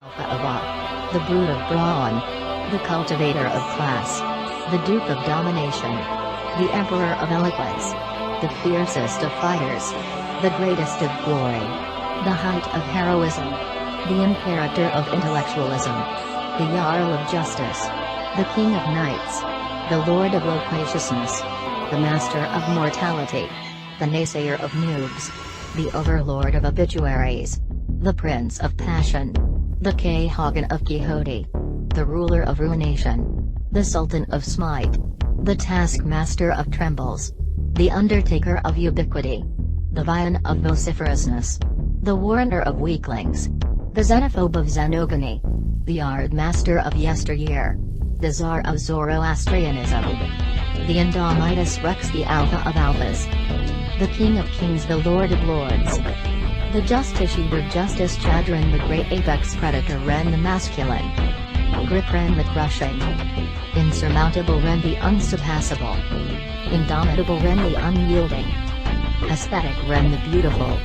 the brood of brawn, the cultivator of class, the duke of domination, the emperor of eloquence, the fiercest of fighters, the greatest of glory, the height of heroism, the imperator of intellectualism, the Jarl of justice, the king of knights, the lord of loquaciousness, the master of mortality, the naysayer of noobs, the overlord of obituaries, the prince of passion, the K-Hagen of Quixote, the ruler of ruination, the sultan of smite, the taskmaster of trembles, the undertaker of ubiquity, the vian of vociferousness, the warner of weaklings, the xenophobe of xenogony, the yard master of yesteryear, the czar of Zoroastrianism, the Indomitus Rex, the alpha of alphas, the king of kings, the lord of lords, the Justiciator Justice Chadron, the great apex predator Ren the masculine, Grip Ren the crushing, Insurmountable Ren the unsurpassable, Indomitable Ren the unyielding, Aesthetic Ren the beautiful,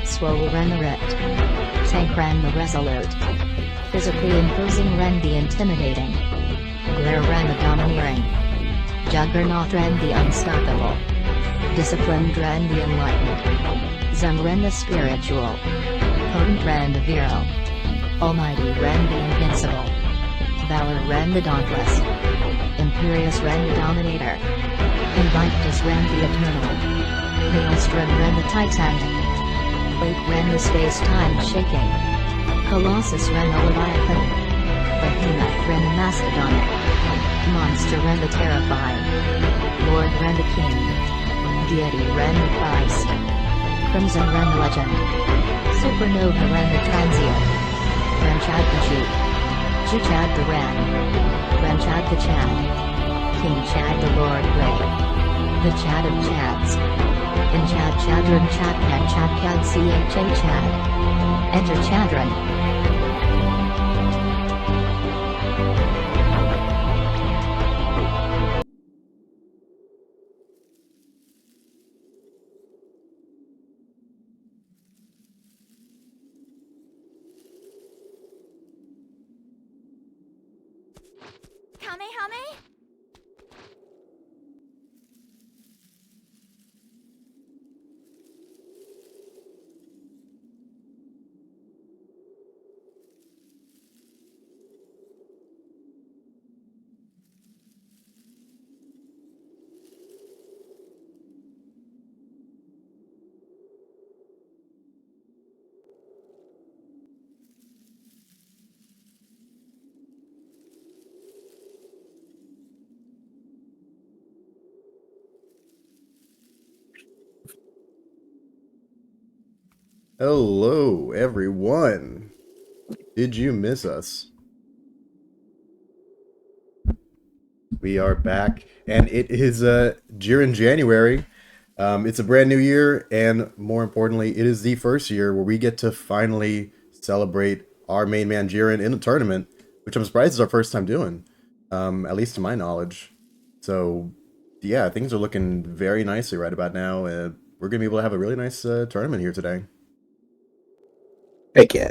Swole Ren the ripped, Tank Ren the resolute, Physically imposing Ren the intimidating, Glare Ren the domineering, Juggernaut Ren the unstoppable, Disciplined Ren the enlightened, Zen Ren the spiritual, Potent Ren the virile, Almighty Ren the invincible, Valor Ren the dauntless, Imperious Ren the dominator, Invictus Ren the eternal, Maelstrom Ren the titanic, Wake Ren the space-time shaking, Colossus Ren the leviathan, Behemoth Ren the mastodonic, Monster Ren the terrifying, Lord Ren the king, Deity Ren the Christ, Crimson Ren the legend, Supernova Ren the transient, Renchad the Jeep, Chad the Ren, Renchad the Chad, King Chad the Lord Great, the Chad of Chads, in Chad Chadron Chadcad Chadcad Cha Chad, enter Chadron. Hello, everyone. Did you miss us? We are back, and it is Jiren January. It's a brand new year, and more importantly, it is the first year where we get to finally celebrate our main man Jiren in a tournament, which I'm surprised is our first time doing, at least to my knowledge. So, yeah, things are looking very nicely right about now. We're going to be able to have a really nice tournament here today. Heck yeah.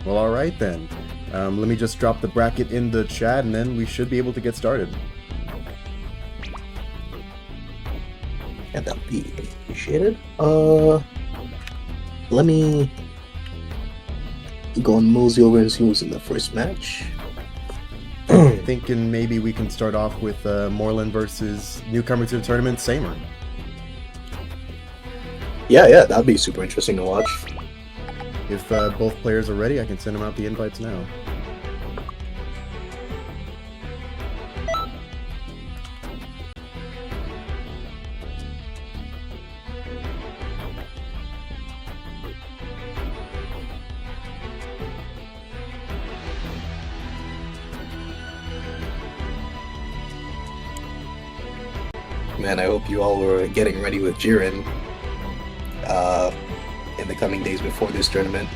Well, alright then. Let me just drop the bracket in the chat and then we should be able to get started. Yeah, that'd be appreciated. Let me go and mosey over and see who's in the first match. Thinking maybe we can start off with Moreland versus newcomer to the tournament, Samer. Yeah, that'd be super interesting to watch. If both players are ready, I can send them out the invites now. Man, I hope you all were getting ready with Jiren in the coming days before this tournament.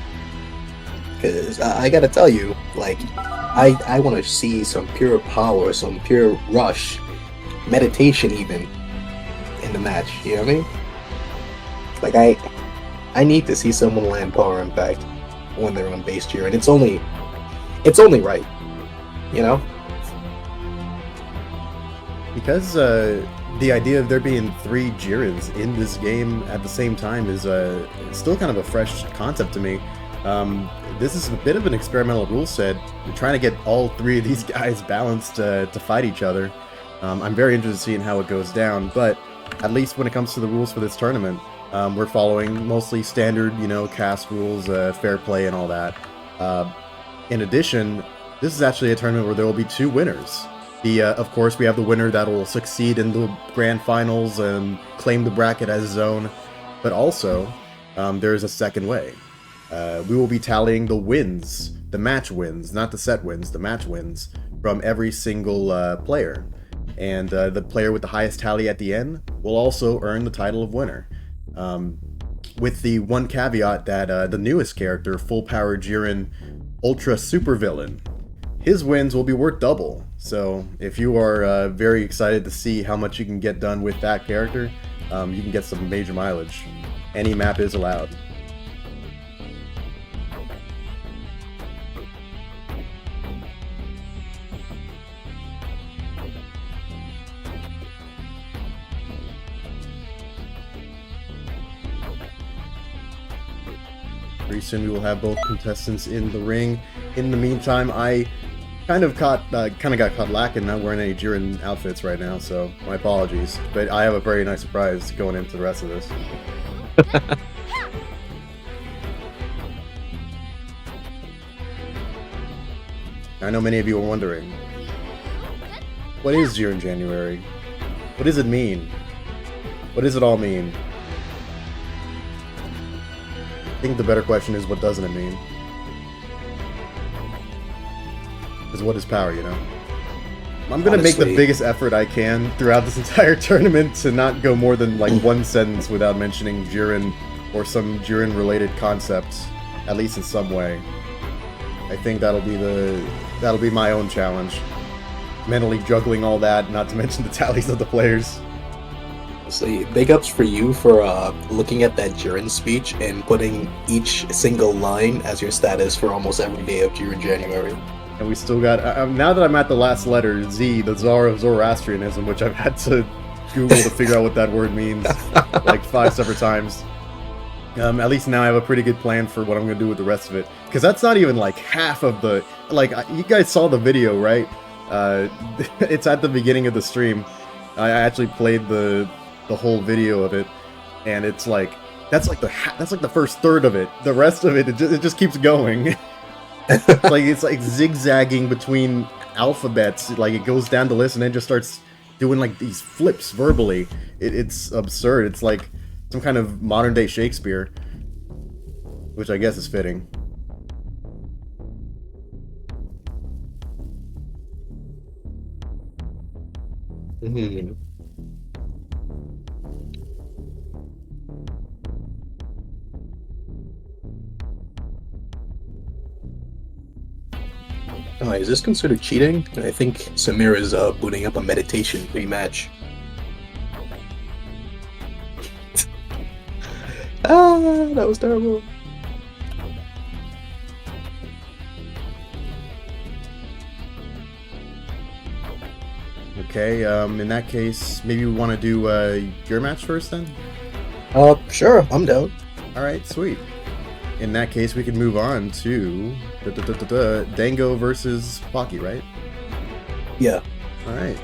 Because I gotta tell you, like, I want to see some pure power, some pure rush, meditation even, in the match, you know what I mean? Like I need to see someone land power impact when they're on base Jiren. It's only right, you know. Because the idea of there being 3 Jirens in this game at the same time is still kind of a fresh concept to me. This is a bit of an experimental rule set. We're trying to get all 3 of these guys balanced to fight each other. I'm very interested in seeing how it goes down, but at least when it comes to the rules for this tournament, we're following mostly standard, you know, cast rules, fair play, and all that. In addition, this is actually a tournament where there will be 2 winners. Of course, we have the winner that will succeed in the grand finals and claim the bracket as his own, but also there is a second way. We will be tallying the wins, the match wins, not the set wins, the match wins from every single player. And the player with the highest tally at the end will also earn the title of winner. With the one caveat that the newest character, Full Power Jiren Ultra Super Villain, his wins will be worth double. So if you are very excited to see how much you can get done with that character, you can get some major mileage. Any map is allowed. Pretty soon we will have both contestants in the ring. In the meantime, I kind of got caught lacking not wearing any Jiren outfits right now, so my apologies. But I have a very nice surprise going into the rest of this. I know many of you are wondering, what is Jiren January? What does it mean? What does it all mean? I think the better question is, what doesn't it mean? Because what is power, you know? I'm gonna make the biggest effort I can throughout this entire tournament to not go more than like one sentence without mentioning Jiren or some Jiren-related concepts, at least in some way. I think that'll be my own challenge. Mentally juggling all that, not to mention the tallies of the players. So big ups for you for looking at that Jiren speech and putting each single line as your status for almost every day of Jiren January. And we still got, now that I'm at the last letter, Z, the Tsar of Zoroastrianism, which I've had to Google to figure out what that word means like 5 separate times. At least now I have a pretty good plan for what I'm going to do with the rest of it. Because that's not even like half of the, like, you guys saw the video, right? It's at the beginning of the stream. I actually played the whole video of it, and it's like that's like the first third of it. The rest of it, it just keeps going. it's like zigzagging between alphabets. Like it goes down the list and then just starts doing like these flips verbally. It's absurd. It's like some kind of modern day Shakespeare, which I guess is fitting. Mm-hmm. Oh, is this considered cheating? I think Samir is booting up a meditation rematch. That was terrible. Okay, in that case, maybe we want to do your match first then? Sure, I'm down. Alright, sweet. In that case, we can move on to Dango versus Pocky, right? Yeah. Alright.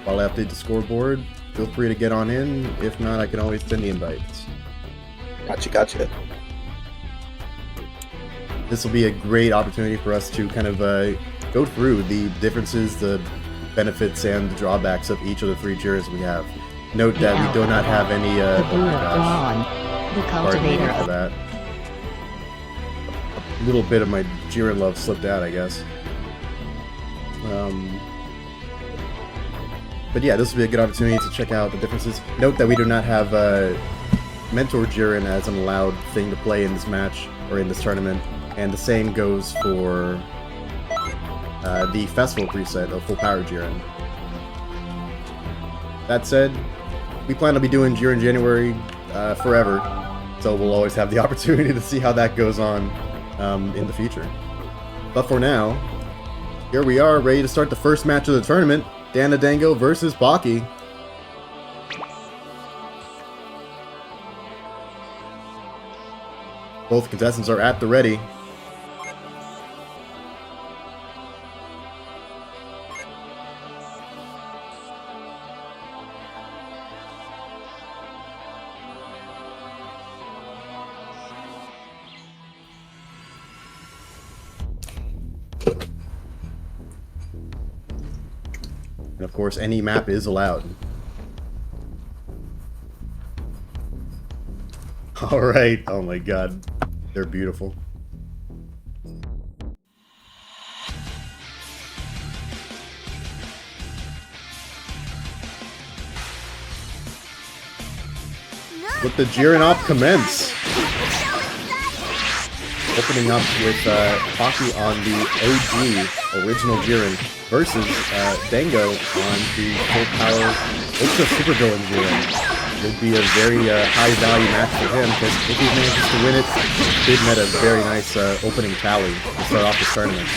While I update the scoreboard, feel free to get on in. If not, I can always send the invites. Gotcha. This will be a great opportunity for us to kind of go through the differences, the benefits, and the drawbacks of each of the 3 Jirens we have. Note that we do not have any, the oh my gosh. the cultivator for of that. A little bit of my Jiren love slipped out, I guess. But yeah, this will be a good opportunity to check out the differences. Note that we do not have Mentor Jiren as an allowed thing to play in this match, or in this tournament, and the same goes for the Festival preset of Full Power Jiren. That said, we plan to be doing Jiren January forever. So we'll always have the opportunity to see how that goes on in the future. But for now, here we are, ready to start the first match of the tournament. DanTheDango versus Pocky. Both contestants are at the ready. And of course, any map is allowed. Alright, oh my god, they're beautiful. Let the Jiren-Off commence. Opening up with Pocky on the OG original Jiren versus Dango on the full power ultra super villain Jiren. It would be a very high value match for him because if he manages to win it, he'd net a very nice opening tally to start off this tournament.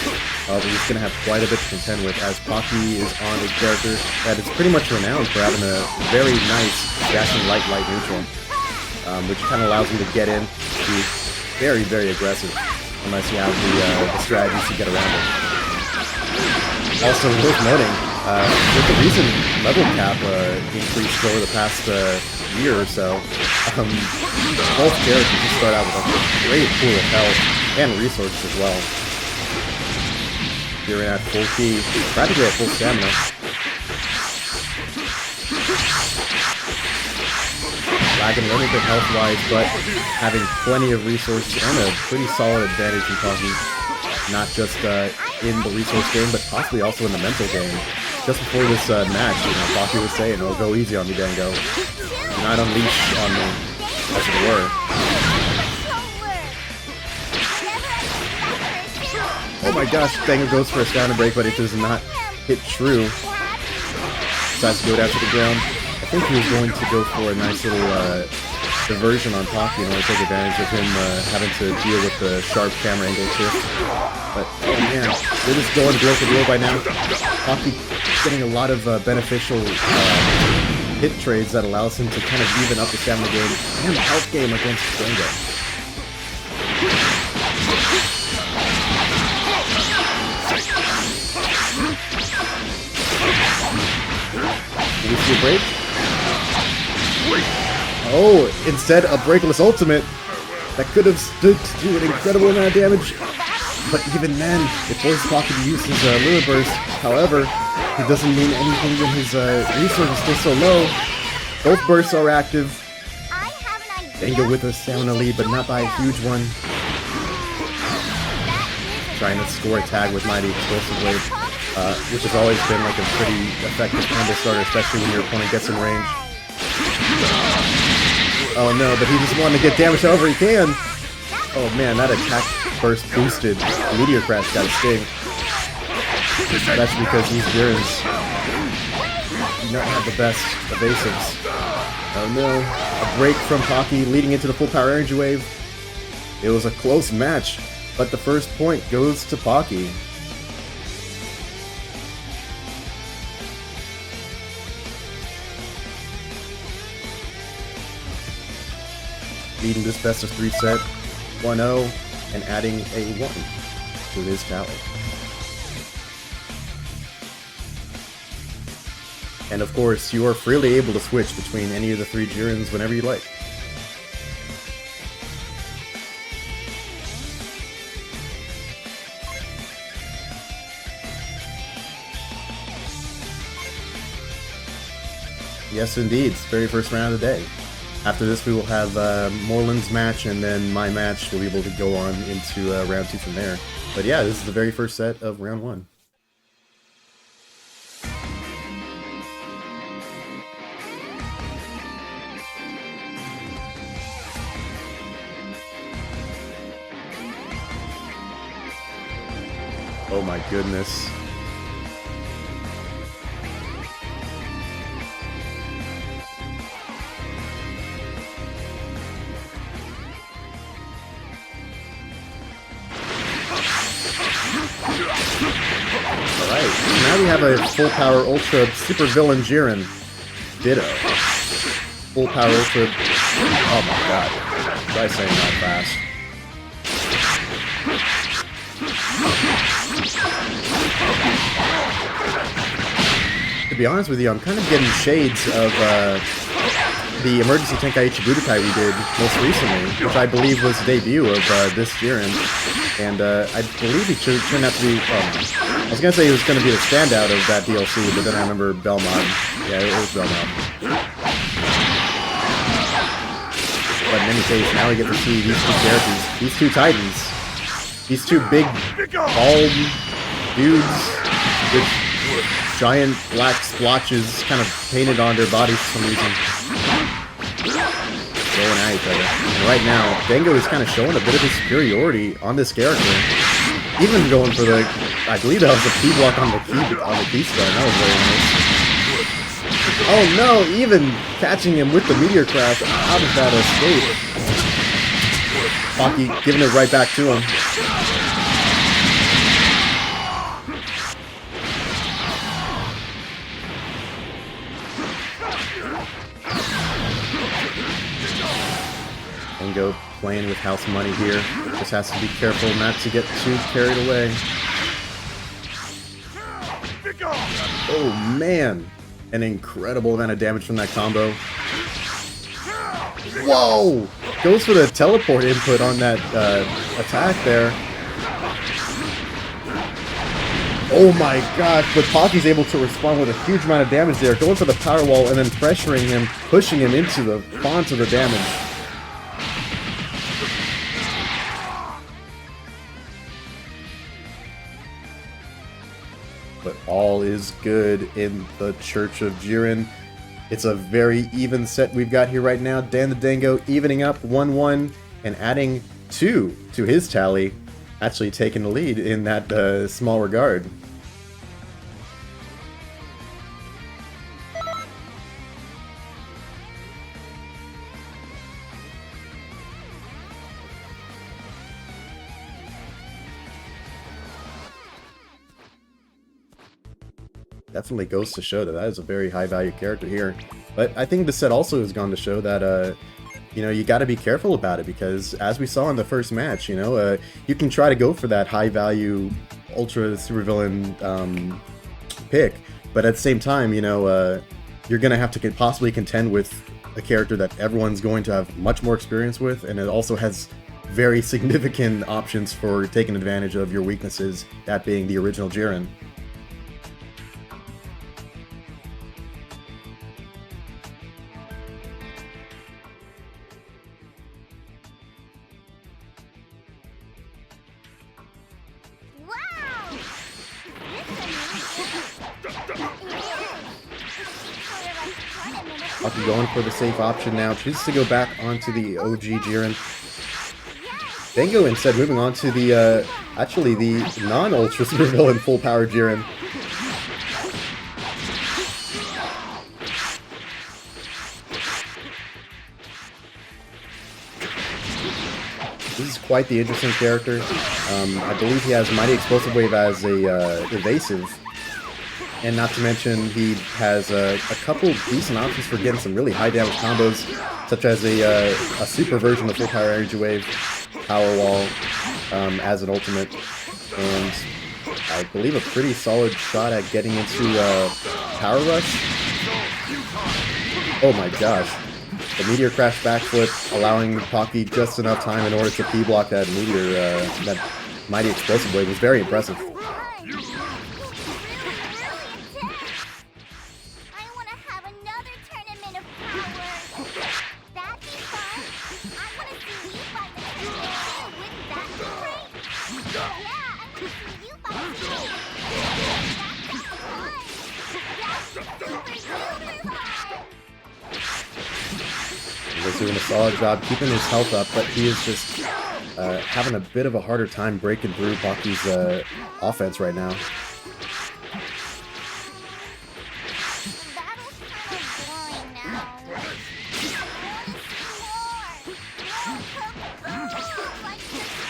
But he's going to have quite a bit to contend with as Pocky is on a character that is pretty much renowned for having a very nice dashing light neutral, which kind of allows him to get in, be very, very aggressive unless you have the strategies to get around it. Also worth noting, with the recent level cap increase over the past year or so, both characters just start out with a great pool of health and resources as well. You're at full key, practically at full stamina. Lagging a little bit health-wise, but having plenty of resources and a pretty solid advantage in Pocky, not just in the resource game, but possibly also in the mental game. Just before this match, Pocky was saying, "Oh, go easy on me, Dango. Do not unleash on me," as it were. Oh my gosh, Dango goes for a stamina break, but it does not hit true. Decides to go down to the ground. I think he was going to go for a nice little diversion on Pocky in order to take advantage of him having to deal with the sharp camera angle shift. But, oh man, they're just going blow for blow by now. Pocky getting a lot of beneficial hit trades that allows him to kind of even up the stamina game and the health game against Dango. Did we see a break? Oh, instead a breakless ultimate that could have stood to do an incredible amount of damage. But even then, it forces Pocky to use his Lure Burst. However, it doesn't mean anything when his resources are still so low. Both bursts are active. Dango with a stamina lead, but not by a huge one. Trying to score a tag with Mighty Explosive Wave, which has always been like a pretty effective combo starter, especially when your opponent gets in range. Oh no, but he just wanted to get damage however he can. Oh man, that attack burst boosted Meteor Crash got a sting. Especially because these Jirens do not have the best evasives. Oh no, a break from Pocky leading into the full power energy wave. It was a close match, but the first point goes to Pocky. Leading this best of 3 set 1-0 and adding a 1 to his tally. And of course, you are freely able to switch between any of the 3 Jirens whenever you like. Yes, indeed. It's the very first round of the day. After this, we will have Moreland's match, and then my match. We'll be able to go on into round 2 from there. But yeah, this is the very first set of round 1. Oh my goodness. Alright, now we have a full power ultra super villain Jiren. Ditto. Full power ultra. Oh my god. Try saying that fast. To be honest with you, I'm kind of getting shades of the Emergency Tenkaichi Budokai we did most recently, which I believe was the debut of this Jiren. And I believe he turned out to be... I was going to say he was going to be the standout of that DLC, but then I remember Belmont. Yeah, it was Belmont. But in any case, now we get to see these two characters, these two titans, these two big, bald dudes with giant black splotches kind of painted on their bodies for some reason. Going at each other. And right now, Dango is kind of showing a bit of his superiority on this character. Even going for the, I believe that was a P block on the keystone. That was very nice. Oh no, even catching him with the meteor crash out of that escape. Pocky giving it right back to him. Dango playing with house money here. Just has to be careful not to get too carried away. Oh man! An incredible amount of damage from that combo. Whoa! Goes for the teleport input on that attack there. Oh my gosh, but Pocky's able to respond with a huge amount of damage there. Going for the power wall and then pressuring him, pushing him into the font of the damage. But all is good in the Church of Jiren. It's a very even set we've got here right now. DanTheDango evening up 1-1 and adding 2 to his tally. Actually taking the lead in that small regard. Definitely goes to show that that is a very high value character here. But I think the set also has gone to show that, you know, you got to be careful about it, because as we saw in the first match, you know, you can try to go for that high value ultra supervillain pick, but at the same time, you know, you're going to have to possibly contend with a character that everyone's going to have much more experience with, and it also has very significant options for taking advantage of your weaknesses, that being the original Jiren. Pocky going for the safe option now, chooses to go back onto the OG Jiren. Dango instead moving on to the, actually the non-ultra supervillain full power Jiren. This is quite the interesting character. I believe he has Mighty Explosive Wave as a evasive. And not to mention, he has a couple decent options for getting some really high damage combos, such as a super version of Full Power Energy Wave, Power Wall as an ultimate, and I believe a pretty solid shot at getting into Power Rush. Oh my gosh. The Meteor Crash backflip, allowing Pocky just enough time in order to P-block that Meteor, that Mighty Explosive Wave was very impressive. He's doing a solid job keeping his health up, but he is just having a bit of a harder time breaking through Pocky's offense right now.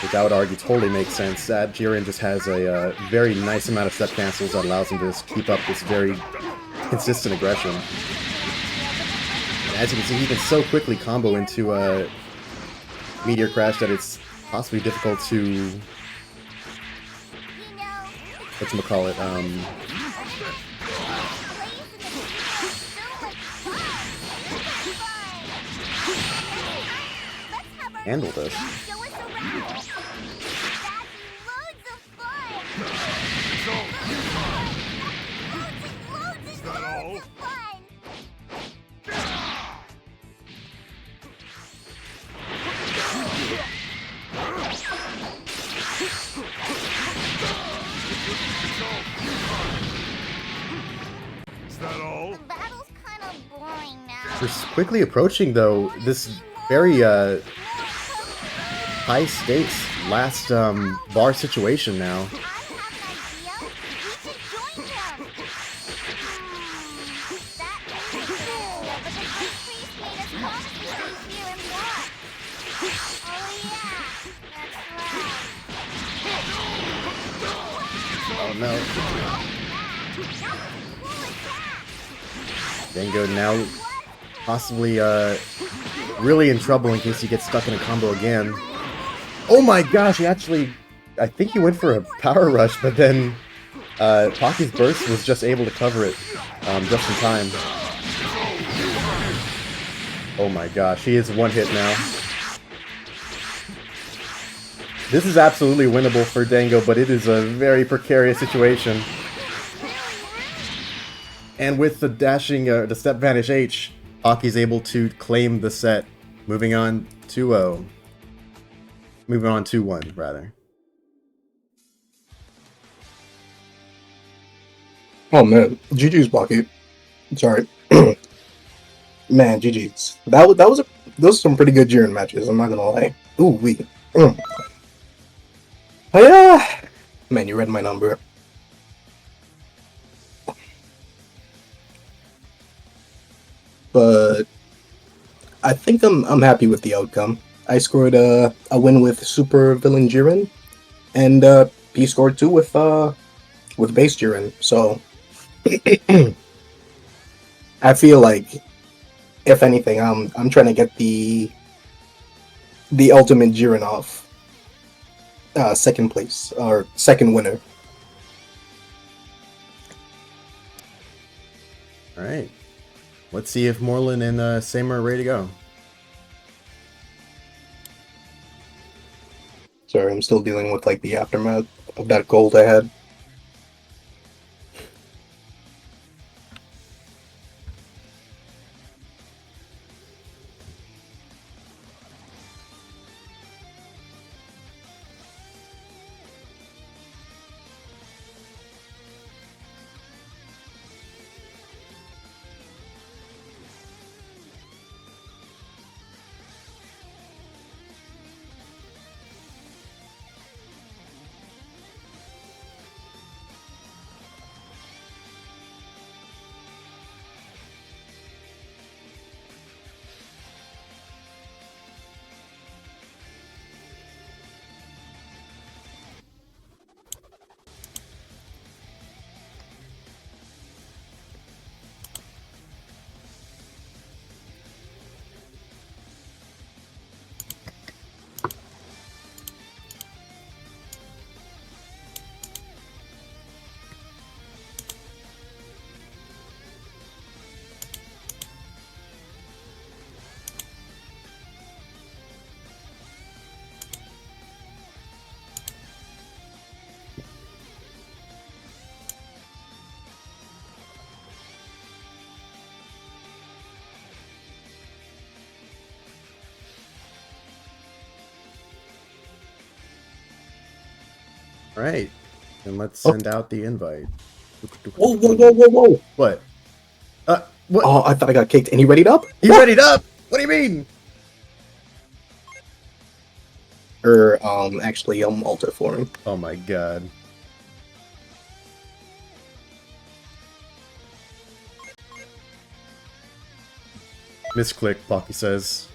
which I would argue totally makes sense. That Jiren just has a very nice amount of step cancels that allows him to just keep up this very consistent aggression. And as you can see, he can so quickly combo into a Meteor Crash that it's possibly difficult to... whatchamacallit, handle this. We're quickly approaching, though, this very high stakes last bar situation now. Oh no. Dango now possibly really in trouble in case he gets stuck in a combo again. Oh my gosh, he actually... I think he went for a power rush, but then Pocky's burst was just able to cover it just in time. Oh my gosh, he is one hit now. This is absolutely winnable for Dango, but it is a very precarious situation. And with the dashing, the step vanish H, Pocky's able to claim the set, moving on 2-0. Moving on 2-1, rather. Oh man, GG's Pocky. Sorry. Man, GG's. Those are some pretty good Jiren matches, I'm not gonna lie. Ooh, wee. Oh yeah! Man, you read my number. But I think I'm happy with the outcome. I scored a win with Super Villain Jiren, and he scored 2 with base Jiren. So I feel like, if anything, I'm trying to get the ultimate Jiren-Off second place or second winner. All right. Let's see if Morlin and Sam are ready to go. Sorry, I'm still dealing with like the aftermath of that cold I had. All right. Then let's send out the invite. Whoa, whoa, whoa, whoa, whoa! What? What? Oh, I thought I got kicked. And he readied up? He readied up? What do you mean? Actually, alter for him. Oh my god. Misclick, Pocky says.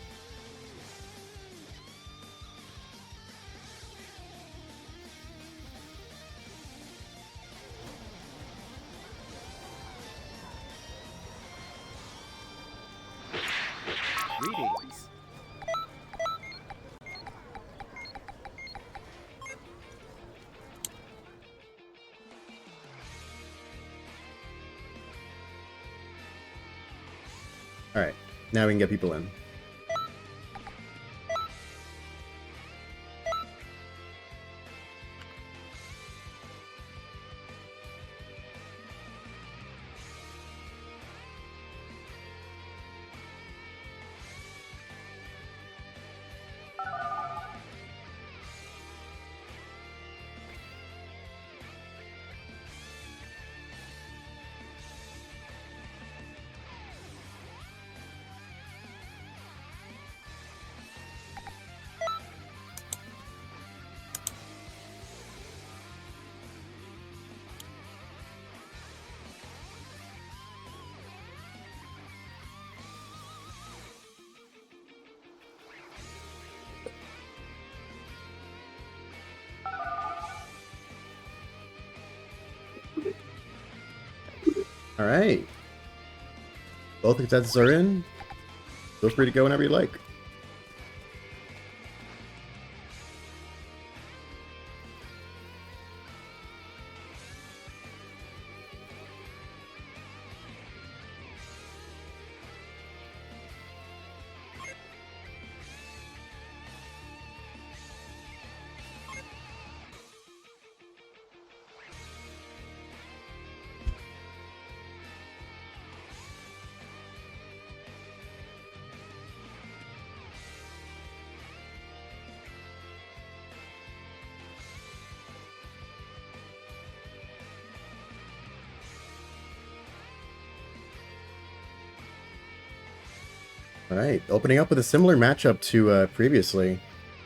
Greetings. Alright, now we can get people in. Alright. Both contestants are in. Feel free to go whenever you like. Alright, opening up with a similar matchup to previously.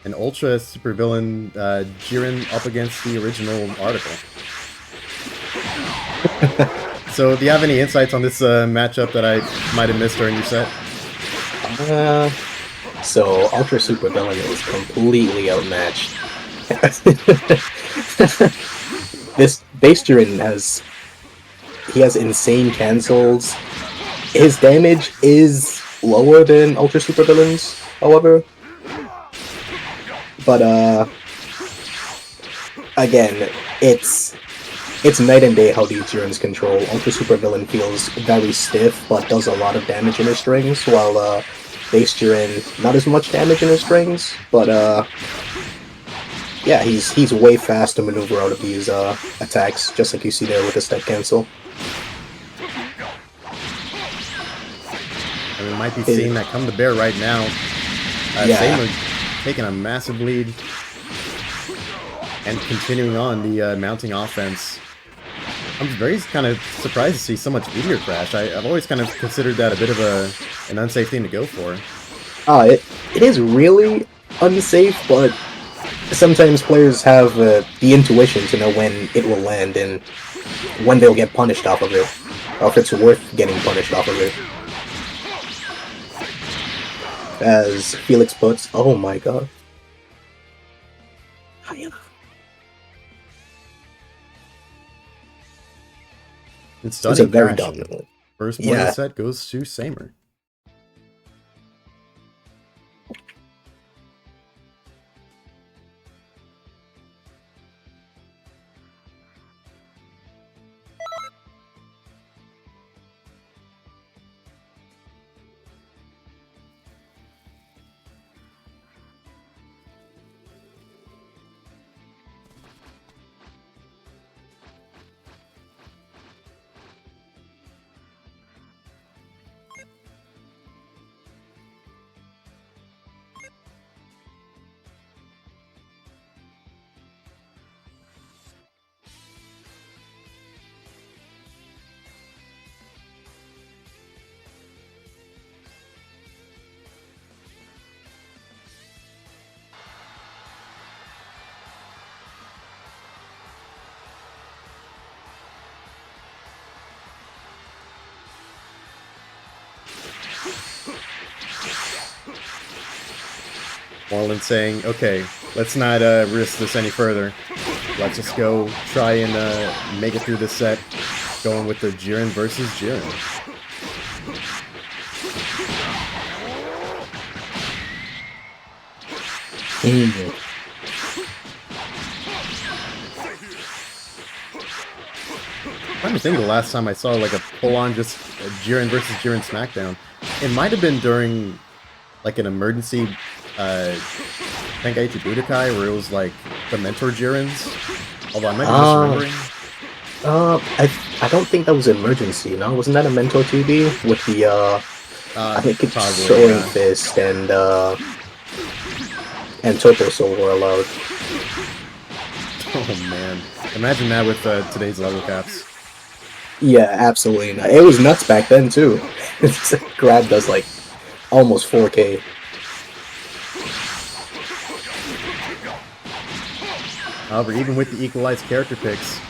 An ultra supervillain Jiren up against the original article. So do you have any insights on this matchup that I might have missed during your set? So Ultra Supervillain is completely outmatched. This base Jiren has insane cancels. His damage is lower than Ultra Supervillain's, however. But again, it's night and day how these Jirens control. Ultra Supervillain feels very stiff, but does a lot of damage in his strings, while base Jiren, not as much damage in his strings, but yeah, he's way fast to maneuver out of these attacks, just like you see there with the step cancel. And we might be seeing that come to bear right now. Yeah. Samer taking a massive lead and continuing on the mounting offense. I'm very kind of surprised to see so much meteor crash. I've always kind of considered that a bit of an unsafe thing to go for. It is really unsafe, but sometimes players have the intuition to know when it will land and when they'll get punished off of it, or if it's worth getting punished off of it. As Felix puts, oh my god. It's a very crash. dominant one. First point of the set goes to Samer. Marlon saying, okay, let's not risk this any further. Let's just go try and make it through this set, going with the Jiren versus Jiren. Mm. I'm trying to think of the last time I saw like a full-on just Jiren versus Jiren SmackDown. It might have been during like an emergency Tenkaichi Budokai where it was like the mentor Jirens. Although I might be misremembering. I don't think that was Emergency, no? Wasn't that a Mentor 2D with the, I think it's Soaring Fist and Turbo Soul were allowed. Oh man. Imagine that with today's level caps. Yeah, absolutely not. It was nuts back then, too. Grab does, like, almost 4K. However, even with the equalized character picks,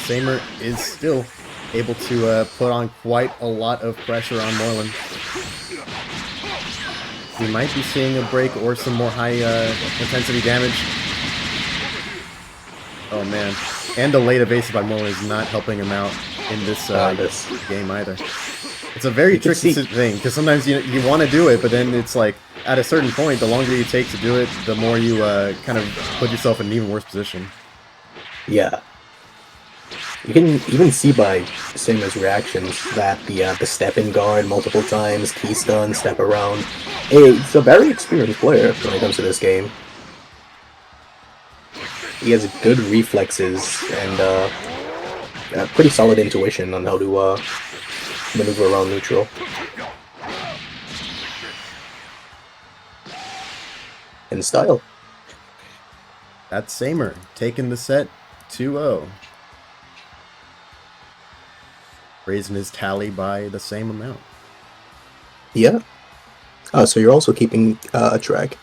Samer is still able to put on quite a lot of pressure on Moreland. We might be seeing a break or some more high intensity damage. Oh man. And the late evasive by Moreland is not helping him out in this game either. It's a very tricky thing, because sometimes you want to do it, but then it's like, at a certain point, the longer you take to do it, the more you kind of put yourself in an even worse position. Yeah. You can even see by Samer's reactions that the step in guard multiple times, key stun, step around. He's a very experienced player when it comes to this game. He has good reflexes and pretty solid intuition on how to maneuver around neutral. In style. That's Samer taking the set 2-0. Raising his tally by the same amount. Yeah. So you're also keeping a track.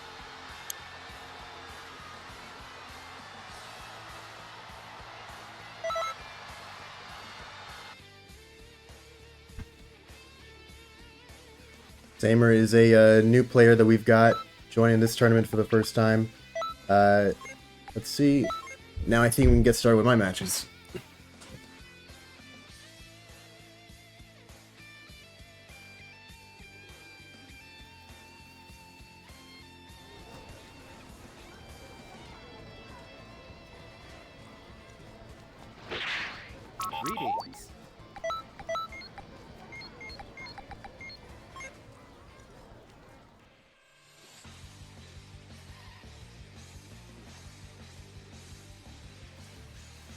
Samer is a new player that we've got joining this tournament for the first time. Let's see. Now I think we can get started with my matches. Greetings.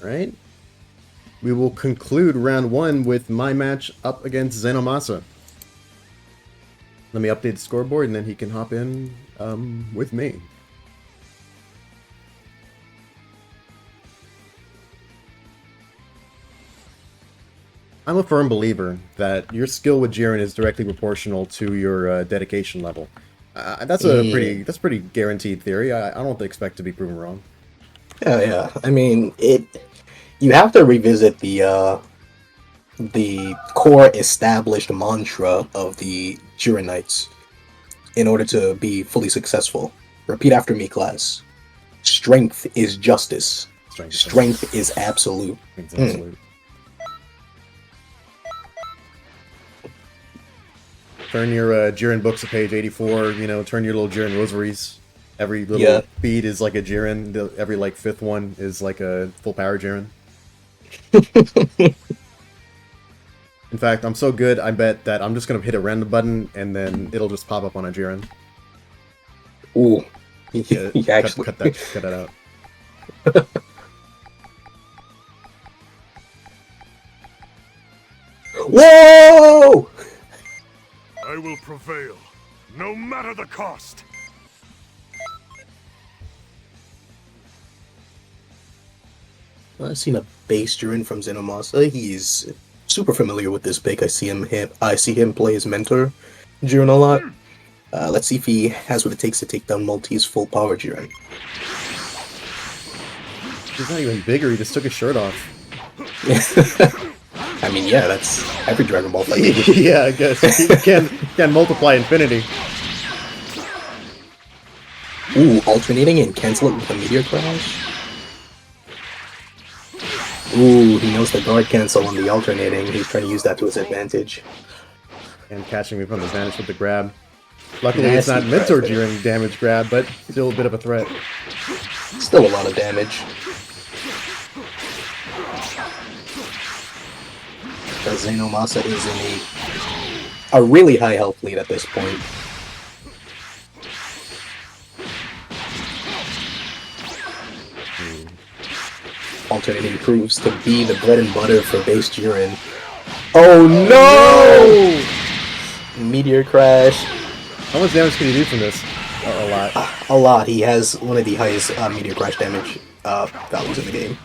Right? We will conclude round 1 with my match up against ZenoMasa. Let me update the scoreboard and then he can hop in with me. I'm a firm believer that your skill with Jiren is directly proportional to your dedication level. That's a pretty guaranteed theory. I don't expect to be proven wrong. Yeah. I mean, you have to revisit the core established mantra of the Jiren Knights in order to be fully successful. Repeat after me, class. Strength is justice. Strength is absolute. Turn your Jiren books to page 84, turn your little Jiren rosaries. Every little bead is like a Jiren, every like 5th one is like a full power Jiren. In fact, I'm so good, I bet that I'm just going to hit a random button and then it'll just pop up on a Jiren. Ooh. Yeah, cut that out. Whoa! I will prevail, no matter the cost. I've seen a base Jiren from ZenoMasa. He's super familiar with this pick. I see him play his mentor Jiren a lot. Let's see if he has what it takes to take down Multi's full power Jiren. He's not even bigger, he just took his shirt off. I mean, yeah, that's every Dragon Ball fight. Yeah, I guess. He can multiply infinity. Ooh, alternating and cancel it with a meteor crash? Ooh, he knows the guard cancel on the alternating. He's trying to use that to his advantage. And catching me from the advantage with the grab. Luckily, it's not Nasty Mentor grab. Jiren damage grab, but still a bit of a threat. Still a lot of damage. Because ZenoMasa is in a really high health lead at this point. Alternating proves to be the bread and butter for base Jiren. Oh no! Meteor crash. How much damage can you do from this? A lot. A lot. He has one of the highest meteor crash damage values in the game.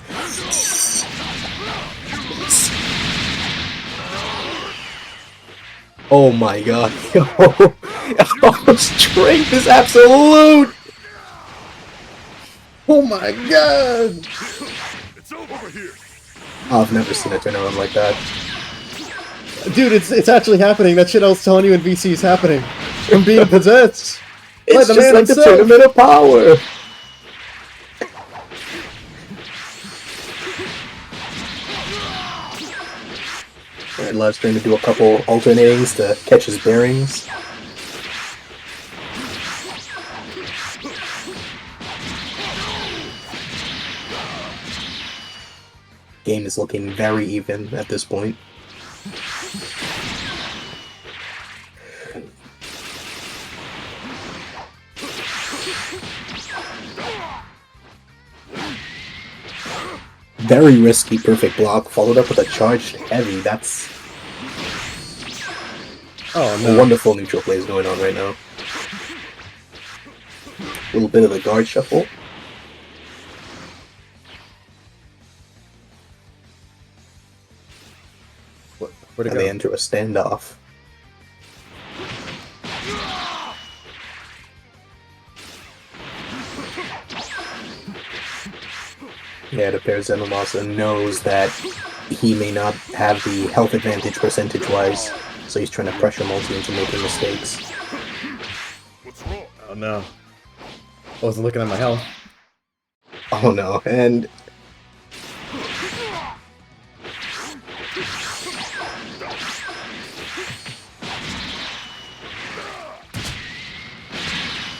Oh my god. Yo, strength is absolute! Oh my god! It's over here. I've never seen a turnaround like that. Dude, it's actually happening. That shit I was telling you in VC is happening. I'm being possessed. By It's the just man like the himself. tournament of power! Alright, Lev's trying to do a couple alternatings to catch his bearings. Game is looking very even at this point. Very risky perfect block, followed up with a charged heavy. That's Oh a no. wonderful neutral plays going on right now. A little bit of the guard shuffle. Where'd it And they go? enter a standoff. Yeah, it appears ZenoMasa knows that he may not have the health advantage percentage-wise, so he's trying to pressure Multi into making mistakes. What's wrong? Oh no. I wasn't looking at my health. Oh no, and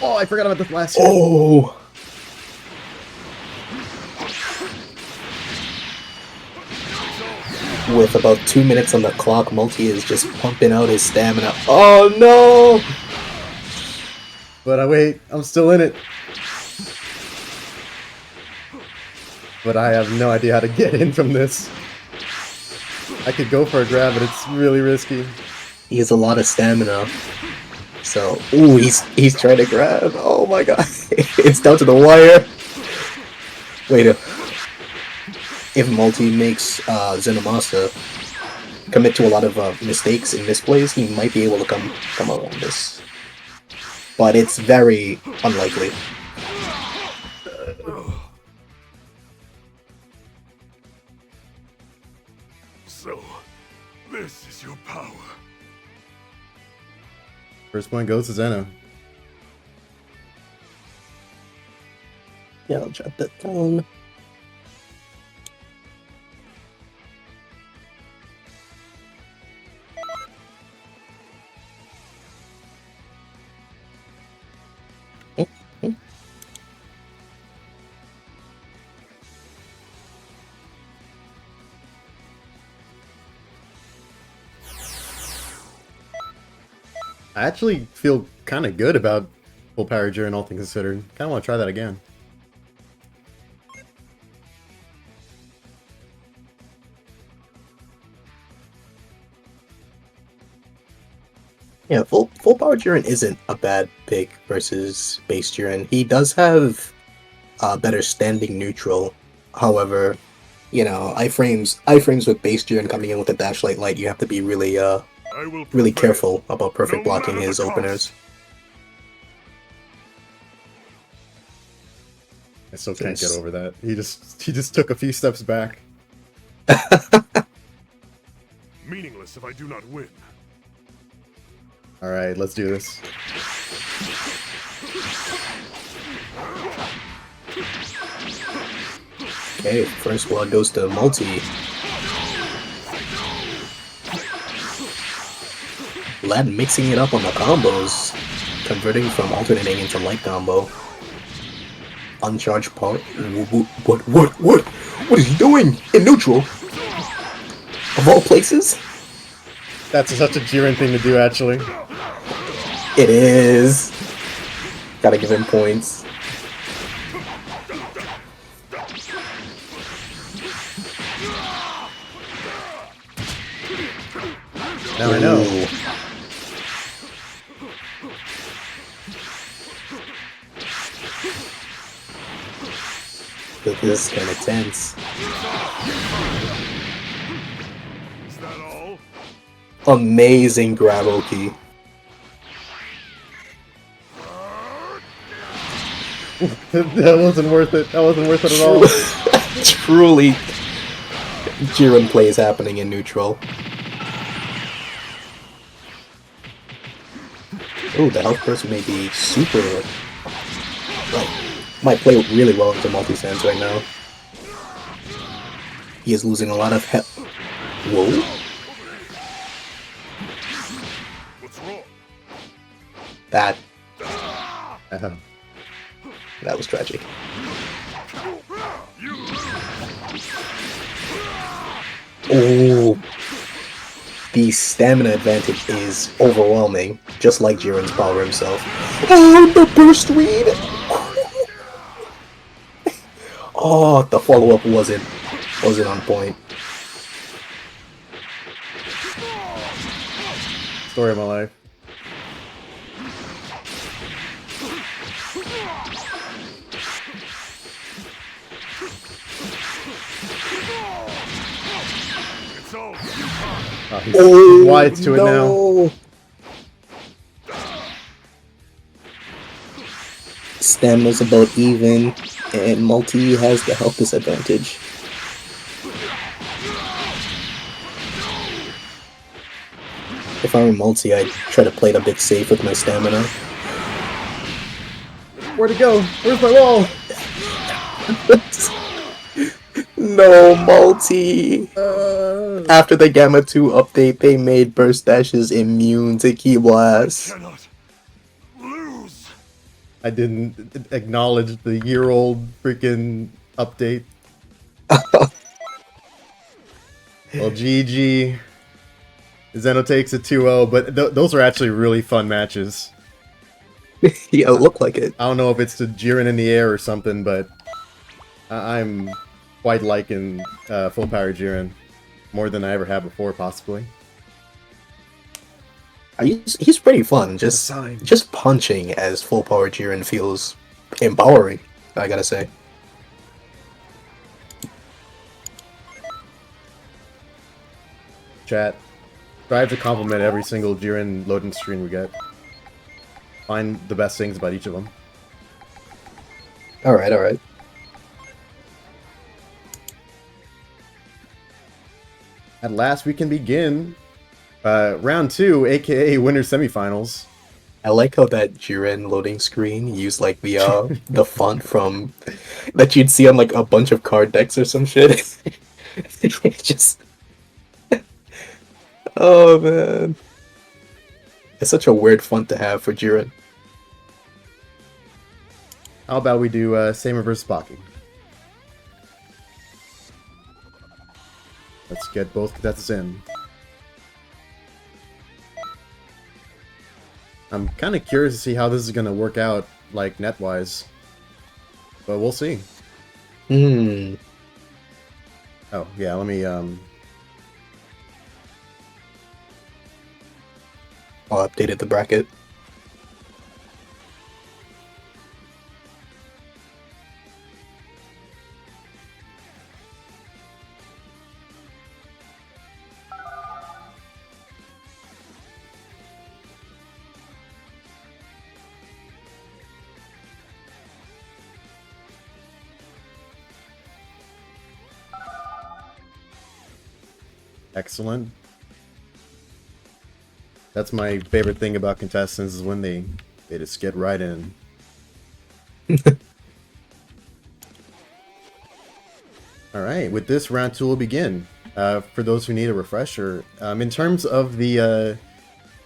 Oh, I forgot about the last hit. oh! With about 2 minutes on the clock, Multi is just pumping out his stamina. Oh no! But wait, I'm still in it. But I have no idea how to get in from this. I could go for a grab, but it's really risky. He has a lot of stamina. So, ooh, he's trying to grab. Oh my god. It's down to the wire. Wait, if Multi makes ZenoMasa commit to a lot of mistakes in misplays, he might be able to come around this. But it's very unlikely. So, this is your power. First point goes to Zeno. Yeah, I'll drop that down. I actually feel kind of good about full power Jiren, all things considered. Kind of want to try that again. Yeah, full power Jiren isn't a bad pick versus base Jiren. He does have better standing neutral. However, you know, iframes with base Jiren coming in with a dash light, you have to be really I will really prevail. careful about perfect No blocking matter his the cost. openers. I still can't get Since- over that. He just took a few steps back. Meaningless if I do not win. All right, let's do this. Okay, first blood goes to Multi. Lad mixing it up on the combos. converting from alternating into light combo. Uncharged part. What is he doing? In neutral? Of all places? That's such a Jiren thing to do, actually. It is. Gotta give him points. Now I know. Ooh. This is kind of tense. Is that all? Amazing grab Oki. That wasn't worth it. That wasn't worth it at all. Truly, Jiren plays happening in neutral. Ooh, the health burst may be super. Like, might play really well into multi-sands right now. He is losing a lot of health. Whoa. What's wrong? That Uh-huh. that was tragic. Oh, the stamina advantage is overwhelming, just like Jiren's power himself. Oh, the burst read! Oh, the follow-up wasn't on point. Story of my life. It's all Oh, he's wide to it now. Stamina's about even, and multi has the health disadvantage. If I were multi, I'd try to play it a bit safe with my stamina. Where'd it go? Where's my wall? No, multi! After the Gamma 2 update, they made burst dashes immune to Ki Blast. cannot lose. I didn't acknowledge the year-old freaking update. Well, GG. Zeno takes a 2-0, but those are actually really fun matches. Yeah, it looked like it. I don't know if it's the Jiren in the air or something, but I'm quite liking full power Jiren more than I ever have before, possibly. He's pretty fun. Just punching as full power Jiren feels empowering, I gotta say. Chat, strive to compliment every single Jiren loading screen we get. Find the best things about each of them. Alright, alright. At last, we can begin round 2, aka winner semifinals. I like how that Jiren loading screen used like the the font from that you'd see on like a bunch of card decks or some shit. It's just oh man, it's such a weird font to have for Jiren. How about we do Samer versus Baki? Let's get both cadets in. I'm kind of curious to see how this is going to work out, like, net-wise. But we'll see. Hmm. Oh, yeah, let me, I'll update the bracket. Excellent. That's my favorite thing about contestants is when they just get right in. Alright, with this, round 2 will begin. For those who need a refresher, in terms of the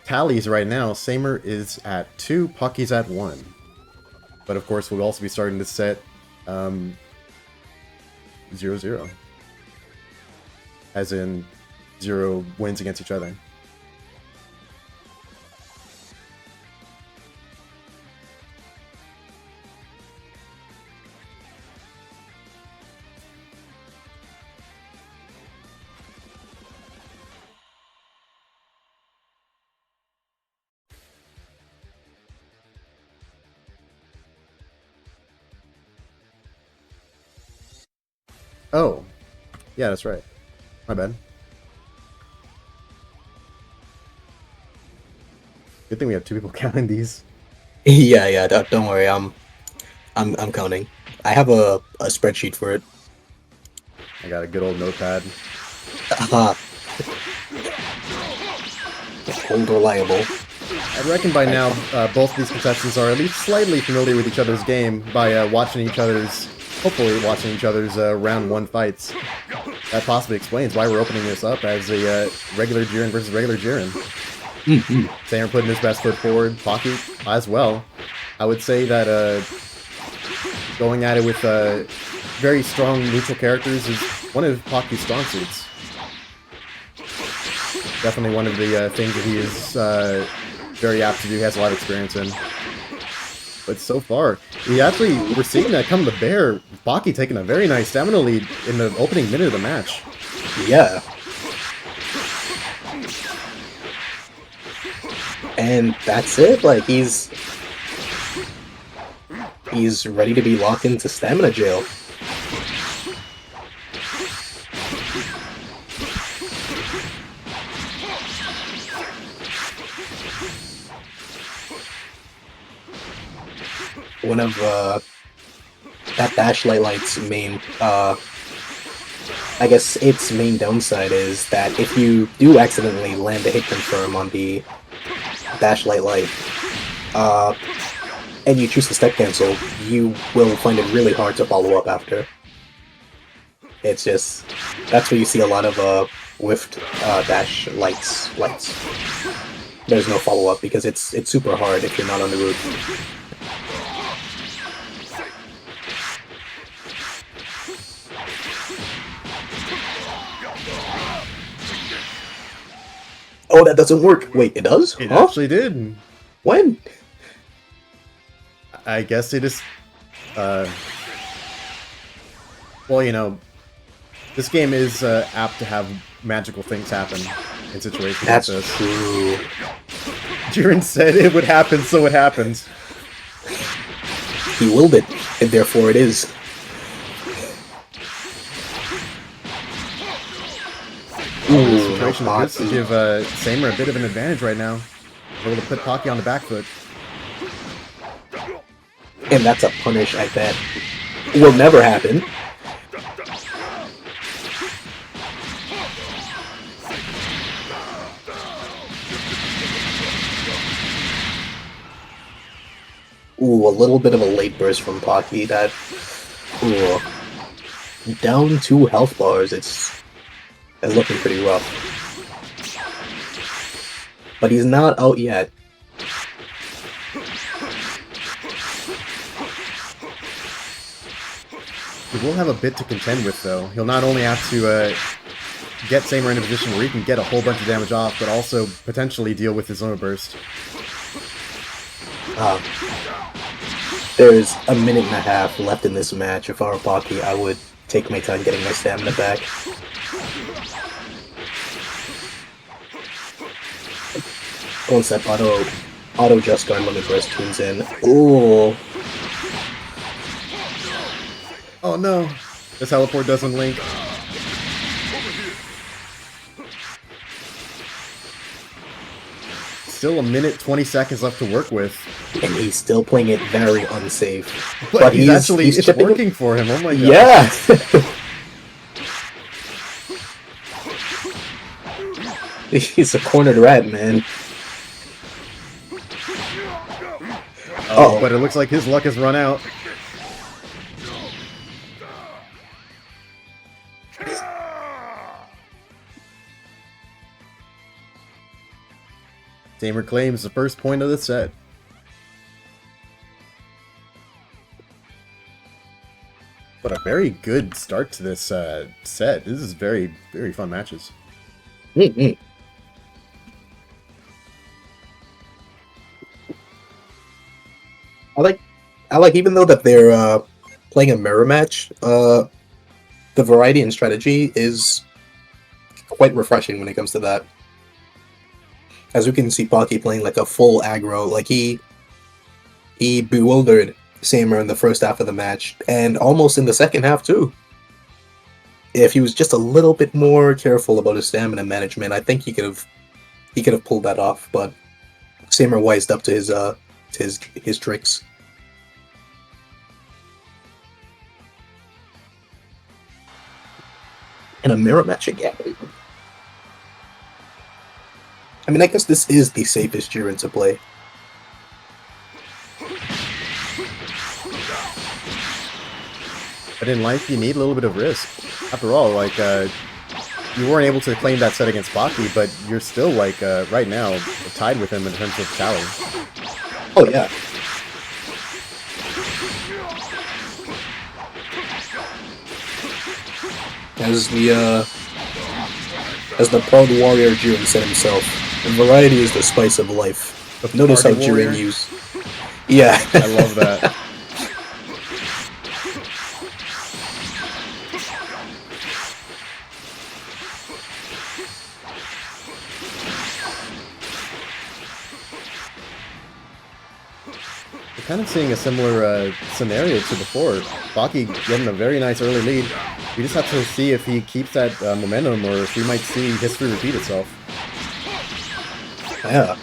tallies right now, Samer is at 2, Pocky's at 1. But of course, we'll also be starting to set 0-0. As in, 0 wins against each other. Oh, yeah, that's right. My bad. Good thing we have 2 people counting these. Yeah, don't worry. I'm counting. I have a spreadsheet for it. I got a good old notepad. Old reliable. I reckon by now, both of these contestants are at least slightly familiar with each other's game by hopefully watching each other's round 1 fights. That possibly explains why we're opening this up as a regular Jiren versus regular Jiren. Samer putting his best foot forward, Pocky as well. I would say that going at it with very strong neutral characters is one of Pocky's strong suits. Definitely one of the things that he is very apt to do, has a lot of experience in. But so far, we're seeing that come to bear. Pocky taking a very nice stamina lead in the opening minute of the match. Yeah. And that's it. Like, he's ready to be locked into stamina jail. One of that Dash Light's main, I guess its main downside is that if you do accidentally land a hit confirm on the Dash Light, and you choose to step cancel, you will find it really hard to follow up after. It's just, that's where you see a lot of whiffed Dash lights. There's no follow up because it's super hard if you're not on the route. Oh, that doesn't work. Wait, it does? It actually did. When? I guess it is... well, you know, this game is apt to have magical things happen in situations That's like this. true. Jiren said it would happen, so it happens. He willed it, and therefore it is. Ooh, Situation like this to give Samer a bit of an advantage right now. Able to put Pocky on the back foot. And that's a punish, I bet. Will never happen. Ooh, a little bit of a late burst from Pocky. That... Ooh. Down 2 health bars, it's looking pretty rough. But he's not out yet. He will have a bit to contend with, though. He'll not only have to get Samer in a position where he can get a whole bunch of damage off, but also potentially deal with his Zona Burst. There's a minute and a half left in this match. If I were Pocky, I would take my time getting my stamina back. One step auto just guard limit burst tunes in. Ooh. Oh no! The teleport doesn't link. Still a minute 20 seconds left to work with. And he's still playing it very unsafe. But he's it's working for him, oh my god. Yeah! He's a cornered rat, man. Oh, but it looks like his luck has run out. Tamer claims the first point of the set. But a very good start to this set. This is very, very fun matches. Mm-hmm. I like even though that they're playing a mirror match, the variety and strategy is quite refreshing when it comes to that. As we can see Pocky playing like a full aggro, like he bewildered Samer in the first half of the match, and almost in the second half too. If he was just a little bit more careful about his stamina management, I think he could have pulled that off. But Samer wised up to his tricks. And a mirror match again. I mean, I guess this is the safest Jiren to play. But in life, you need a little bit of risk. After all, like, you weren't able to claim that set against Baki, but you're still, like, right now, tied with him in terms of tally. Oh, yeah. As the proud warrior Jiren said himself, variety is the spice of life. Notice how Jiren used. Yeah. I love that. We're kind of seeing a similar scenario to before. Baki getting a very nice early lead. We just have to see if he keeps that momentum, or if we might see history repeat itself. Yeah.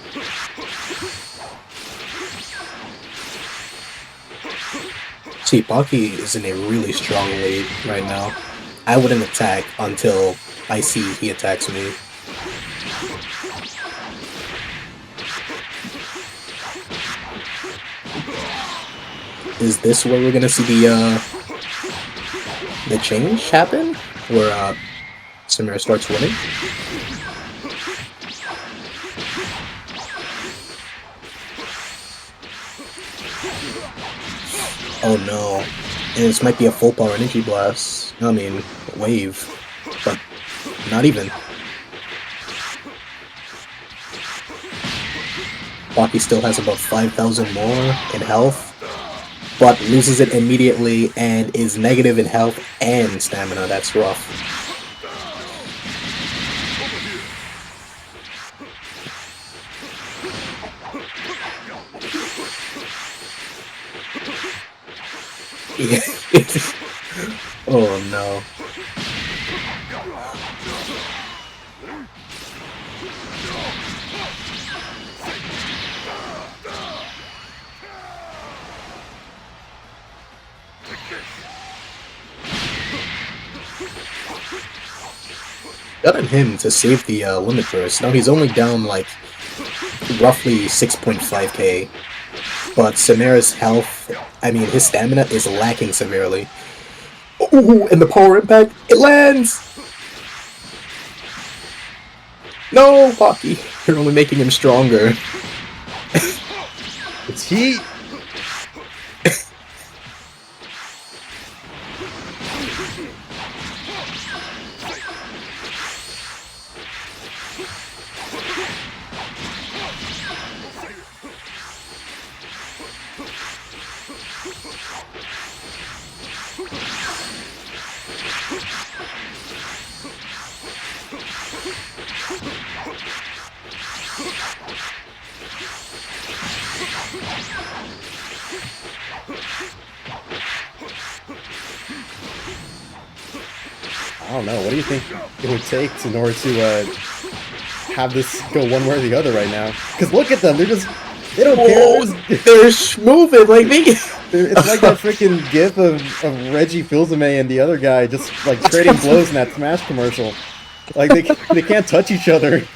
See, Baki is in a really strong lead right now. I wouldn't attack until I see he attacks me. Is this where we're gonna see the change happen? Where Samira starts winning? Oh no. And this might be a full power energy blast. I mean, wave. But not even. Baki still has about 5,000 more in health, but loses it immediately and is negative in health and stamina. That's rough. Oh no. Got on him to save the limit burst. Now he's only down like roughly 6.5k. But Samira's health, I mean his stamina is lacking severely. Ooh, and the power impact, it lands! No, Baki, you're only making him stronger. It's heat! I don't know. What do you think it would take in order to have this go one way or the other right now? Because look at them. They don't care. They're moving like me. It's like that freaking gif of Reggie Fils-Aimé and the other guy just like trading blows in that Smash commercial. Like they can't touch each other.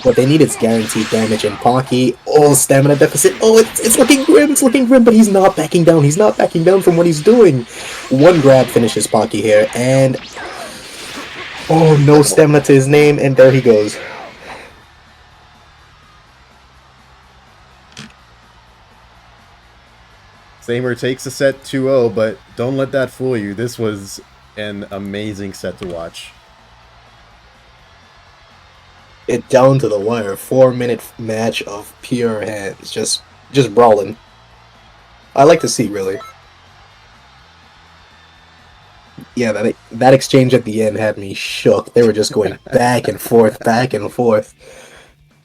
What they need is guaranteed damage, and Pocky, oh, stamina deficit. Oh, it's looking grim, it's looking grim, but he's not backing down. He's not backing down from what he's doing. One grab finishes Pocky here, and oh, no stamina to his name, and there he goes. Samer takes a set 2-0, but don't let that fool you. This was an amazing set to watch. It down to the wire, 4-minute match of pure hands, just brawling. I like to see, really. Yeah, that exchange at the end had me shook. They were just going back and forth, back and forth.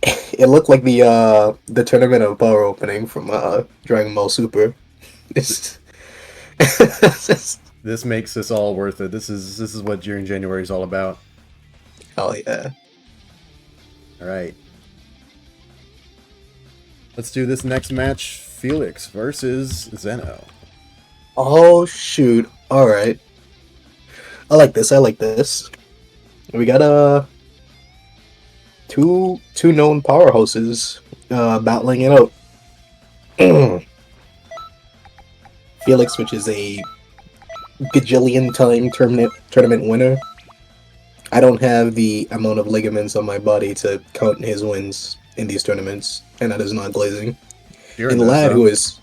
It looked like the tournament of power opening from Dragon Ball Super. This makes this all worth it. This is what Jiren January is all about. Hell yeah. Alright. Let's do this next match. Felix versus Zeno. Oh shoot. Alright. I like this. We got two known powerhouses battling it out. Felix, which is a gajillion time tournament winner. I don't have the amount of ligaments on my body to count his wins in these tournaments, and that is not glazing. And Lad, who is...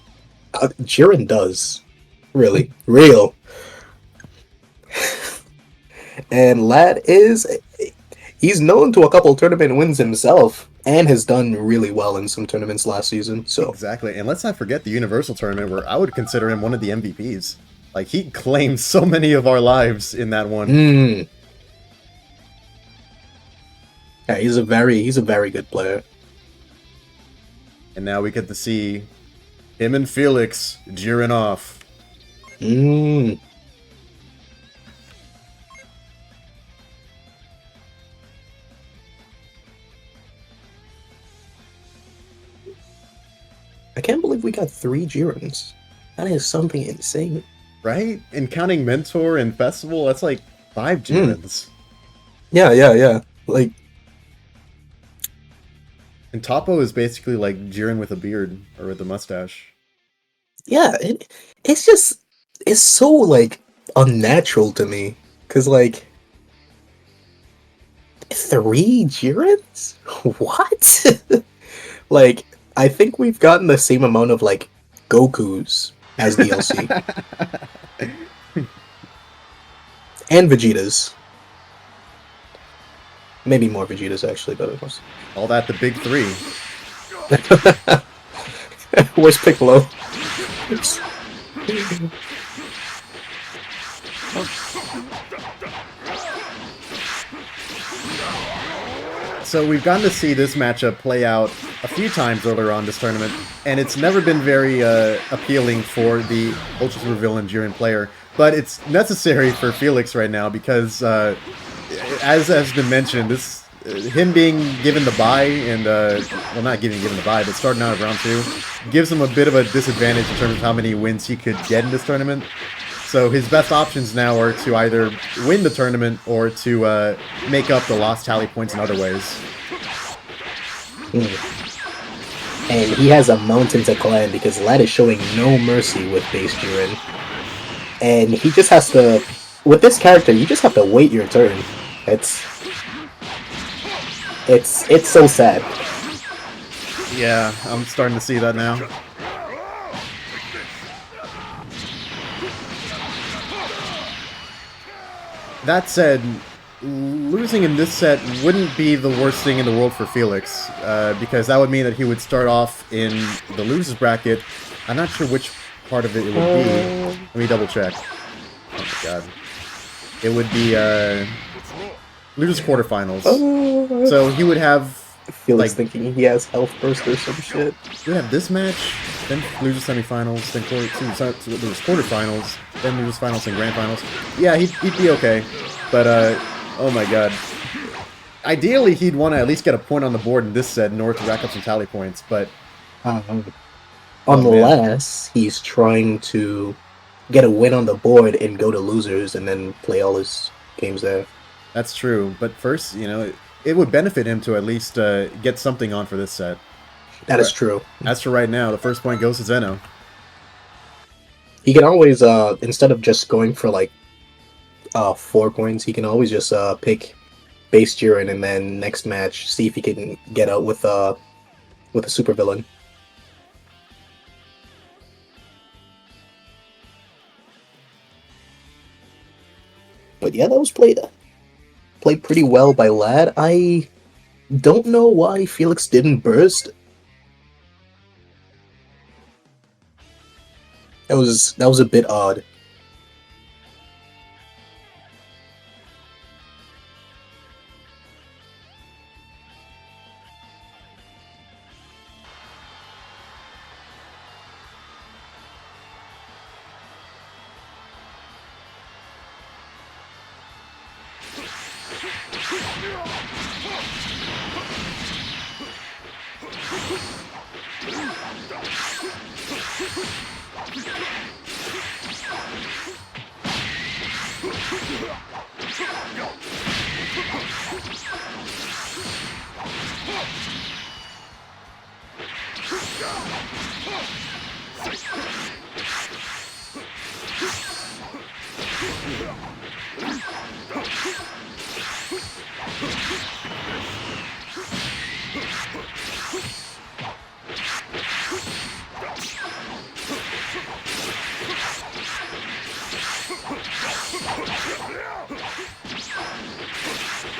Jiren does. Really. Real. And Lad is... He's known to a couple tournament wins himself, and has done really well in some tournaments last season, so... Exactly, and let's not forget the Universal Tournament, where I would consider him one of the MVPs. Like, he claimed so many of our lives in that one. Yeah, he's a very good player. And now we get to see him and Felix Jiren-Off. I can't believe we got 3 Jirens. That is something insane. Right? And counting Mentor and Festival, that's like 5 Jirens. Yeah. Like... And Topo is basically like Jiren with a beard, or with a mustache. Yeah, it's so, like, unnatural to me. Because, like... 3 Jirens? What? Like... I think we've gotten the same amount of, like, Gokus as DLC. And Vegetas. Maybe more Vegetas, actually, but of course. All that, the big 3. Where's Piccolo? So we've gotten to see this matchup play out a few times earlier on this tournament, and it's never been very appealing for the Ultra Super Villain Jiren player, but it's necessary for Felix right now because, as has been mentioned, him being given the bye, and, well, not given the bye, but starting out at round 2, gives him a bit of a disadvantage in terms of how many wins he could get in this tournament. So his best options now are to either win the tournament or to make up the lost tally points in other ways. And he has a mountain to climb because Lad is showing no mercy with base Jiren. And he just has to... With this character, you just have to wait your turn. It's so sad. Yeah, I'm starting to see that now. That said, losing in this set wouldn't be the worst thing in the world for Felix, because that would mean that he would start off in the losers bracket. I'm not sure which part of it would be. Let me double check. Oh my god. It would be losers quarterfinals. So he would have... Felix thinking he has health burst or some shit. We have this match, then losers semifinals, then losers quarterfinals, then losers finals and grand finals. Yeah, he'd be okay, but oh my god. Ideally, he'd want to at least get a point on the board in this set in order to rack up some tally points, but... unless he's trying to get a win on the board and go to losers and then play all his games there. That's true, but first, you know, it would benefit him to at least get something on for this set. That is true. As for right now, the first point goes to Zeno. He can always, instead of just going for like 4 points, he can always just pick base Jiren and then next match see if he can get out with a supervillain. But yeah, that was played pretty well by Lad. I don't know why Felix didn't burst. That was a bit odd.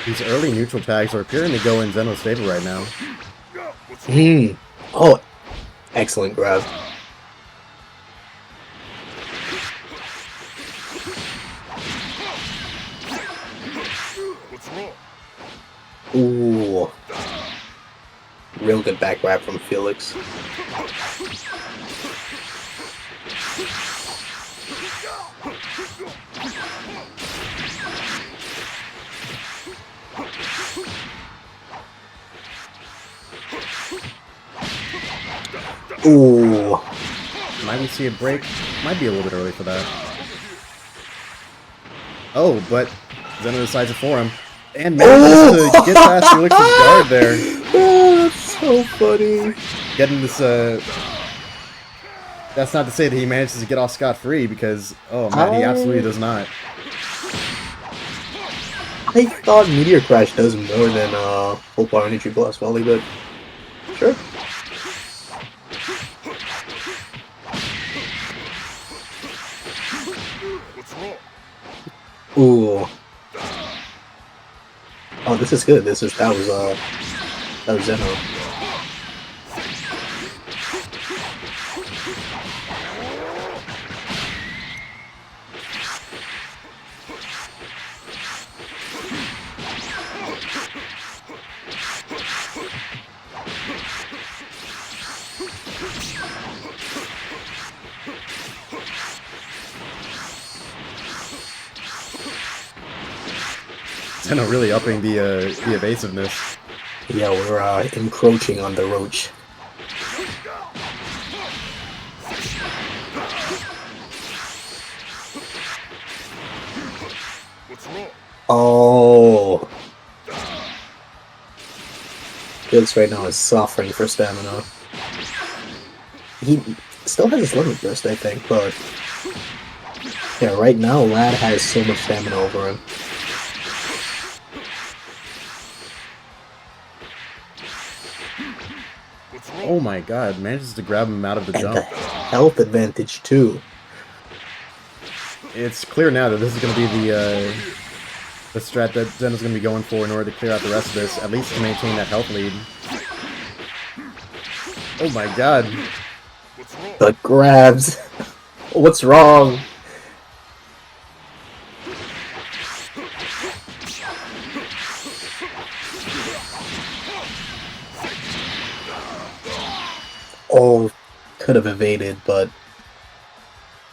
These early neutral tags are appearing to go in Zeno's favor right now. Oh, excellent grab. What's wrong? Ooh. Real good back grab from Felix. Ooh. Might we see a break? Might be a little bit early for that. Oh, but Zeno decides to for him. And manages to get past Felix's guard there. Oh, that's so funny. Getting this, that's not to say that he manages to get off scot-free, because, oh man, he absolutely does not. I thought Meteor Crash does more than Full Power Energy Blast Volley, but sure. What's wrong? Ooh. Oh, this is good. That was Zeno. Zeno really upping the evasiveness. Yeah, we're encroaching on the Roach. What's wrong? Oh. Felix right now is suffering for stamina. He still has his limit burst, I think, but yeah, right now Lad has so much stamina over him. What's wrong? Oh my god, manages to grab him out of the And the jump. health advantage too. It's clear now that this is going to be the strat that Zeno's going to be going for in order to clear out the rest of this, at least to maintain that health lead. Oh my god. What's wrong? The grabs. What's wrong? Oh, could have evaded, but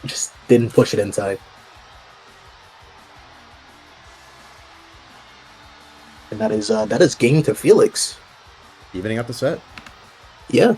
just didn't push it inside. And that is game to Felix. Evening up the set. Yeah.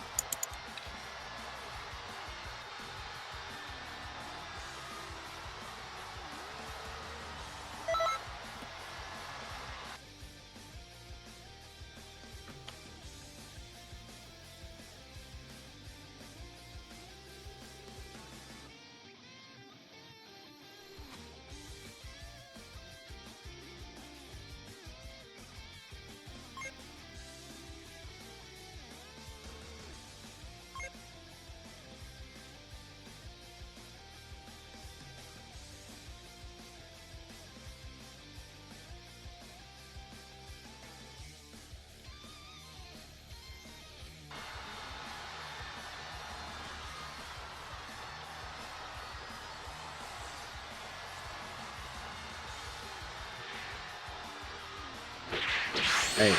Hey.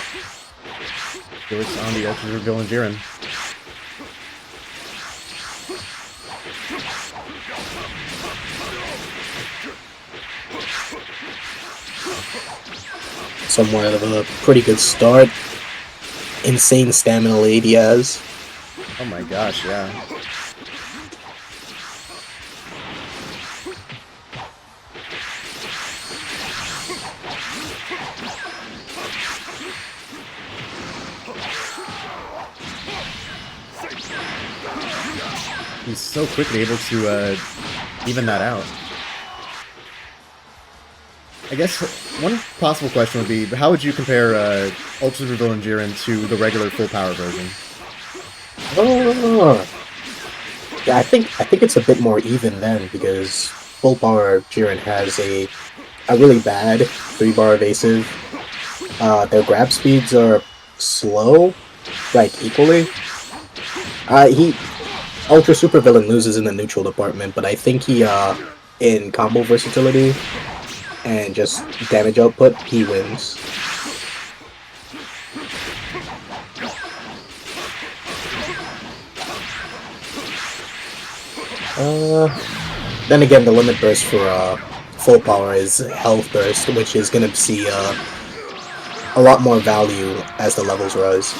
Felix on the Ultra Super Villain Jiren. Somewhat of a pretty good start. Insane stamina lead he has. Oh my gosh, yeah. He's so quickly able to even that out. I guess one possible question would be, how would you compare Ultra Super Villain Jiren to the regular full power version? Oh. Yeah, I think it's a bit more even then, because full power Jiren has a really bad 3-bar evasive. Their grab speeds are slow, like equally. He Ultra Super Villain loses in the neutral department, but I think he in combo versatility and just damage output, he wins. Then again, the limit burst for full power is health burst, which is gonna see a lot more value as the levels rise.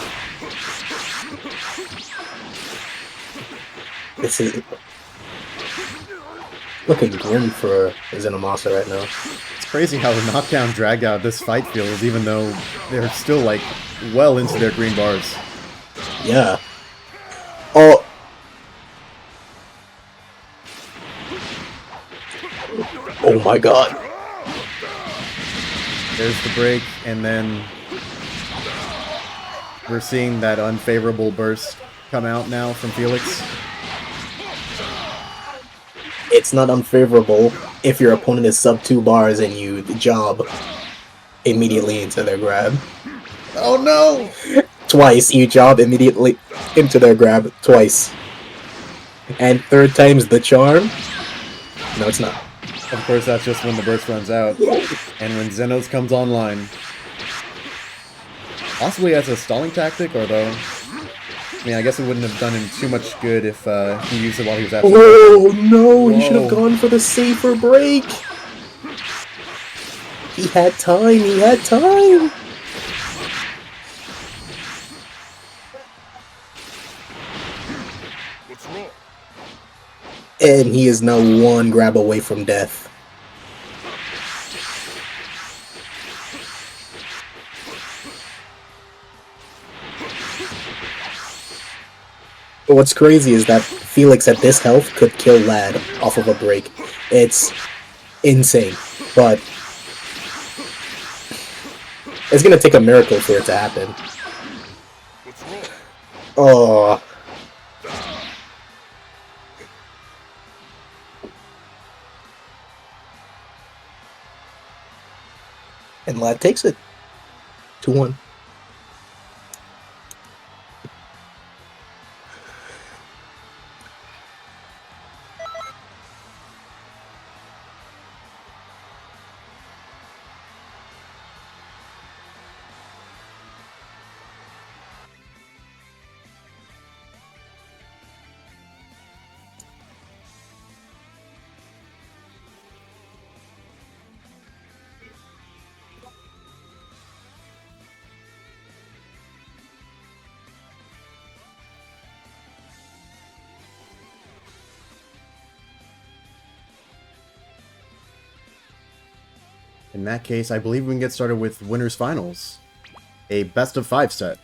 This is looking grim for ZenoMasa right now. It's crazy how the knockdown dragged out this fight feels, even though they're still, like, well into their green bars. Yeah. Oh. Oh my god. There's the break, and then we're seeing that unfavorable burst come out now from Felix. It's not unfavorable if your opponent is sub 2 bars and you job immediately into their grab. Oh no! Twice, you job immediately into their grab twice. And third time's the charm? No, it's not. Of course, that's just when the burst runs out, and when Zenos comes online. Possibly as a stalling tactic, or though... I mean, I guess it wouldn't have done him too much good if he used it while he was at... Oh no, Whoa. He should have gone for the safer break! He had time! What's wrong? And he is now one grab away from death. But what's crazy is that Felix at this health could kill Lad off of a break. It's insane, but it's gonna take a miracle for it to happen. What's wrong? Oh. And Lad takes it. 2-1. In that case, I believe we can get started with Winners Finals. A best-of-5 set.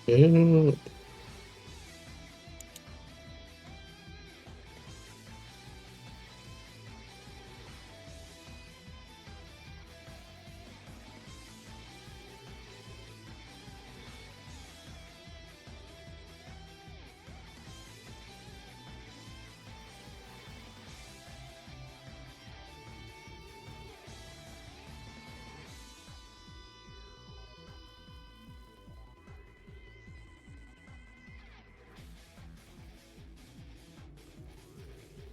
Mm,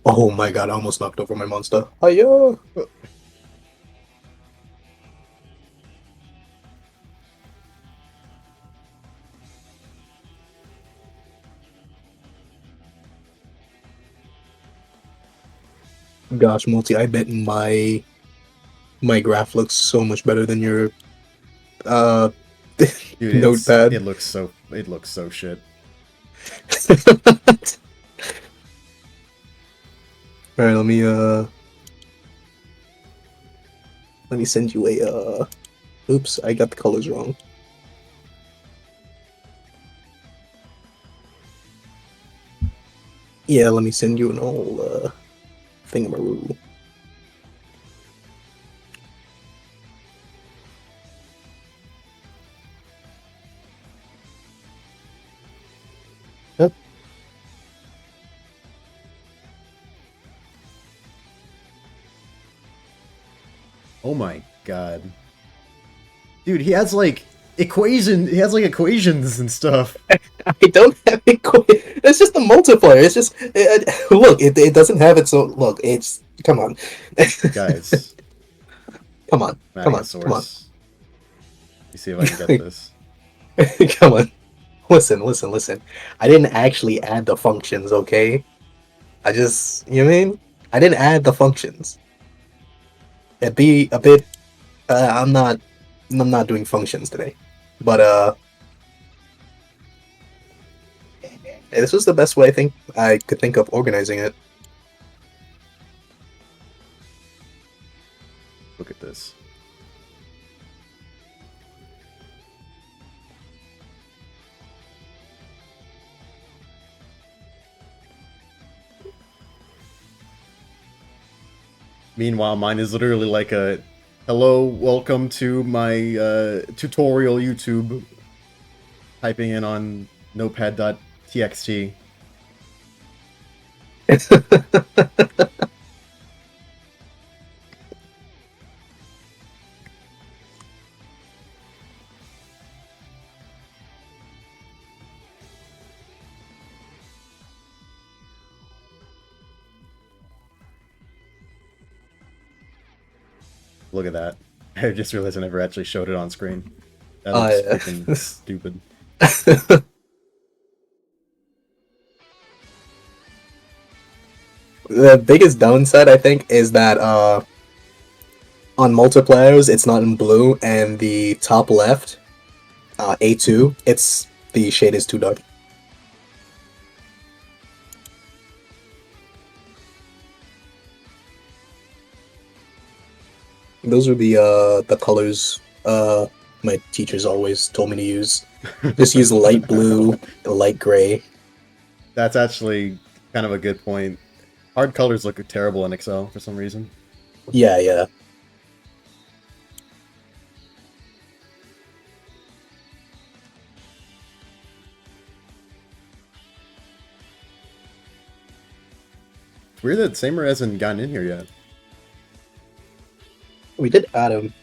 oh my god, I almost knocked over my monster. Hiya! Gosh, Multi, I bet my graph looks so much better than your uh Dude, notepad. it looks so shit. Alright, let me send you a oops, I got the colors wrong. Yeah, let me send you an old thingamaroo. Yep. Oh my god. Dude, he has like equations and stuff. I don't have it. It's just a multiplier. It's just look. It doesn't have its own look. It's come on, Guys, come on, I'm come adding a on, come on, source. Let me see if I can get this. come on. Listen. I didn't actually add the functions. Okay, I just you know what I mean. I didn't add the functions. It'd be a bit. I'm not. I'm not doing functions today. But this was the best way I think I could think of organizing it. Look at this. Meanwhile, mine is literally like a hello, welcome to my tutorial YouTube. Typing in on notepad.txt. Look at that. I just realized I never actually showed it on screen. That looks Yeah. freaking stupid. The biggest downside, I think, is that on multipliers, it's not in blue, and the top left, A2, the shade is too dark. Those are the colors my teachers always told me to use. Just use light blue, light gray. That's actually kind of a good point. Hard colors look terrible in Excel for some reason. Yeah. It's weird that Samer hasn't gotten in here yet. We did add him.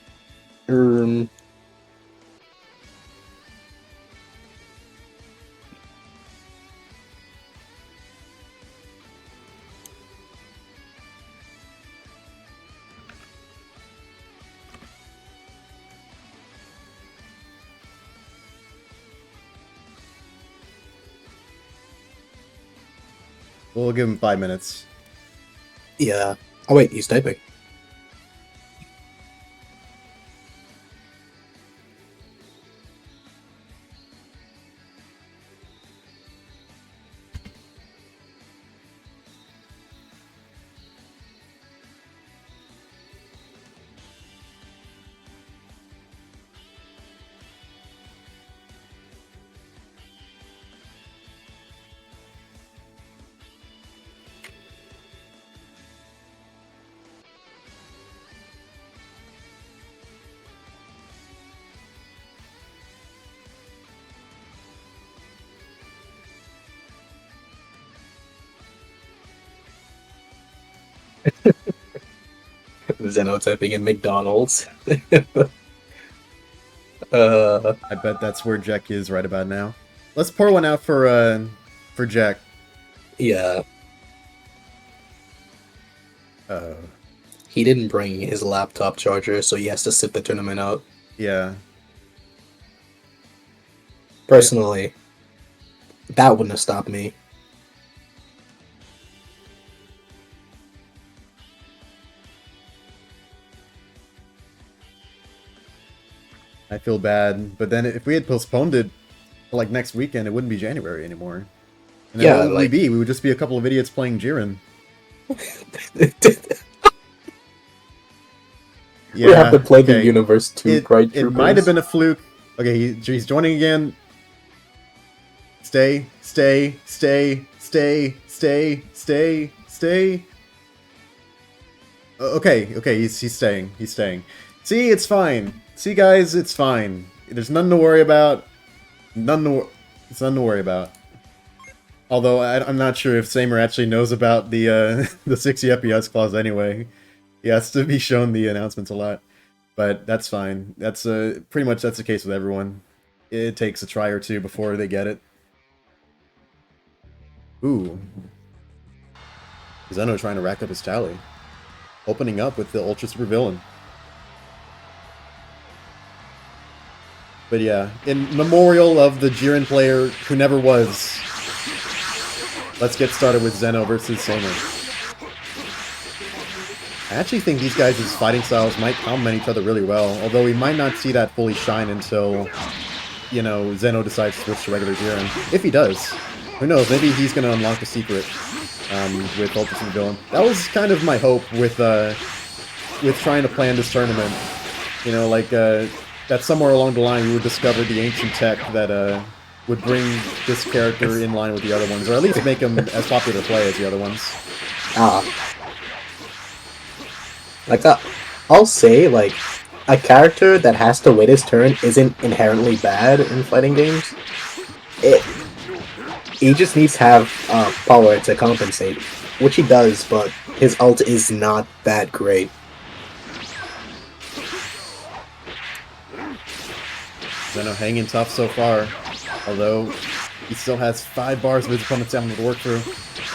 We'll give him 5 minutes. Yeah. Oh wait, he's typing. Xenotyping in McDonald's. I bet that's where Jack is right about now. Let's pour one out for Jack. Yeah. He didn't bring his laptop charger, so he has to sit the tournament out. Yeah. Personally, that wouldn't have stopped me. I feel bad, but then if we had postponed it for like next weekend, it wouldn't be January anymore. And then Yeah, what would we like- be? We would just be a couple of idiots playing Jiren. Yeah, We have to play the okay. Universe 2 It Pride Troopers. might have been a fluke. Okay, he's joining again. Stay. Okay, he's staying. He's staying. See, it's fine. See, guys, it's fine. There's nothing to worry about. It's nothing to worry about. Although I'm not sure if Samer actually knows about the the 60 FPS clause anyway. He has to be shown the announcements a lot, but that's fine. That's pretty much that's the case with everyone. It takes a try or two before they get it. Ooh, Zeno trying to rack up his tally, opening up with the Ultra Super Villain. But yeah, in memorial of the Jiren player who never was, let's get started with Zeno versus Samer. I actually think these guys' fighting styles might complement each other really well, although we might not see that fully shine until, you know, Zeno decides to switch to regular Jiren. If he does. Who knows, maybe he's going to unlock the secret with Ultra Super Villain. That was kind of my hope with trying to plan this tournament. You know, like, that somewhere along the line we would discover the ancient tech that would bring this character in line with the other ones, or at least make him as popular to play as the other ones. Like that, I'll say, like, a character that has to wait his turn isn't inherently bad in fighting games. He just needs to have power to compensate, which he does, but his ult is not that great. Zeno hanging tough so far, although he still has 5 bars of his opponent's stamina to work through.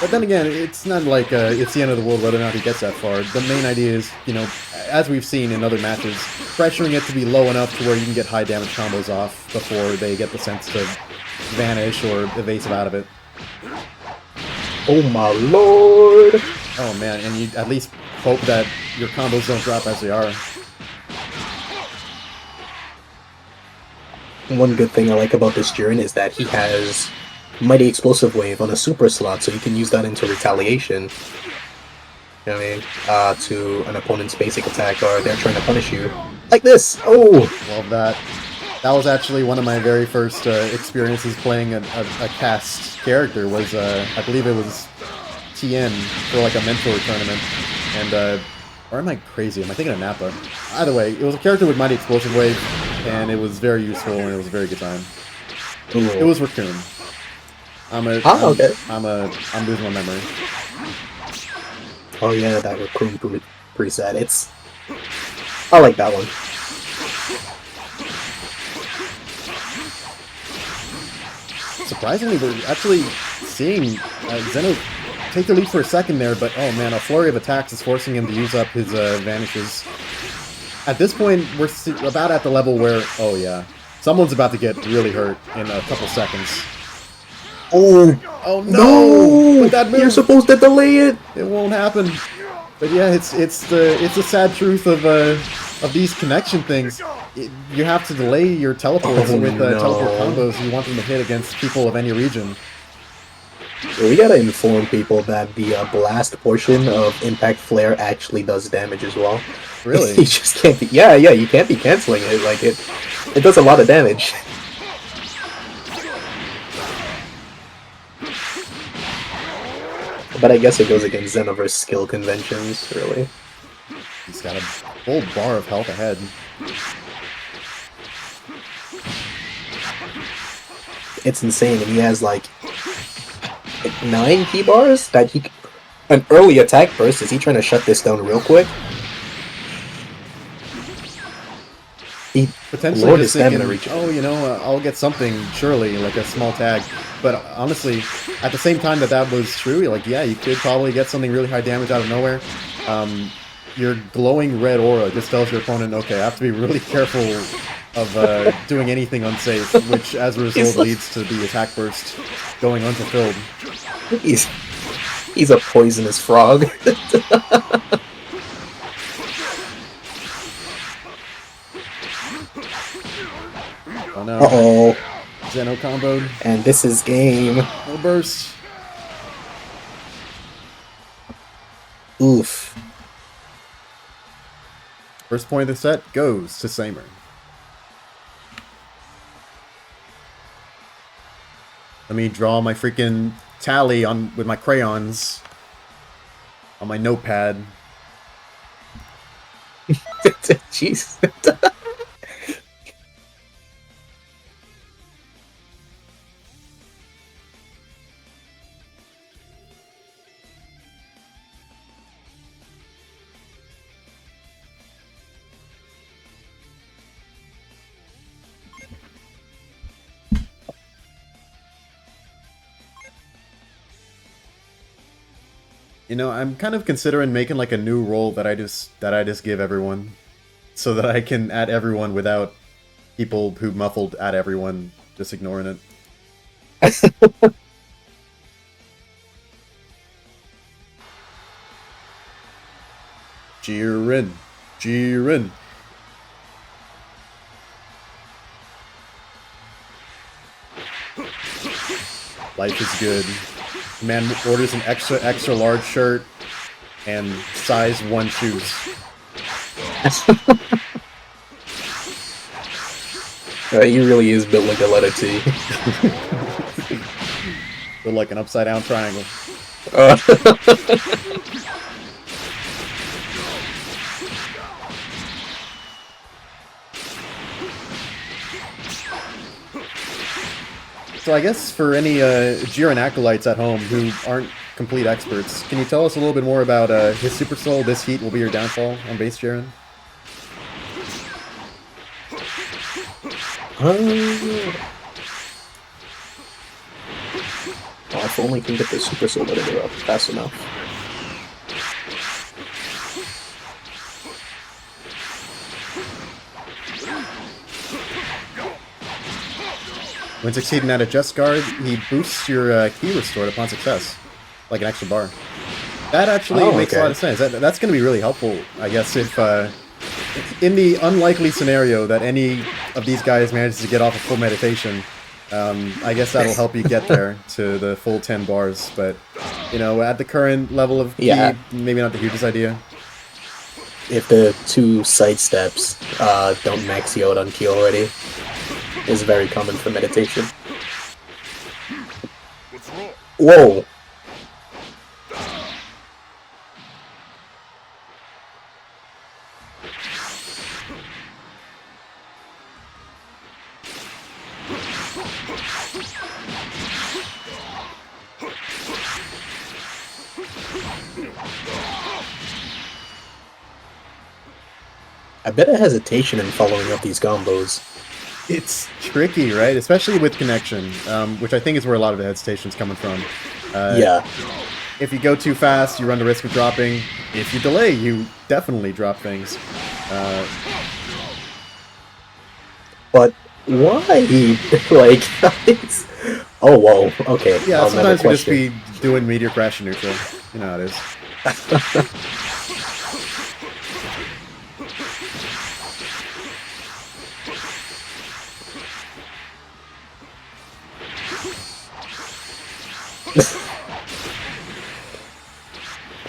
But then again, it's not like it's the end of the world whether or not he gets that far. The main idea is, you know, as we've seen in other matches, pressuring it to be low enough to where you can get high damage combos off before they get the sense to vanish or evasive out of it. Oh my lord! Oh man, and you at least hope that your combos don't drop as they are. One good thing I like about this Jiren is that he has Mighty Explosive Wave on a super slot, so you can use that into retaliation. You know what I mean? To an opponent's basic attack, or they're trying to punish you. Like this! Oh! Love that. That was actually one of my very first experiences playing a cast character, was, I believe it was TN for like a mentor tournament. And, or am I crazy? Am I thinking of Nappa? Either way, it was a character with Mighty Explosive Wave, and it was very useful, and it was a very good time. Ooh. It was Raccoon. I'm losing my memory. Oh yeah, that Raccoon preset. I like that one. Surprisingly, we're actually seeing Zeno take the lead for a second there, but oh man, a flurry of attacks is forcing him to use up his vanishes. At this point, we're about at the level where, oh yeah, someone's about to get really hurt in a couple seconds. Oh no! But that move, You're supposed to delay it. it won't happen. But yeah, it's the sad truth of these connection things. You have to delay your teleports with teleport combos you want them to hit against people of any region. We gotta inform people that the blast portion of Impact Flare actually does damage as well. Really? You just can't be. Yeah, you can't be canceling it. Like it does a lot of damage. But I guess it goes against Xenoverse skill conventions, really. He's got a full bar of health ahead. It's insane, and he has like 9 key bars that he An early attack burst? Is he trying to shut this down real quick? He Potentially lowered just his stamina thinking, reach. oh, you know, I'll get something, surely, like a small tag. But honestly, at the same time that was true, you're like, yeah, you could probably get something really high damage out of nowhere. Your glowing red aura just tells your opponent, okay, I have to be really careful of doing anything unsafe, which as a result leads to the attack burst going unfulfilled. He's a poisonous frog. Oh no. Uh-oh. Zeno comboed. And this is game. No burst. Oof. First point of the set goes to Samer. Let me draw my freaking tally on with my crayons on my notepad. Jeez. You know, I'm kind of considering making like a new role that I just give everyone, so that I can add everyone without people who muffled add everyone just ignoring it. Jiren. Jiren. Life is good. Man orders an extra large shirt and size 1 shoes. He really is built like a letter T. Built like an upside down triangle. So I guess for any Jiren acolytes at home who aren't complete experts, can you tell us a little bit more about his Super Soul, This Heat Will Be Your Downfall on base Jiren? Oh, if only can get the Super Soul Editor up fast enough. When succeeding at a Just Guard, he boosts your Ki restored upon success, like an extra bar. That actually makes a lot of sense. That's going to be really helpful, I guess, if in the unlikely scenario that any of these guys manages to get off a full meditation, I guess that'll help you get there to the full 10 bars. But, you know, at the current level of Ki, maybe not the hugest idea. If the 2 side steps don't max you out on Ki already, is very common for meditation. Whoa! A bit of hesitation in following up these combos. It's tricky, right? Especially with connection, which I think is where a lot of the hesitation's coming from. Yeah. If you go too fast, you run the risk of dropping. If you delay, you definitely drop things. But why? Like, it's... Oh, whoa. Okay. Yeah, I'll sometimes we never just be doing meteor crash and neutral. You know how it is.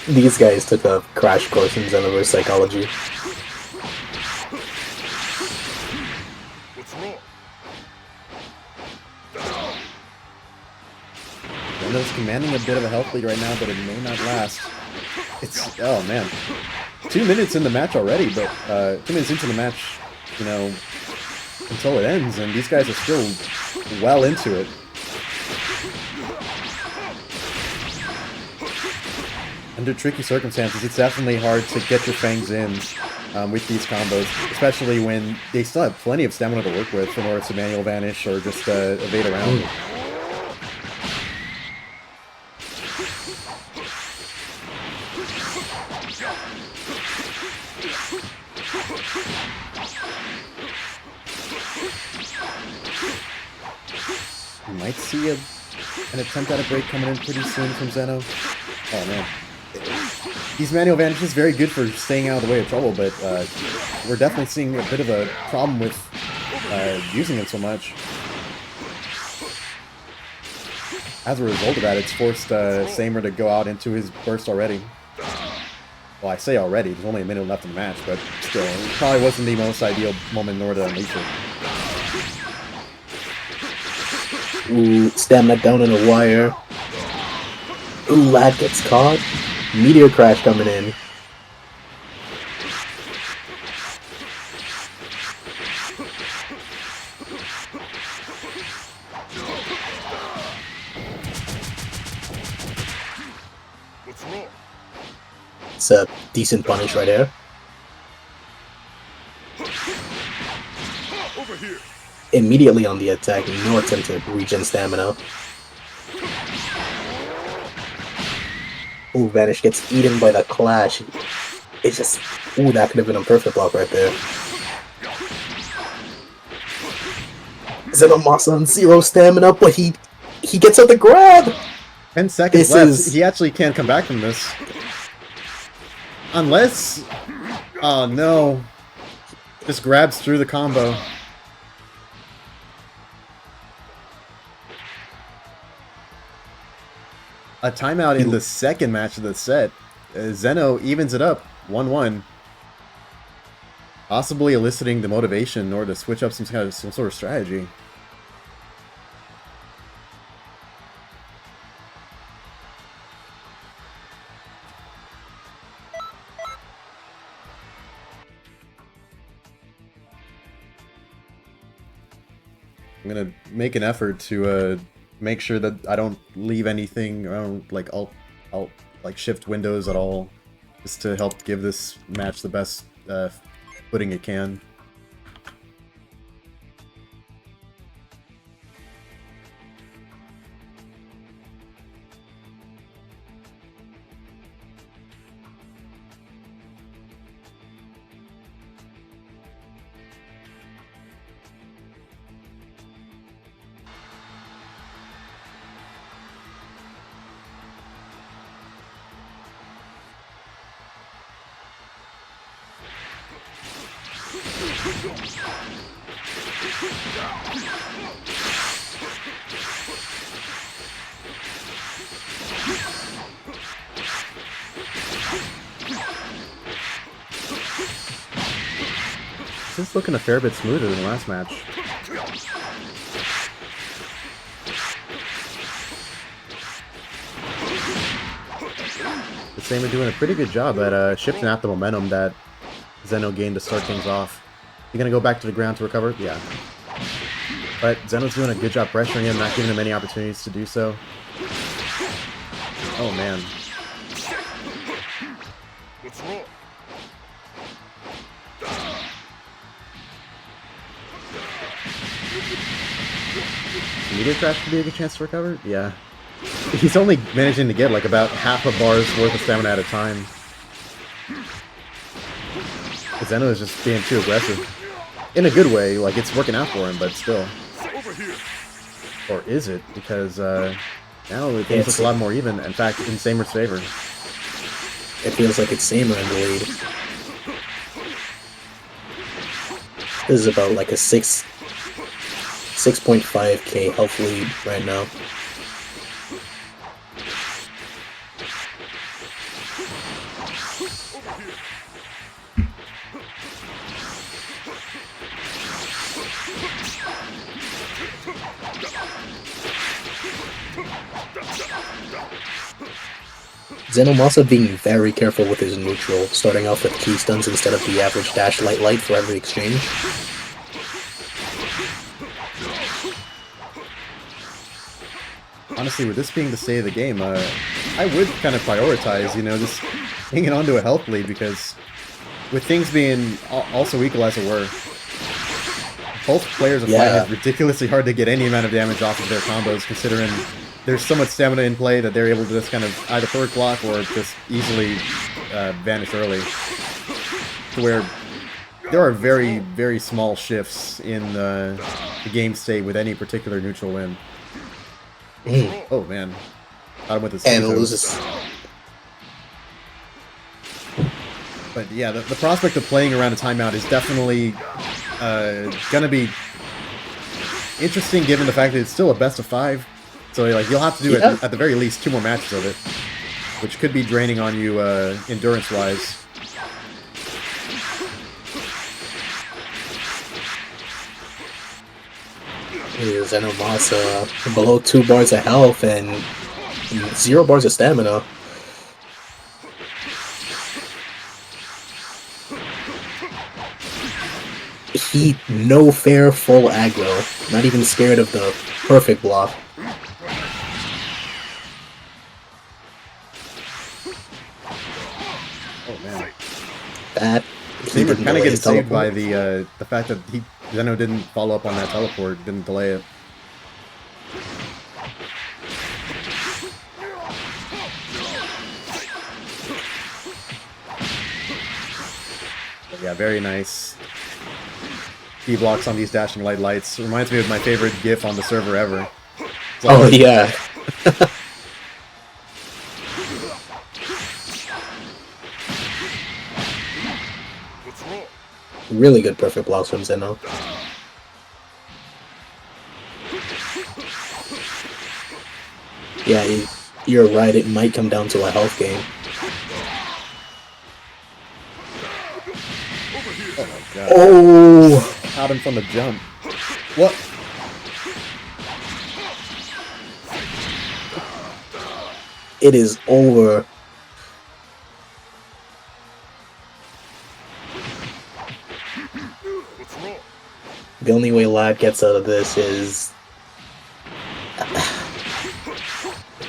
These guys took a crash course in Xenoverse psychology. Xeno's commanding a bit of a health lead right now, but it may not last. It's... oh, man. 2 minutes in the match already, but 2 minutes into the match, you know, until it ends, and these guys are still well into it. Under tricky circumstances, it's definitely hard to get your fangs in with these combos, especially when they still have plenty of stamina to work with in order to manual vanish or just evade around. We might see an attempt at a break coming in pretty soon from Zeno. Oh man. These manual vanishes very good for staying out of the way of trouble, but we're definitely seeing a bit of a problem with using it so much. As a result of that, it's forced Samer to go out into his burst already. Well, I say already, there's only a minute left in the match, but still, it probably wasn't the most ideal moment nor to unleash it. Ooh, stamina down on a wire. Ooh, lad gets caught. Meteor crash coming in. What's wrong? It's a decent punish right there. Over here. Immediately on the attack, no attempt to regen stamina. Ooh, Vanish gets eaten by the clash. It's just... Ooh, that could have been a perfect block right there. ZenoMasa on 0 stamina, but he gets out the grab! 10 seconds left. He actually can't come back from this. Unless... Oh no. Just grabs through the combo. A timeout in the second match of the set. Zeno evens it up, 1-1. Possibly eliciting the motivation in order to switch up some sort of strategy. I'm gonna make an effort to make sure that I don't leave anything around, like I'll like shift windows at all, just to help give this match the best footing it can. This is looking a fair bit smoother than the last match. The same are doing a pretty good job at shifting out the momentum that Zeno gained to start things off. You gonna go back to the ground to recover? Yeah. But Zeno's doing a good job pressuring him, not giving him any opportunities to do so. Oh man. What's wrong? Meteor Crash could be a good chance to recover? Yeah. He's only managing to get like about half a bar's worth of stamina at a time. Zeno is just being too aggressive. In a good way, like it's working out for him, but still. Or is it? Because now the things look a lot more even. In fact, in Samer's favor. It feels like it's Samer in the lead. This is about like a 6.5k health lead right now. ZenoMasa being very careful with his neutral, starting off with key stuns instead of the average dash light for every exchange. honestly, with this being the state of the game, I would kind of prioritize, you know, just hanging on to a health lead, because with things being also equal as it were, both players are finding it ridiculously hard to get any amount of damage off of their combos, considering there's so much stamina in play that they're able to just kind of either forward block or just easily vanish early. To where there are very, very small shifts in the game state with any particular neutral win. Oh man. Got him with his and loses. But yeah, the prospect of playing around a timeout is definitely gonna be interesting, given the fact that it's still a best of 5. So like you'll have to do it at the very least 2 more matches of it, which could be draining on you endurance-wise. ZenoMasa below 2 bars of health and 0 bars of stamina. He no fair full aggro, not even scared of the perfect block. Oh man, that he was kind of getting saved by the fact that Zeno didn't follow up on that teleport, didn't delay it. But yeah, very nice. Key blocks on these dashing light lights. Reminds me of my favorite GIF on the server ever. Oh yeah. Really good perfect blocks from Zeno. Yeah, you're right, it might come down to a health game. Oh my god. Oh! Out him from the jump. What? It is over. The only way Lad gets out of this is...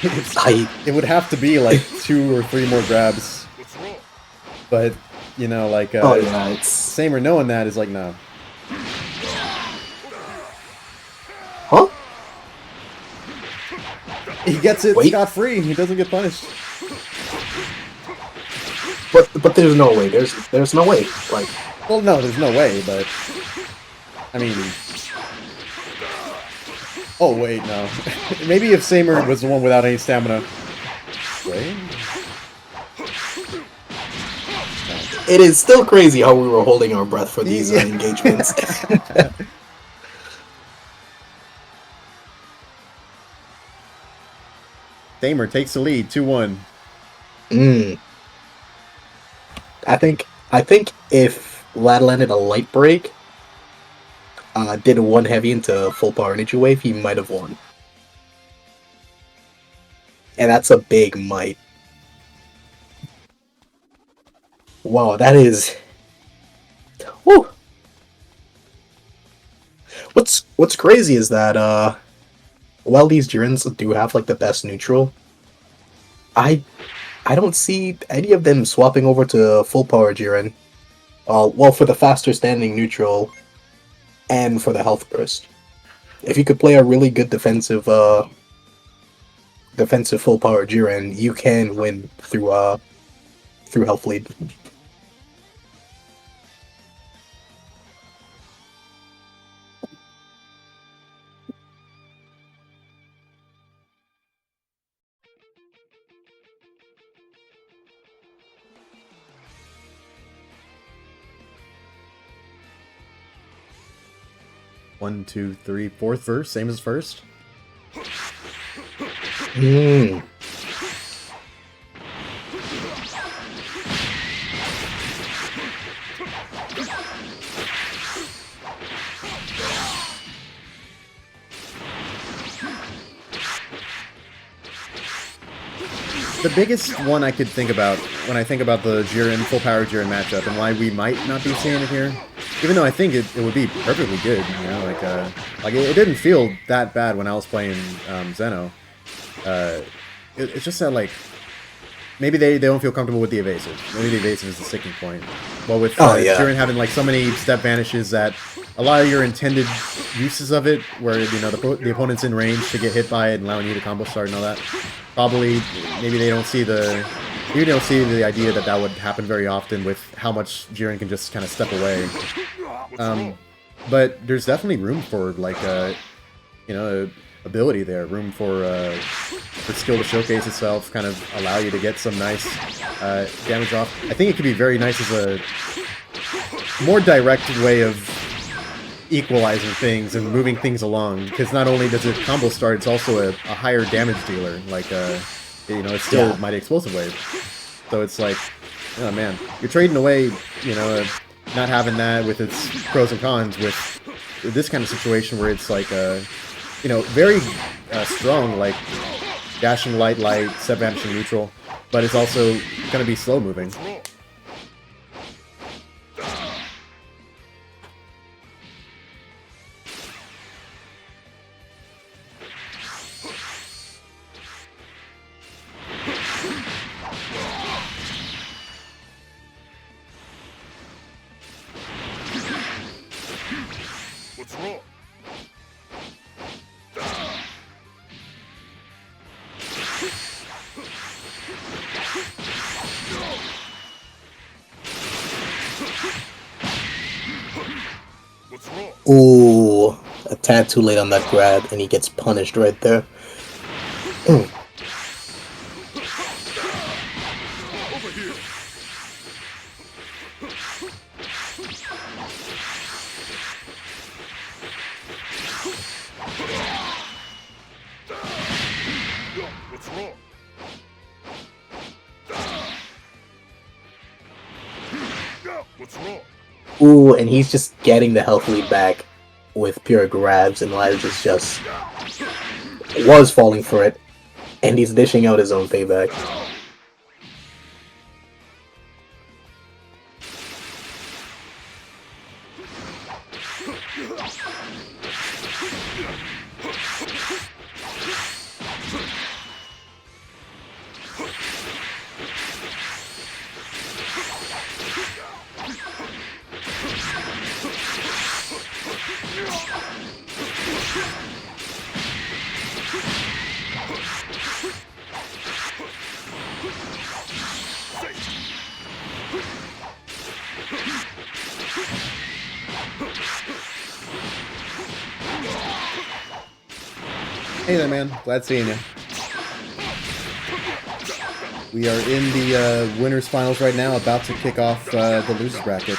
It would have to be like 2 or 3 more grabs. But, you know, like, oh yeah, it's... Samer knowing that is like, no. Huh? He gets it scot-free. He doesn't get punished. But there's no way. There's no way. Like, well, no, there's no way, but... I mean... Oh, wait, no. Maybe if Samer was the one without any stamina. Wait? It is still crazy how we were holding our breath for these engagements. Samer takes the lead, 2-1. I think if Lad landed a light break, did a 1 heavy into full power energy wave, he might have won. And that's a big might. Wow, that is... Woo! What's crazy is that, while these Jirens do have, like, the best neutral, I don't see any of them swapping over to full power Jiren. Well, for the faster standing neutral, and for the health burst. If you could play a really good defensive full power Jiren, you can win through health lead. One, two, three, fourth verse, same as first. The biggest one I could think about when I think about the Jiren, full power Jiren matchup and why we might not be seeing it here, even though I think it would be perfectly good, you know, like it didn't feel that bad when I was playing Zeno, it's just that, like, maybe they don't feel comfortable with the evasive. Maybe the evasive is the sticking point. But with Jiren having like so many step vanishes that a lot of your intended uses of it, where the opponent's in range to get hit by it and allowing you to combo start and all that, probably maybe they don't see the idea that would happen very often with how much Jiren can just kind of step away. But there's definitely room for like ability there, room for skill to showcase itself, kind of allow you to get some nice damage off. I think it could be very nice as a more direct way of equalizing things and moving things along, because not only does it combo start, it's also a higher damage dealer, like it's still mighty explosive wave. So it's like, oh man, you're trading away, not having that with its pros and cons with this kind of situation where it's like very strong, like dashing light, step vanishing neutral, but it's also going to be slow moving. What's wrong? What's wrong? Ooh, a tad too late on that grab, and he gets punished right there. Over here. What's wrong? What's wrong? Ooh, and he's just getting the health lead back with pure grabs, and Laz is just was falling for it, and he's dishing out his own payback. Hey there, man. Glad seeing you. We are in the winners finals right now, about to kick off the losers bracket.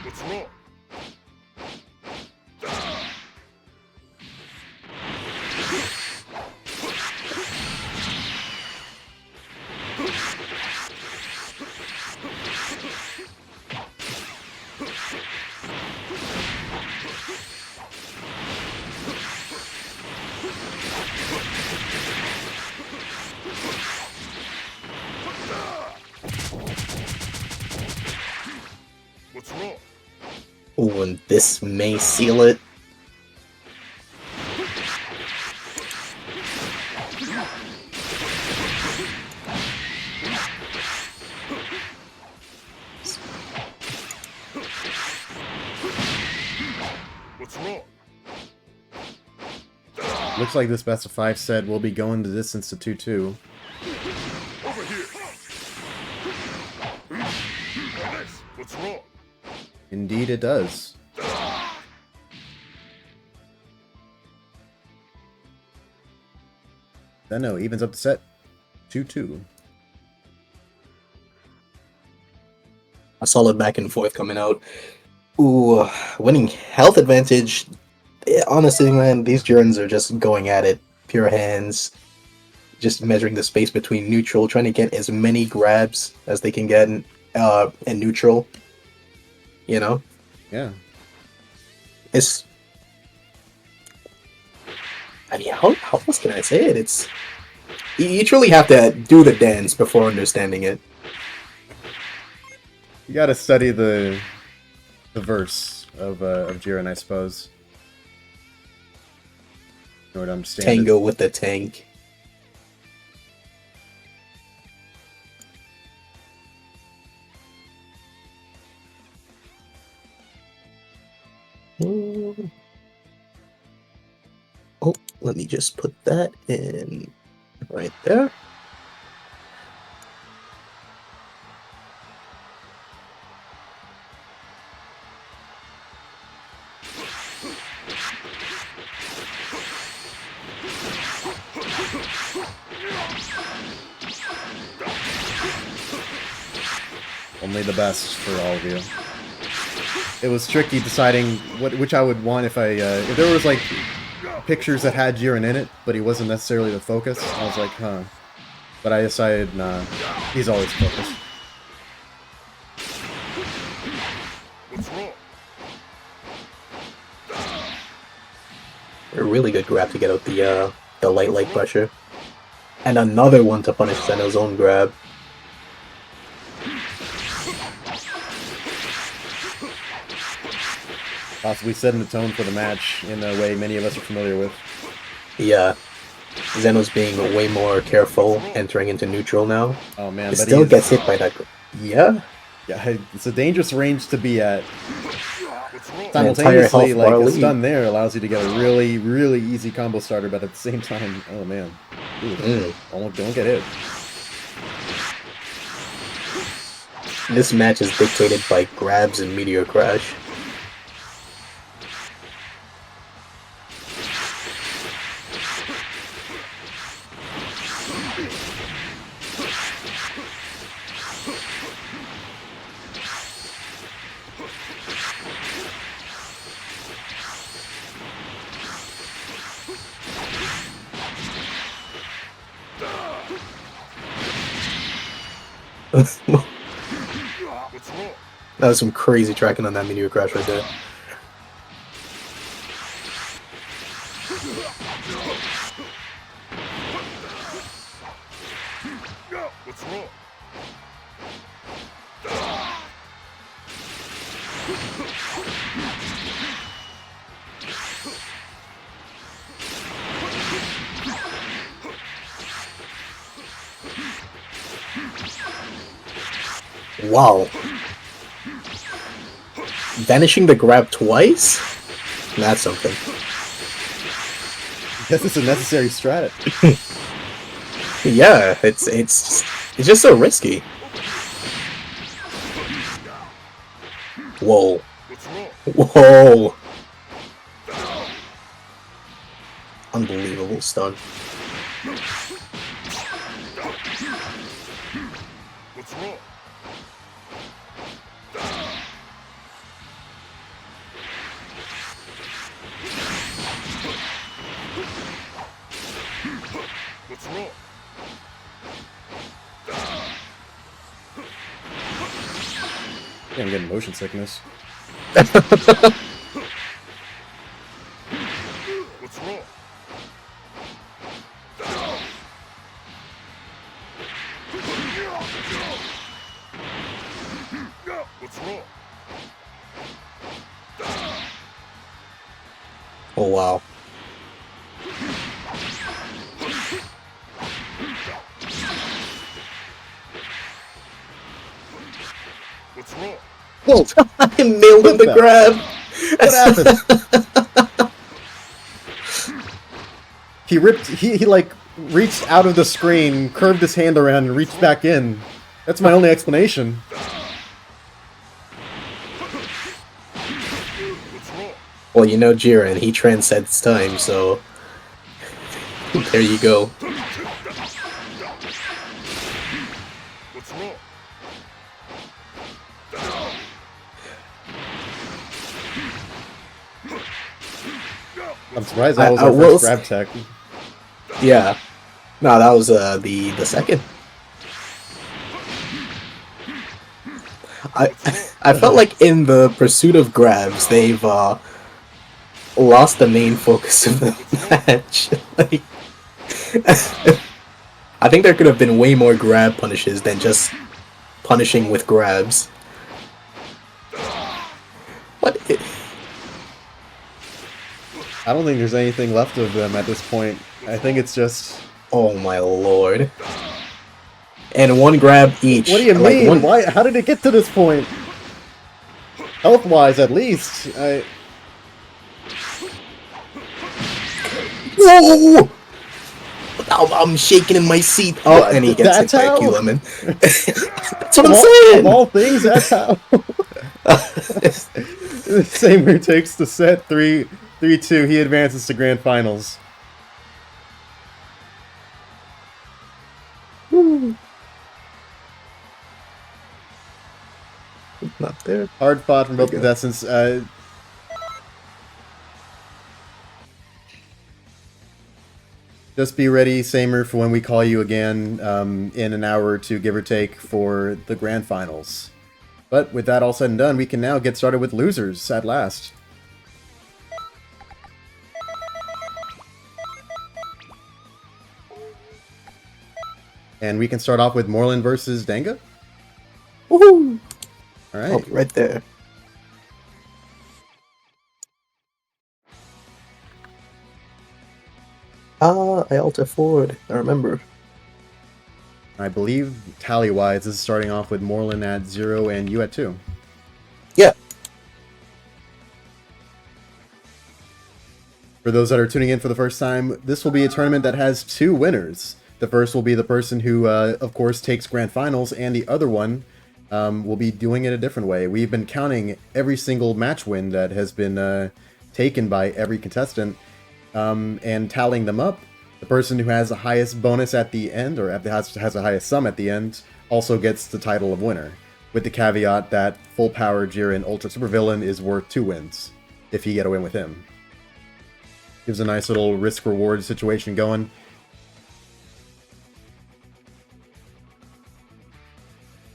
What's wrong? What's wrong? Ooh, and this may seal it. What's wrong? Looks like this best of 5 set will be going the distance to 2-2. Over here. What's wrong? Indeed it does. Zeno evens up the set 2-2. A solid back and forth coming out. Ooh, winning health advantage. Honestly, man, these Jirens are just going at it. Pure hands. Just measuring the space between neutral, trying to get as many grabs as they can get in neutral. You know? Yeah. It's, I mean, how else can I say it? It's, you truly have to do the dance before understanding it. You gotta study the verse of Jiren, I suppose. In order to understand Tango it. with the tank. Oh, let me just put that in right there. Only the best for all of you. It was tricky deciding which I would want if there was like pictures that had Jiren in it, but he wasn't necessarily the focus. I was like, huh. But I decided, nah, he's always focused. What's wrong? A really good grab to get out the light leg pressure. And another one to punish Zeno's own grab. Possibly setting the tone for the match in a way many of us are familiar with. Yeah. Zeno's being way more careful entering into neutral now. Oh man, It but still gets hit by that. Yeah. Yeah, it's a dangerous range to be at. What's wrong? Simultaneously, health like bar a lead. stun there allows you to get a really, really easy combo starter, but at the same time, oh man, ooh, don't get hit. This match is dictated by grabs and Meteor Crash. What's wrong? That was some crazy tracking on that Meteor Crash right there. What's wrong? Wow. Vanishing the grab twice? That's something. Guess it's a necessary strat. Yeah, it's just so risky. Whoa. What's wrong? Whoa. Unbelievable stun. What's wrong? What's wrong? Yeah, I'm getting motion sickness. What's wrong? What's wrong? Oh wow. What's wrong? Whoa! I nailed What the the- grab. What happened? He like reached out of the screen, curved his hand around, and reached back in. That's my only explanation. What's wrong? Well, you know Jiren, he transcends time, so there you go. What's wrong? I'm surprised that was I our will first grab tech. Yeah. No, that was the second. I felt like in the pursuit of grabs, they've lost the main focus of the match. Like, I think there could have been way more grab punishes than just punishing with grabs. What? I don't think there's anything left of them at this point. I think it's just... Oh my lord. And one grab each. What do you like mean? Why? How did it get to this point? Health-wise, at least. Whoa! I'm shaking in my seat. Oh, and he gets hit by a Q-Lemon. That's what I'm saying! Of all things, that's how. Samer takes the set 3-2. He advances to grand finals. Woo. Not there. Hard fought from both contestants. Just be ready, Samer, for when we call you again in an hour or two, give or take, for the grand finals. But with that all said and done, we can now get started with losers at last. And we can start off with Moreland versus Dango. Woohoo! All right. I'll be right there. I alter forward. I remember. I believe, tally-wise, this is starting off with Moreland at 0 and you at 2. Yeah. For those that are tuning in for the first time, this will be a tournament that has 2 winners. The first will be the person who, of course, takes grand finals, and the other one will be doing it a different way. We've been counting every single match win that has been taken by every contestant and tallying them up. The person who has the highest bonus at the end, or has the highest sum at the end, also gets the title of winner, with the caveat that Full Power Jiren Ultra Super Villain is worth 2 wins, if you get a win with him. Gives a nice little risk-reward situation going.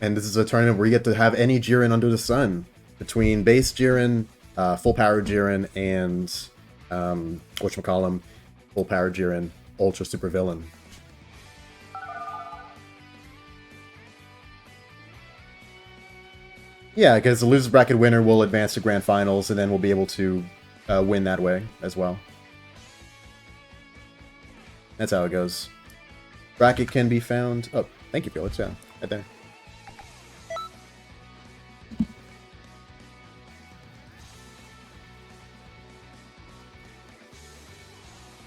And this is a tournament where you get to have any Jiren under the sun, between base Jiren, Full Power Jiren, and whatchamacallem, Full Power Jiren Ultra Super Villain. Yeah, because the loser's bracket winner will advance to grand finals, and then we'll be able to win that way as well. That's how it goes. Bracket can be found... Oh, thank you, Felix. Yeah, right there.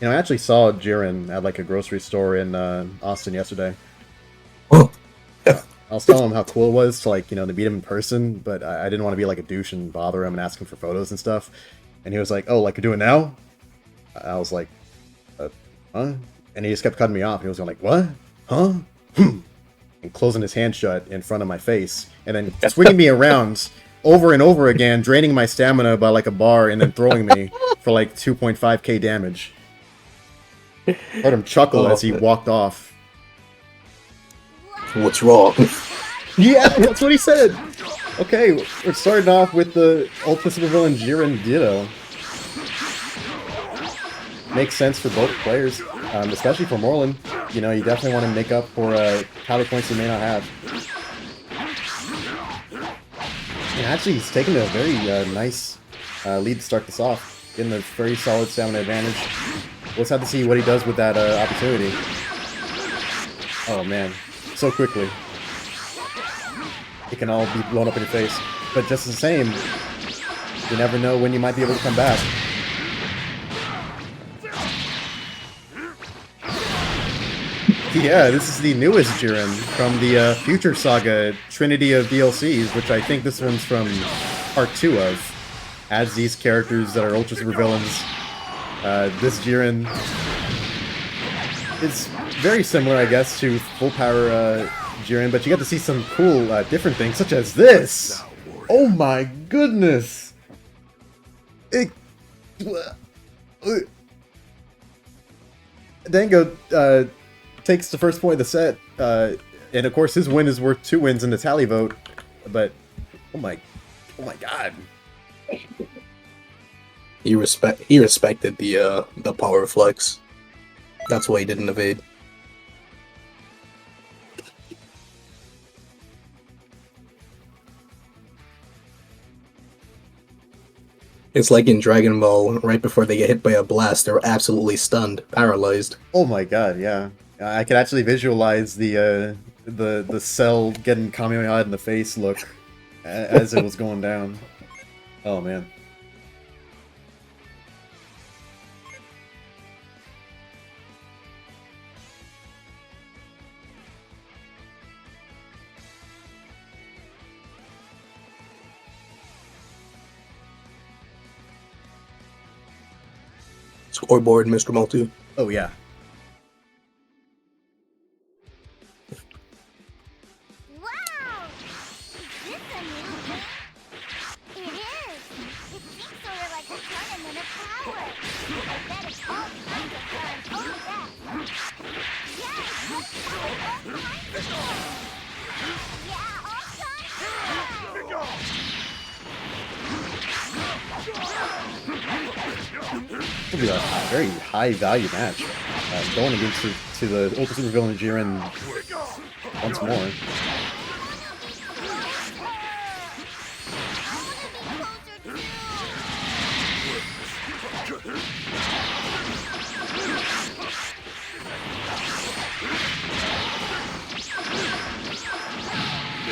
You know, I actually saw Jiren at like a grocery store in Austin yesterday. Oh. I was telling him how cool it was to, like, you know, to meet him in person, but I didn't want to be like a douche and bother him and ask him for photos and stuff. And he was like, "Oh, like you're doing now?" I was like, "Huh?" And he just kept cutting me off. He was going like, "What? Huh?" And closing his hand shut in front of my face, and then swinging me around over and over again, draining my stamina by like a bar, and then throwing me for like 2.5k damage. Heard him chuckle as he walked off. What's wrong? Yeah, that's what he said. Okay, we're starting off with the Ultra Super Villain Jiren Ditto. Makes sense for both players, especially for Moreland. You know, you definitely want to make up for tally points you may not have. And actually, he's taking a very nice lead to start this off, getting a very solid stamina advantage. Let's have to see what he does with that opportunity. Oh man, so quickly. It can all be blown up in your face. But just the same, you never know when you might be able to come back. Yeah, this is the newest Jiren from the Future Saga Trinity of DLCs, which I think this one's from part 2 of. Adds these characters that are Ultra Super Villains. This Jiren is very similar, I guess, to Full Power Jiren, but you get to see some cool different things, such as this! Oh my goodness! Dango takes the first point of the set, and of course his win is worth 2 wins in the tally vote, but oh my god. He respected the power flex. That's why he didn't evade. It's like in Dragon Ball, right before they get hit by a blast, they're absolutely stunned, paralyzed. Oh my god, yeah. I could actually visualize the cell getting Kamehameha in the face look as it was going down. Oh man. Scoreboard, Mr. Multi. Oh yeah. Wow! Is this a new game? It is! It seems sort of like a tournament of power. I bet it's all kinds of fun. Oh yeah! Yes! All kinds of fun! Yeah, all kinds of fun! It'll be a very high value match. Going against the Ultra Super Villain Jiren once more.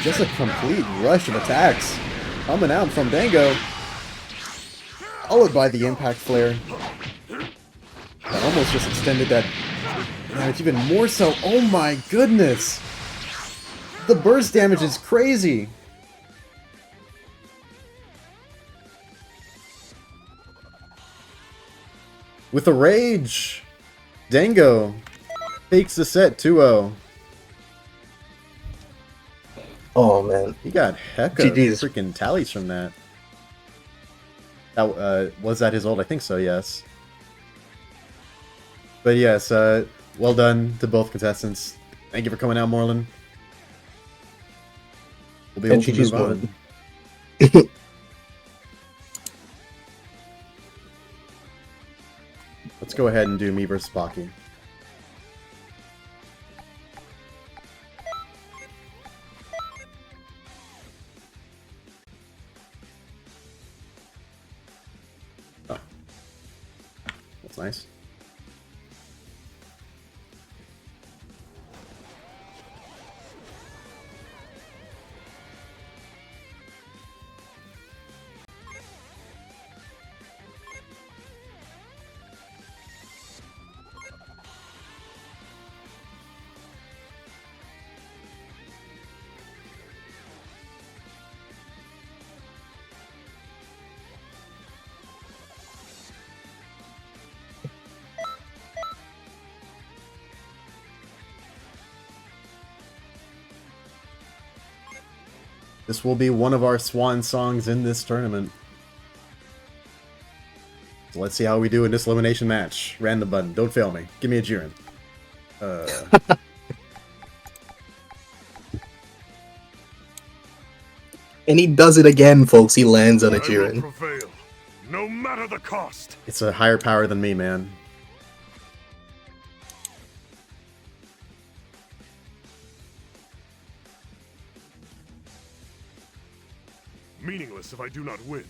Just a complete rush of attacks coming out from Dango, followed by the impact flare. That almost just extended that damage even more so. Oh my goodness! The burst damage is crazy! With a rage, Dango takes the set 2-0. Oh man. He got heck of GG's. freaking tallies from that. That was that his ult? I think so, yes. But yes, well done to both contestants. Thank you for coming out, Morlin. We'll be able to GG's move on. won. Let's go ahead and do me versus Baki. Oh. That's nice. This will be one of our swan songs in this tournament. So let's see how we do in this elimination match. Random button. Don't fail me. Give me a Jiren. And he does it again, folks. He lands on a I will Jiren. prevail, no matter the cost. It's a higher power than me, man. Meaningless if I do not win.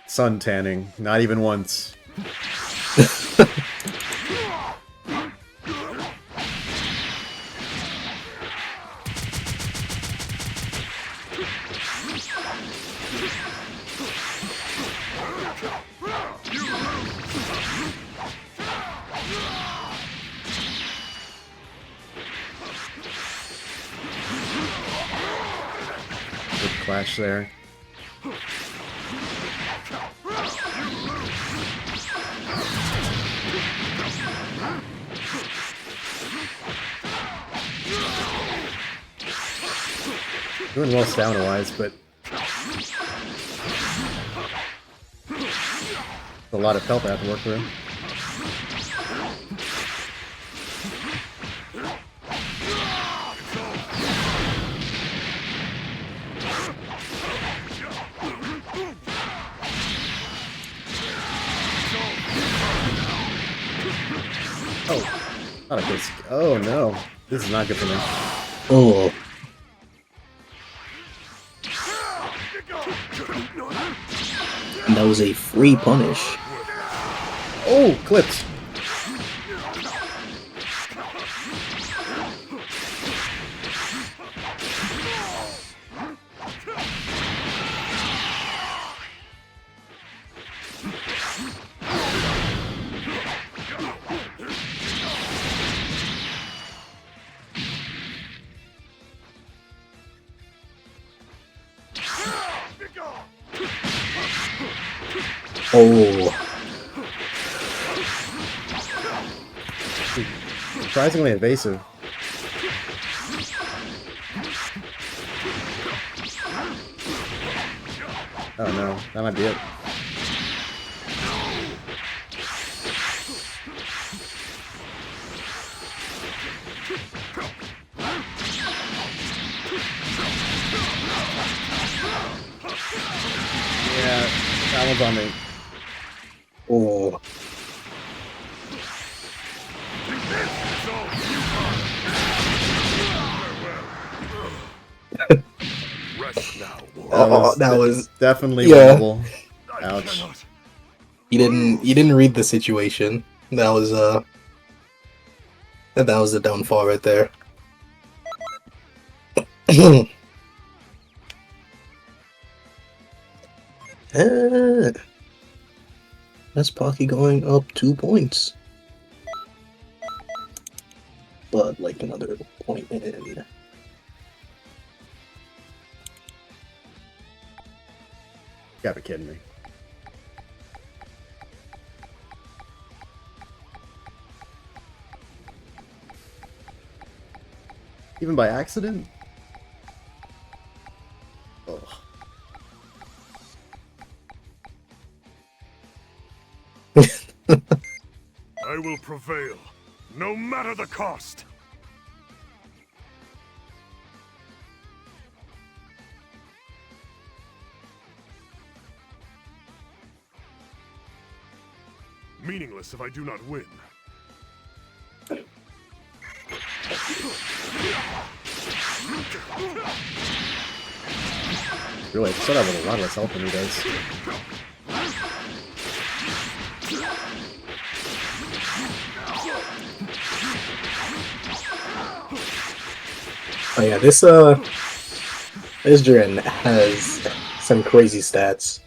Sun tanning. Not even once. Good clash there. Doing well stamina-wise, but a lot of health I have to work through. Thought I could. Oh no, this is not good for me. Oh. And that was a free punish. Oh, clipped. Oh. Surprisingly invasive. Oh no, that might be it. Yeah, that one's on me. Oh. That was definitely yeah. winnable. Ouch. You didn't read the situation. That was the downfall right there. That's Pocky going up 2 points. But like another point in. You gotta be kidding me. Even by accident? Ugh. I will prevail, no matter the cost. Meaningless if I do not win. Really, set up with a lot less health than he does. Oh yeah, this Jiren has some crazy stats.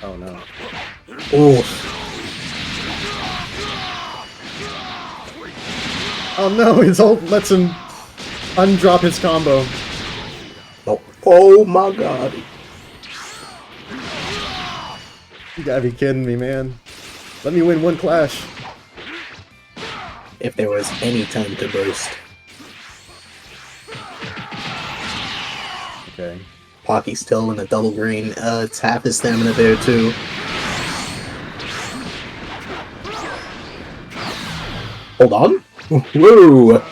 Oh no. Ooh. Oh no, his ult lets him undrop his combo. Oh, oh my god. You gotta be kidding me, man. Let me win one clash. If there was any time to burst. Okay. Pocky's still in a double green. It's half his stamina there too. Hold on. Woo!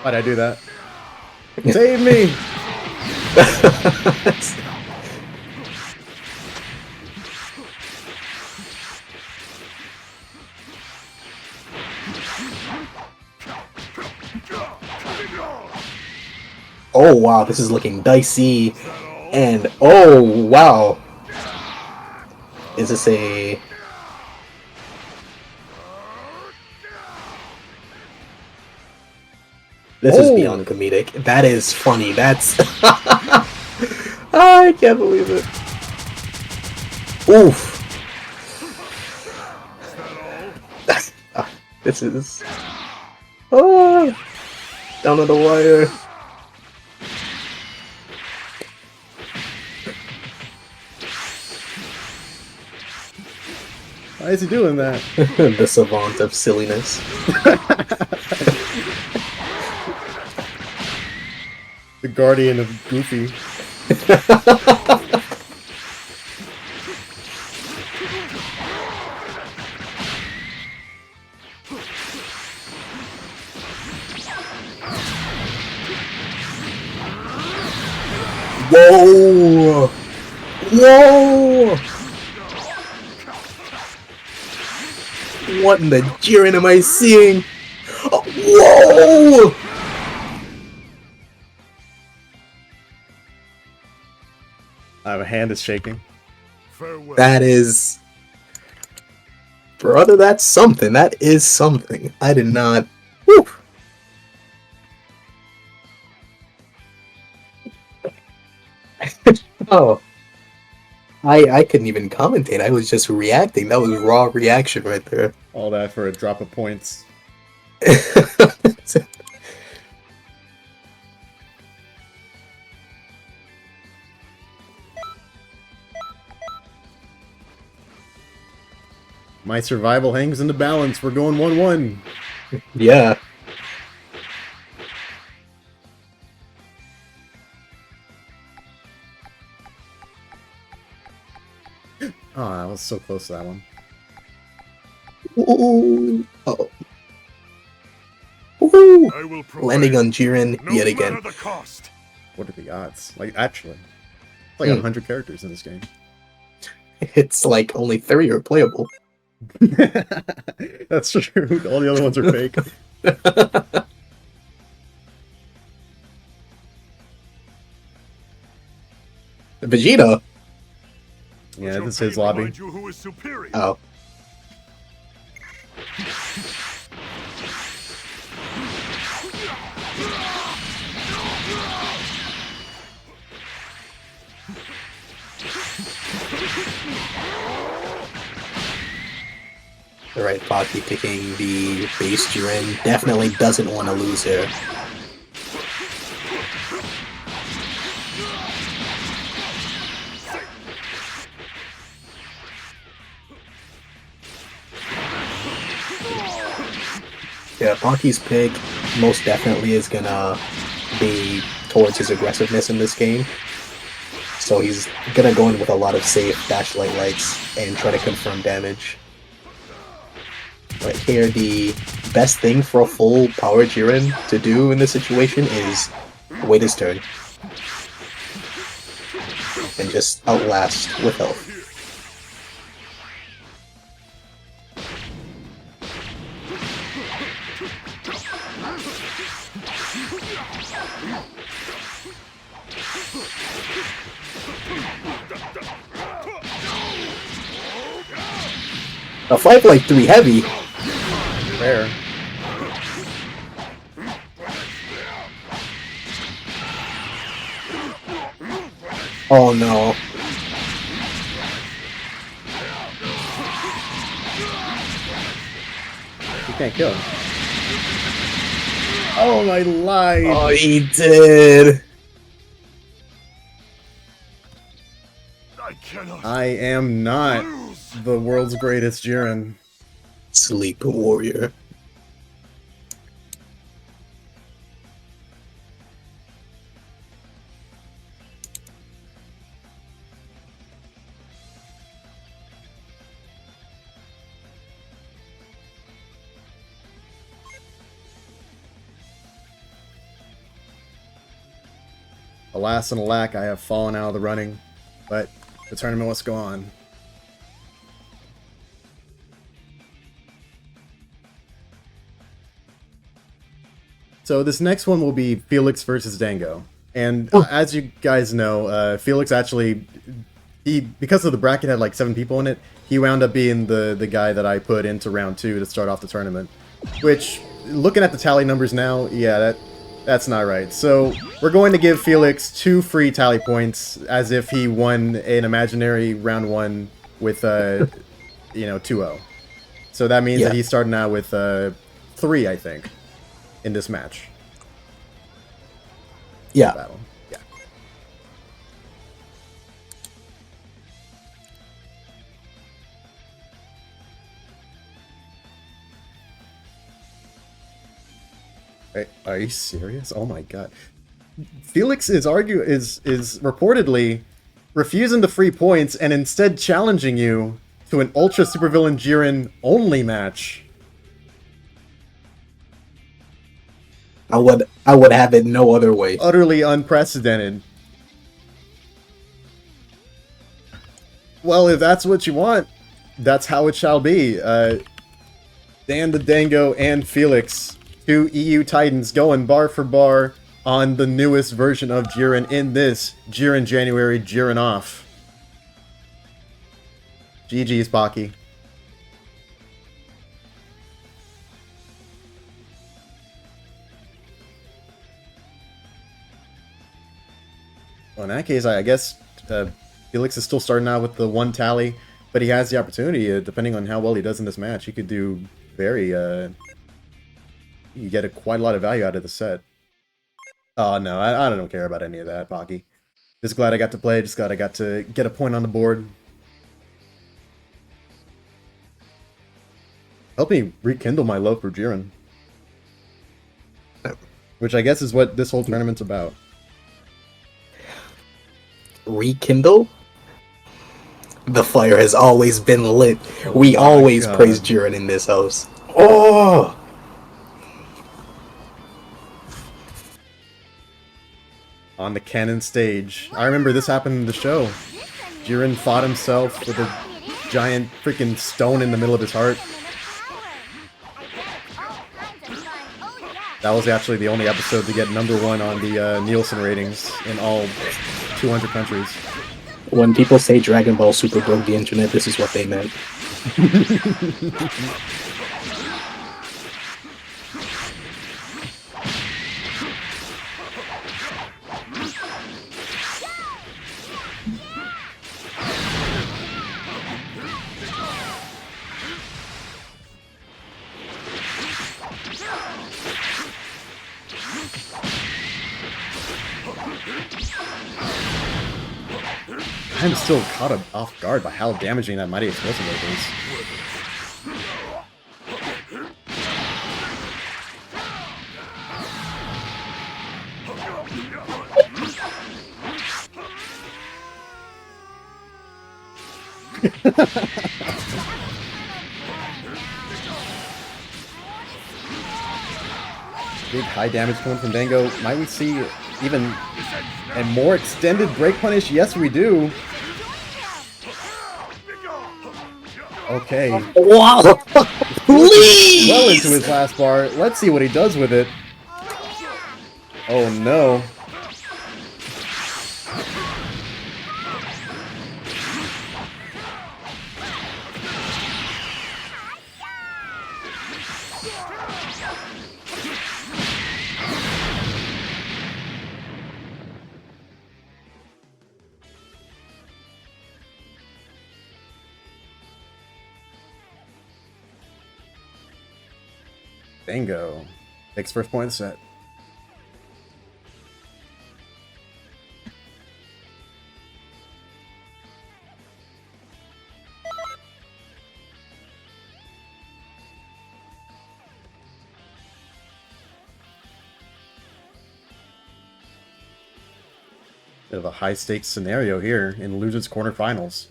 Why'd I do that? Save me! Oh wow, this is looking dicey. And oh wow. Is this a... This is beyond comedic. That is funny. That's... I can't believe it. Oof. Is that all? This is... Oh! Down to the wire. Why is he doing that? The savant of silliness. The guardian of Goofy. Whoa! Whoa! What in the Jiren am I seeing? Oh, whoa! My hand is shaking. Farewell. That is... Brother, that's something. That is something. I did not... Whew. Oh. I couldn't even commentate. I was just reacting. That was raw reaction right there. All that for a drop of points. My survival hangs in the balance. We're going 1-1. Yeah. Oh, I was so close to that one. Ooh. Uh-oh. Woohoo! I will prevail. Landing on Jiren No yet matter again. the cost. What are the odds? Like, actually. It's like 100 characters in this game. It's like only 3 are playable. That's true. All the other ones are fake. Vegeta? Yeah, Shall this is his fate lobby. remind you who is superior. Oh. Alright, Baki picking the base Jiren. Definitely doesn't want to lose here. Yeah, Baki's pick most definitely is gonna be towards his aggressiveness in this game. So he's gonna go in with a lot of safe dash light lights and try to confirm damage. Right here, the best thing for a full power Jiren to do in this situation is wait his turn. And just outlast with health. A 5-like-3 heavy. Rare. Oh no. You can't kill him. Oh, I lied. Oh, he did. I cannot I am not lose. the world's greatest Jiren. Sleep warrior. Alas and alack, I have fallen out of the running, but the tournament must go on. So this next one will be Felix versus Dango. And as you guys know, Felix actually, because of the bracket had like 7 people in it, he wound up being the guy that I put into round 2 to start off the tournament. Which, looking at the tally numbers now, yeah, That's not right. So we're going to give Felix 2 free tally points as if he won an imaginary round 1 with 2-0. So that means that he's starting out with 3, I think, in this match. Yeah. Battle. Yeah. Wait, are you serious? Oh my god. Felix is reportedly refusing the free points and instead challenging you to an Ultra Supervillain Jiren only match. I would have it no other way. Utterly unprecedented. Well, if that's what you want, that's how it shall be. DanTheDango and Felix, 2 EU Titans, going bar for bar on the newest version of Jiren in this Jiren January Jiren-Off. GG's, Baki. Well, in that case, I guess Felix is still starting out with the 1 tally, but he has the opportunity, depending on how well he does in this match, he could do very, you get quite a lot of value out of the set. Oh, no, I don't care about any of that, Baki. Just glad I got to play, just glad I got to get a point on the board. Help me rekindle my love for Jiren. Which I guess is what this whole tournament's about. Rekindle? The fire has always been lit. We always praise Jiren in this house. Oh! On the canon stage. I remember this happened in the show. Jiren fought himself with a giant freaking stone in the middle of his heart. That was actually the only episode to get #1 on the Nielsen ratings in all 200 countries. When people say Dragon Ball Super broke the internet, this is what they meant. I'm still caught off guard by how damaging that Mighty Explosive Wave is. Big high damage coming from Dango. Might we see even a more extended break punish? Yes, we do. Okay. Wow! Please! Well into his last bar. Let's see what he does with it. Oh no. Dango takes first point of the set. Bit of a high-stakes scenario here in Losers Quarterfinals.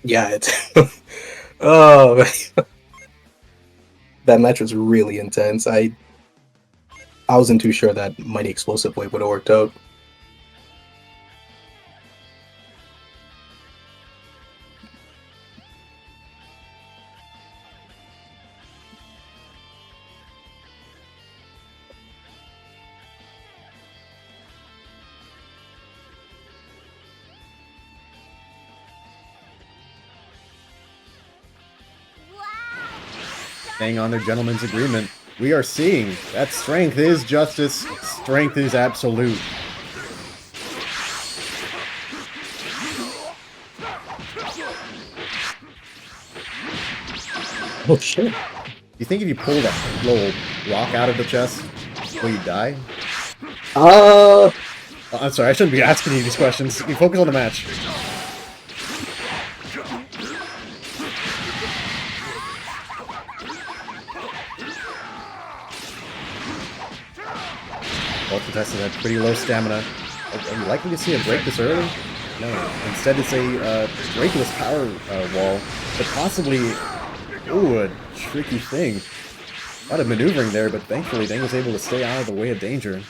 Yeah, it's... oh, man. That match was really intense. I wasn't too sure that Mighty Explosive Wave would have worked out. Staying on their gentleman's agreement. We are seeing that strength is justice, strength is absolute. Oh shit. You think if you pulled a little rock out of the chest, will you die? I'm sorry, I shouldn't be asking you these questions. You focus on the match. Both contestants had pretty low stamina. Are you likely to see a break this early? No. Instead, it's a break this power wall, but possibly, ooh, a tricky thing. A lot of maneuvering there, but thankfully Dang was able to stay out of the way of danger.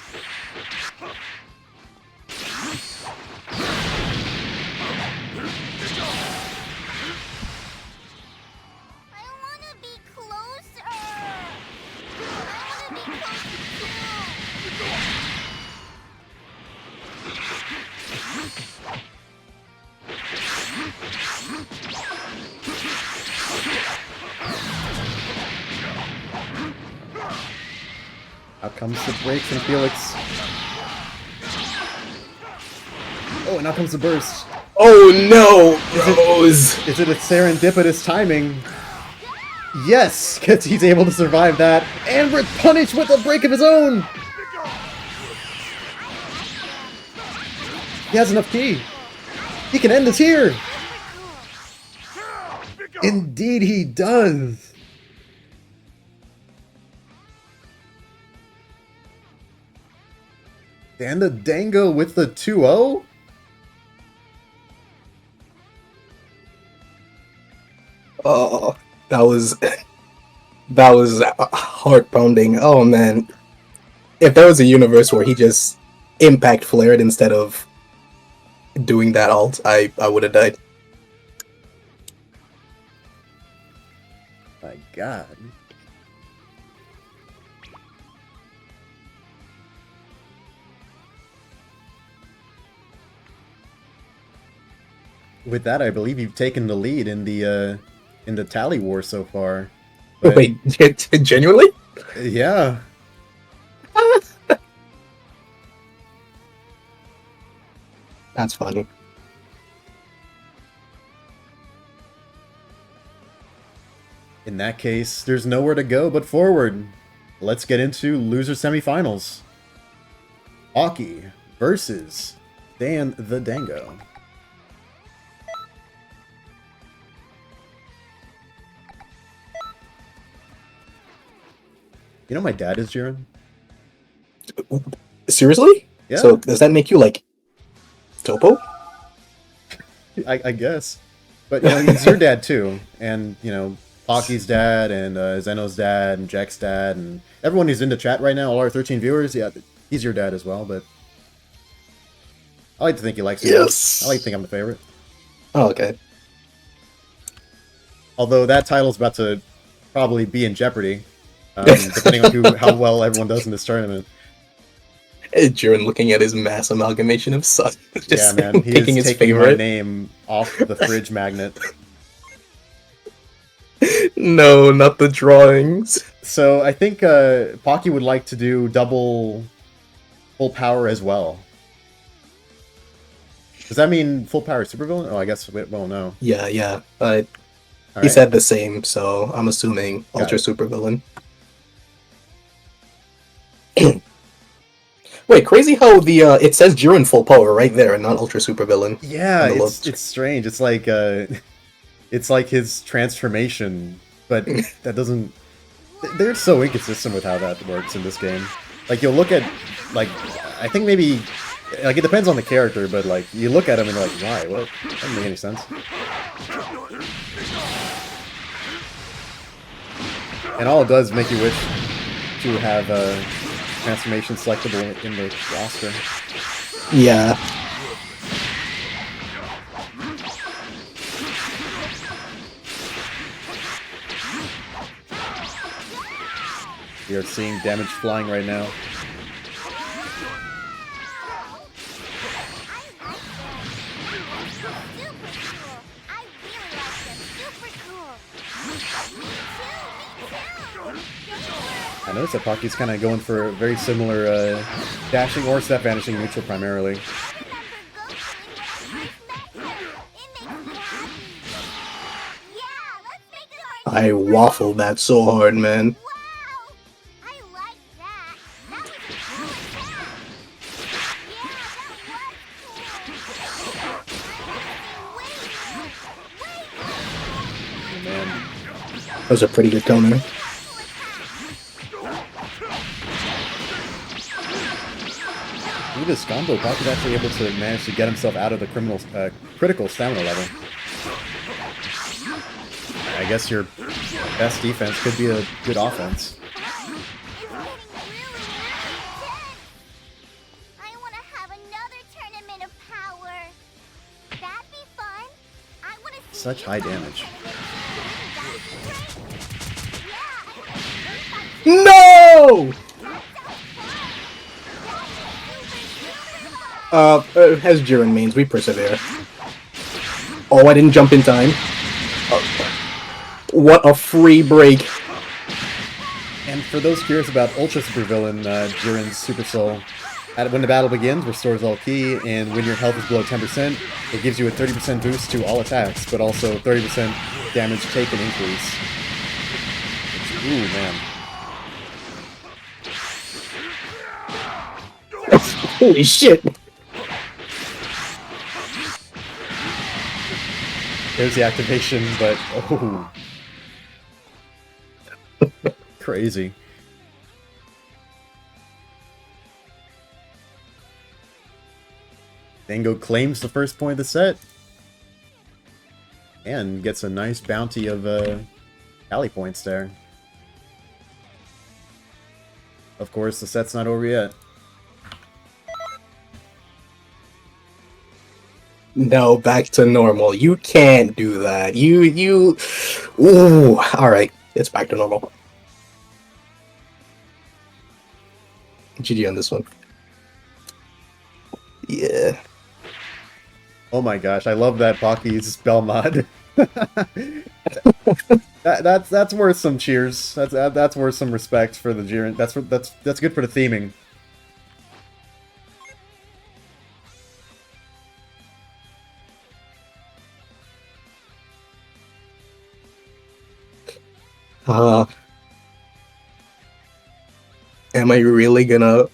I wanna be closer. I wanna be Out comes the break from Felix. Oh, and now comes the burst. Oh no! Rose! Is it a serendipitous timing? Yes! Because he's able to survive that and we're punished with a break of his own! He has enough ki. He can end this here! Indeed he does! DanTheDango with the 2-0? Oh, that was heart pounding. Oh man, if there was a universe where he just impact flared instead of doing that ult, I would have died. My God. With that, I believe you've taken the lead in the tally war so far. But, Wait, genuinely? yeah. That's funny. In that case, there's nowhere to go but forward. Let's get into loser semifinals. Hockey versus DanTheDango. You know my dad is Jiren? Seriously? Yeah. So does that make you like Topo? I guess. But, you know, he's your dad too. And, you know, Pocky's dad and Zeno's dad and Jack's dad and everyone who's in the chat right now, all our 13 viewers, yeah, he's your dad as well, but I like to think he likes me. Yes. I like to think I'm the favorite. Oh, okay. Although that title's about to probably be in jeopardy, depending on how well everyone does in this tournament. Jiren looking at his mass amalgamation of sons. Yeah, man, he picking is his taking my favorite. name off the fridge magnet. No, not the drawings. So I think Pocky would like to do double full power as well. Does that mean full power supervillain? Oh, I guess, well, no. Yeah. All He right. said the same, so I'm assuming Got Ultra it. Supervillain. Wait, crazy how the it says Jiren full power right there and not Ultra Supervillain. Yeah, on the it's strange. It's like his transformation, but that doesn't. They're so inconsistent with how that works in this game. Like you'll look at, like, I think maybe, like it depends on the character, but like you look at him and you're like, why? What? That doesn't make any sense. And all it does is make you wish to have transformation selectable in the roster. Yeah. We are seeing damage flying right now. super cool. I really like them. Super cool. Me too, me I noticed that Pocky's kind of going for a very similar dashing or step vanishing neutral primarily. I waffled that so hard, man. Wow! I like that. That was a cool attack. Yeah, that was cool. Oh, man. That was a pretty good counter. Through this combo, Pocky's actually able to manage to get himself out of the critical stamina level. I guess your best defense could be a good offense. It's getting really intense. I want to have another tournament of power. That'd be fun. I want to see Such high damage. No! As Jiren means, we persevere. Oh, I didn't jump in time. What a free break. And for those curious about Ultra Supervillain, Jiren's Super Soul, when the battle begins, restores all ki, and when your health is below 10%, it gives you a 30% boost to all attacks, but also 30% damage taken increase. Ooh, man. Holy shit. There's the activation, but oh. Crazy. Dango claims the first point of the set. And gets a nice bounty of tally points there. Of course, the set's not over yet. No, back to normal. You can't do that. Ooh, alright. It's back to normal. GG on this one. Yeah. Oh my gosh, I love that Pocky's spell mod. that's worth some cheers. That's worth some respect for the Jiren. That's good for the theming. Am I really gonna...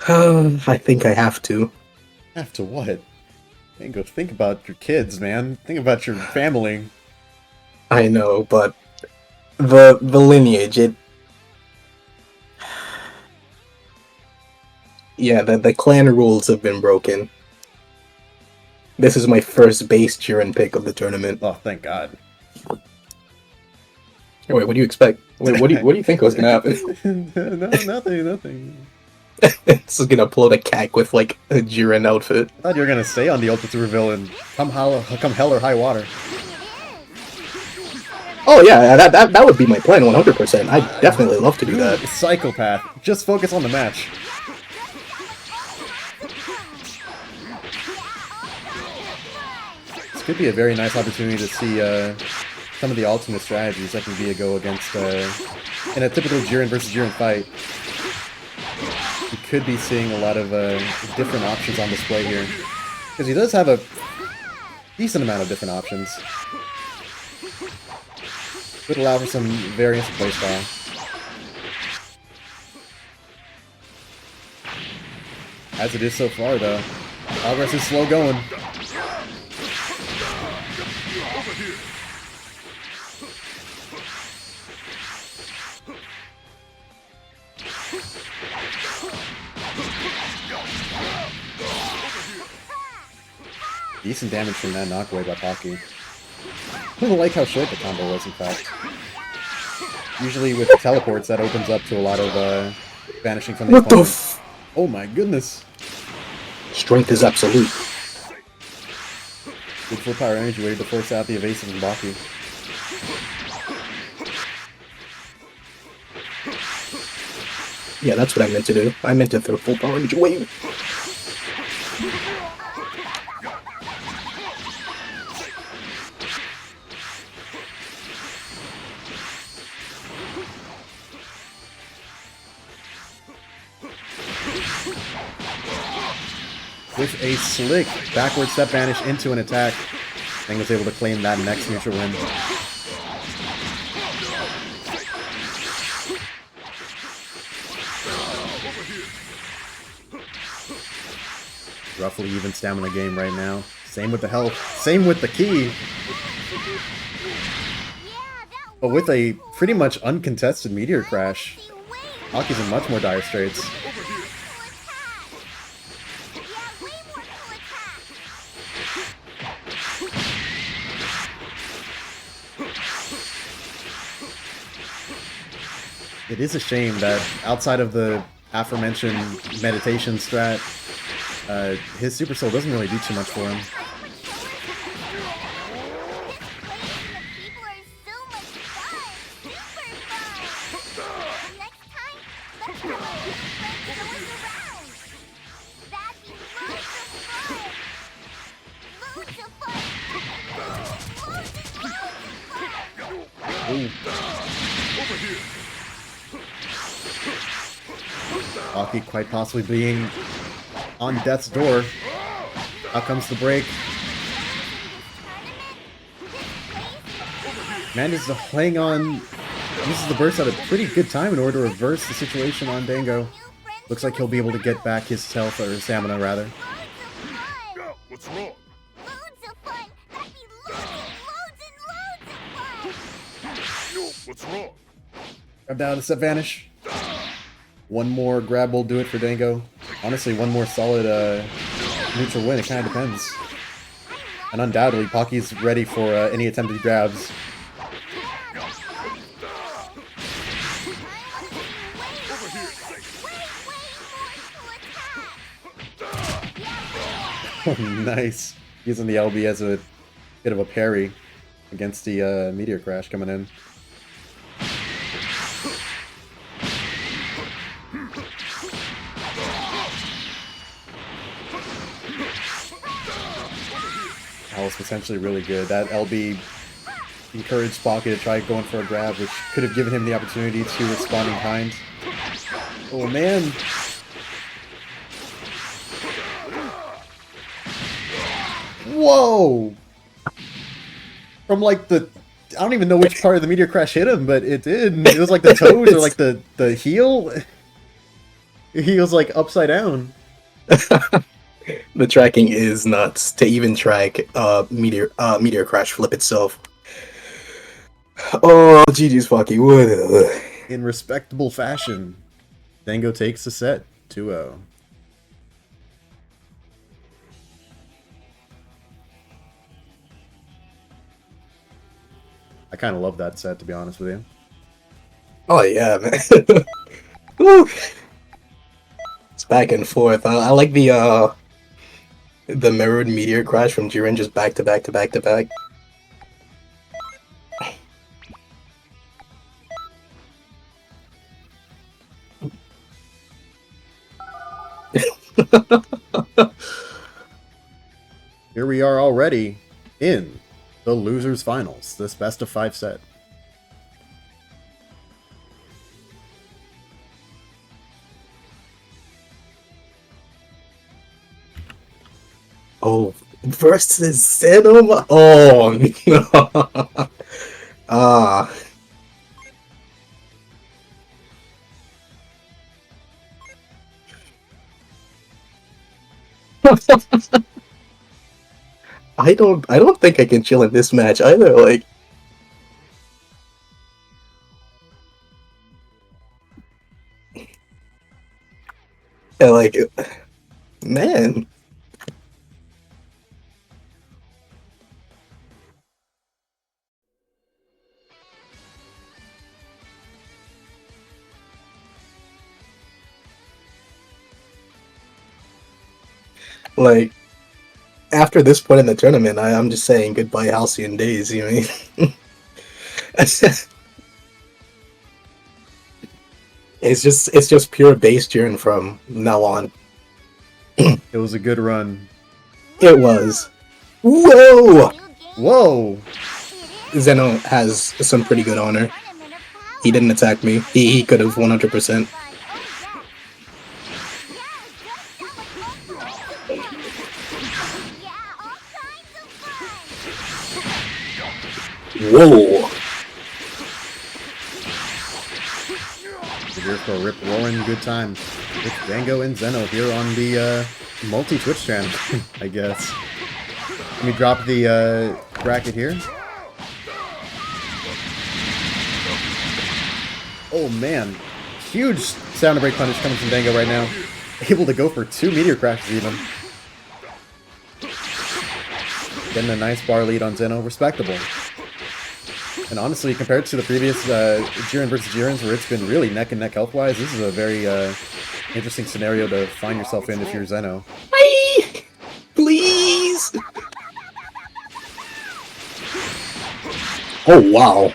I think I have to. Have to what? Dango, think about your kids, man. Think about your family. I know, but the lineage, it... Yeah, the clan rules have been broken. This is my first base Jiren pick of the tournament. Oh, thank God. Wait, what do you expect? Wait, what do you think was gonna happen? No, nothing. This is gonna upload a cack with like a Jiren outfit. I thought you were gonna stay on the Ultra Super Villain. Come hell or high water. Oh yeah, that would be my plan 100%. I'd definitely love to do that. Psychopath. Just focus on the match. This could be a very nice opportunity to see some of the alternate strategies that can be a go against in a typical Jiren versus Jiren fight. You could be seeing a lot of different options on display here. Because he does have a decent amount of different options. Would allow for some variance of playstyle. As it is so far, though. Progress is slow going. Decent damage from that knockaway by Pocky. I don't like how short the combo was, in fact. Usually with teleports, that opens up to a lot of vanishing from the What the opponent. f- Oh my goodness! Strength is absolute. Good full power energy way to force out the evasive from Pocky. Yeah, that's what I meant to do. I meant to throw full power energy wave. with a slick backward step vanish into an attack. Dango's able to claim that next neutral win. Roughly even stamina game right now. Same with the health. Same with the key. But with a pretty much uncontested meteor crash, Aki's in much more dire straits. It is a shame that outside of the aforementioned meditation strat, his Super Soul doesn't really do too much for him. Aki quite possibly being on death's door. Out comes the break. Manages to hang on. Uses the burst at a pretty good time in order to reverse the situation on Dango. Looks like he'll be able to get back his health, or stamina rather. What's wrong? What's wrong? Grab down the step vanish. One more grab will do it for Dango. Honestly, one more solid neutral win. It kind of depends. And undoubtedly, Pocky's ready for any attempted grabs. Oh, nice. Using the LB as a bit of a parry against the meteor crash coming in. That was potentially really good. That LB encouraged Pocket to try going for a grab, which could have given him the opportunity to respond in kind. Oh man! Whoa! From like the... I don't even know which part of the meteor crash hit him, but it did. It was like the toes or like the heel. He was like upside down. The tracking is nuts to even track meteor crash flip itself. Oh, GG's Pocky. What? In respectable fashion, Dango takes the set 2-0. I kind of love that set, to be honest with you. Oh yeah, man. Woo. It's back and forth. I like the mirrored meteor crash from Jiren, just back to back to back to back. Here we are already in the losers finals, this best of 5 set. Oh, versus ZenoMasa. Oh no. Ah. I don't think I can chill in this match either, like. Yeah, like, man. Like, after this point in the tournament, I'm just saying goodbye halcyon days, you know what I mean? It's just pure base Jiren from now on. It was a good run. It was. Whoa! Whoa! Zeno has some pretty good honor. He didn't attack me. He could have 100%. Whoa. Here for a rip roaring good time with Dango and Zeno here on the multi-Twitch channel, I guess. Let me drop the bracket here. Oh man, huge sound break punish coming from Dango right now. Able to go for 2 meteor crashes even. Getting a nice bar lead on Zeno, respectable. And honestly, compared to the previous Jiren versus Jirens, where it's been really neck and neck health-wise, this is a very interesting scenario to find yourself in if you're Zeno. Hi! Please! Oh, wow.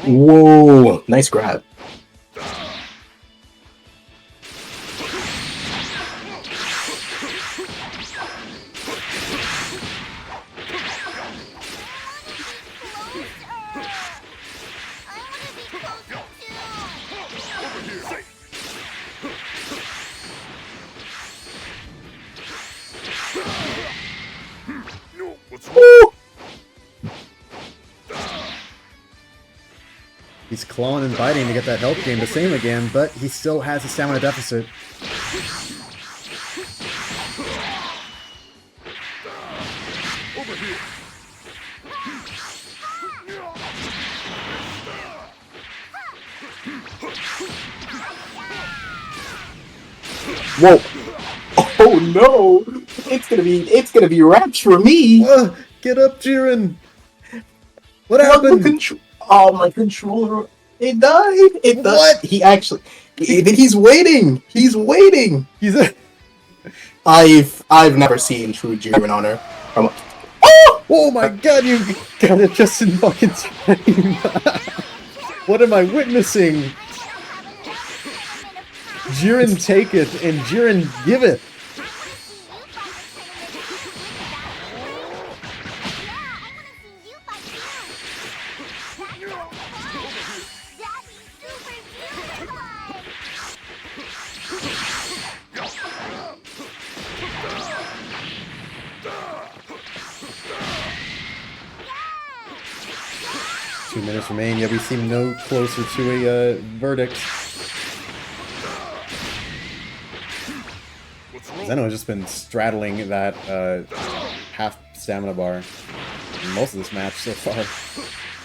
Whoa! Nice grab. Woo! He's clawing and biting to get that health gain the same again, but he still has a stamina deficit. Whoa! Oh no! It's gonna be wraps for me. Get up, Jiren! What happened? Oh, my controller! It died. It died. What? He's waiting. He's waiting. He's a... I've never seen true Jiren on her. Oh my god, you got it just in fucking time! What am I witnessing? Jiren taketh and Jiren giveth. Two minutes remain, yet we seem no closer to a verdict. Zeno has just been straddling that half stamina bar most of this match so far.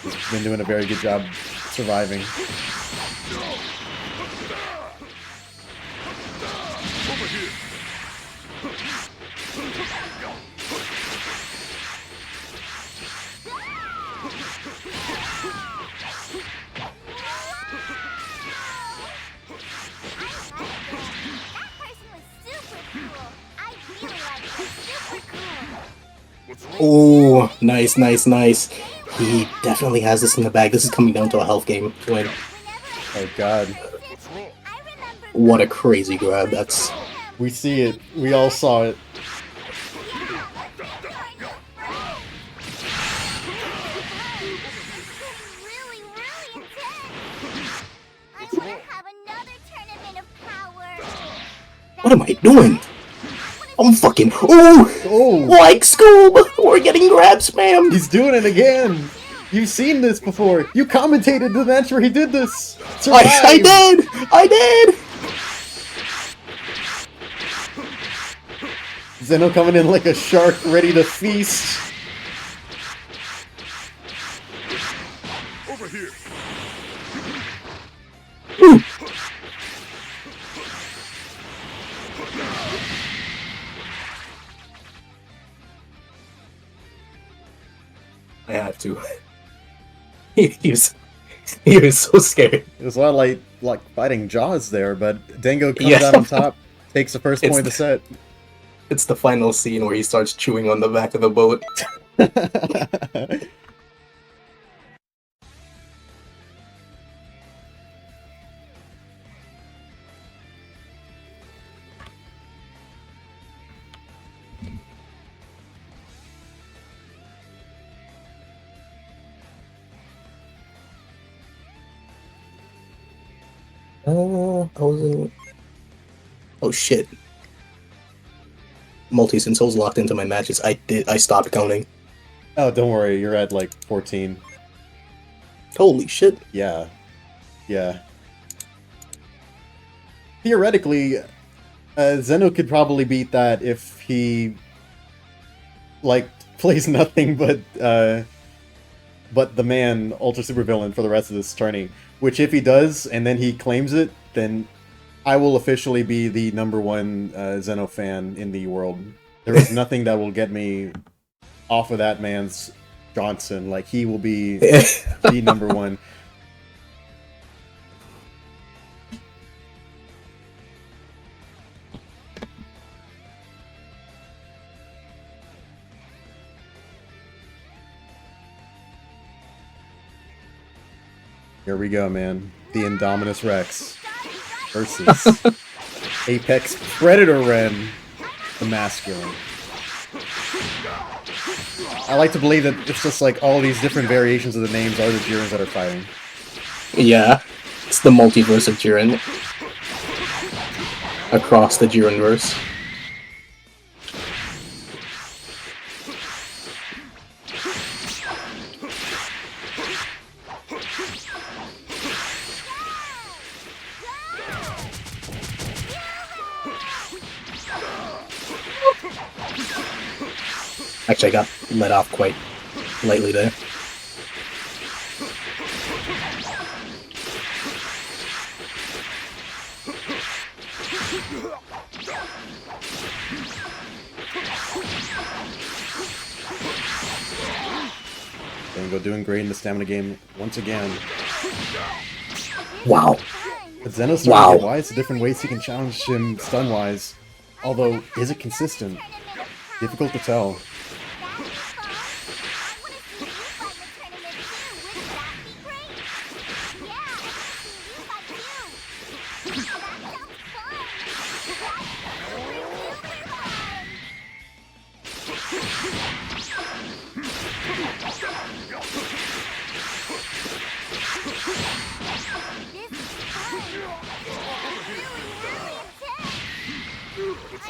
He's been doing a very good job surviving. Oh, nice, nice, nice. He definitely has this in the bag. This is coming down to a health game win. Oh god. What a crazy grab. That's... We see it. We all saw it. What am I doing? I'm fucking... Oh! Like Scoob! We're getting grab spam! He's doing it again! You've seen this before! You commentated the match where he did this! I did! I did! Zeno coming in like a shark ready to feast. Over here. I had to. He was so scared. It was a lot like fighting Jaws there, but Dango comes Yeah. out on top, takes the first point of the set. It's the final scene where he starts chewing on the back of the boat. I wasn't... Oh shit. Since I was locked into my matches, I stopped counting. Oh, don't worry, you're at like 14. Holy shit. Yeah. Yeah. Theoretically, Zeno could probably beat that if he, like, plays nothing but the man, Ultra Super Villain, for the rest of this tourney. Which, if he does, and then he claims it, then I will officially be the #1 Zeno fan in the world. There is nothing that will get me off of that man's Johnson. Like, he will be the #1. Here we go, man. The Indominus Rex versus Apex Predator Ren, the masculine. I like to believe that it's just like all these different variations of the names are the Jirens that are fighting. Yeah. It's the multiverse of Jiren. Across the Jirenverse. Actually, I got let off quite lightly there. Dango doing great in the stamina game once again. Wow. But Zeno's starting to get wise to different ways he can challenge him stun-wise. Although, is it consistent? Difficult to tell.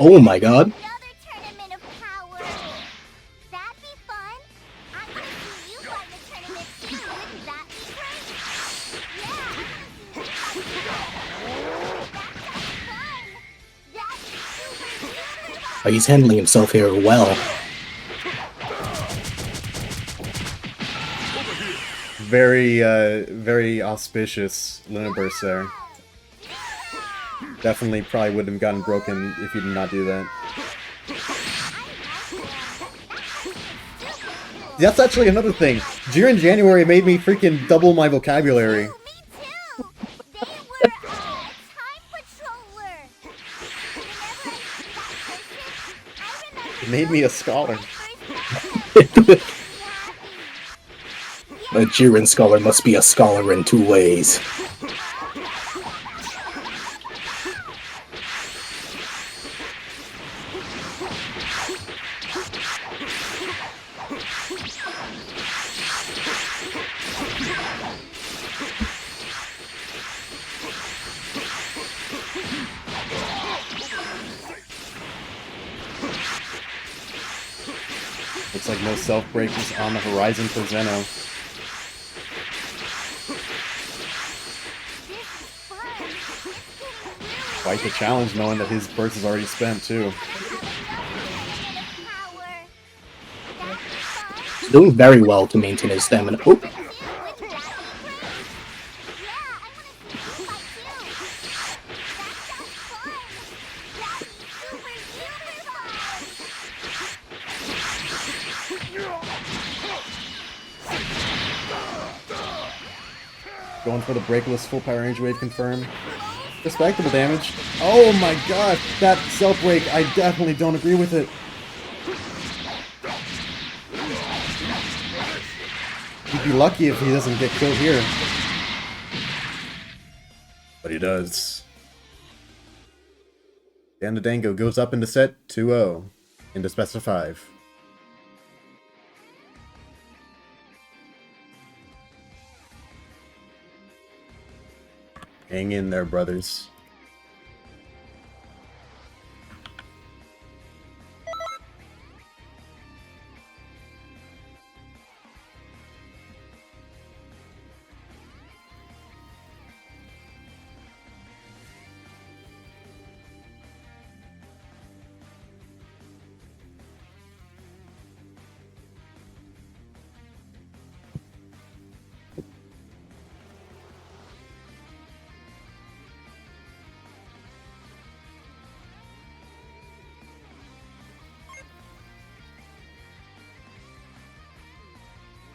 Oh my god. Oh, he's handling himself here well. Very auspicious Luna Burst there. Definitely probably wouldn't have gotten broken if he did not do that. That's actually another thing. Jiren January made me freaking double my vocabulary. It made me a scholar. A Jiren scholar must be a scholar in 2 ways. Looks like no self-break is on the horizon for Zeno. Quite the challenge knowing that his burst is already spent too. He's doing very well to maintain his stamina. Oh. Going for the breakless full power range wave confirmed. Respectable damage. Oh my god, that self break, I definitely don't agree with it. He'd be lucky if he doesn't get killed here. But he does. DanTheDango goes up into set 2-0 into best of 5. Hang in there, brothers.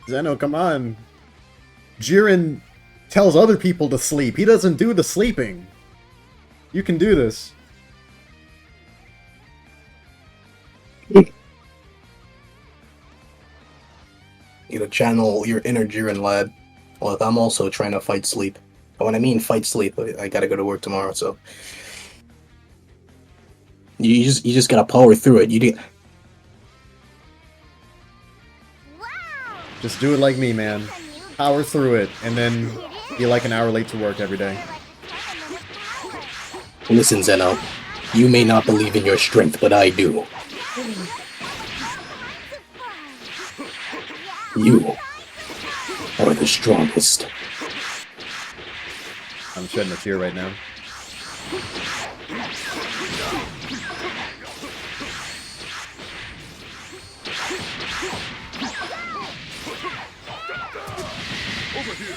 Zeno, come on. Jiren tells other people to sleep. He doesn't do the sleeping. You can do this. You gotta channel your inner Jiren lad. Well, I'm also trying to fight sleep. And when I mean fight sleep, I gotta go to work tomorrow, so you just gotta power through it. Wow! Just do it like me, man. Power through it, and then be like an hour late to work every day. Listen, Zeno. You may not believe in your strength, but I do. You are the strongest. I'm shedding a tear right now. Over here!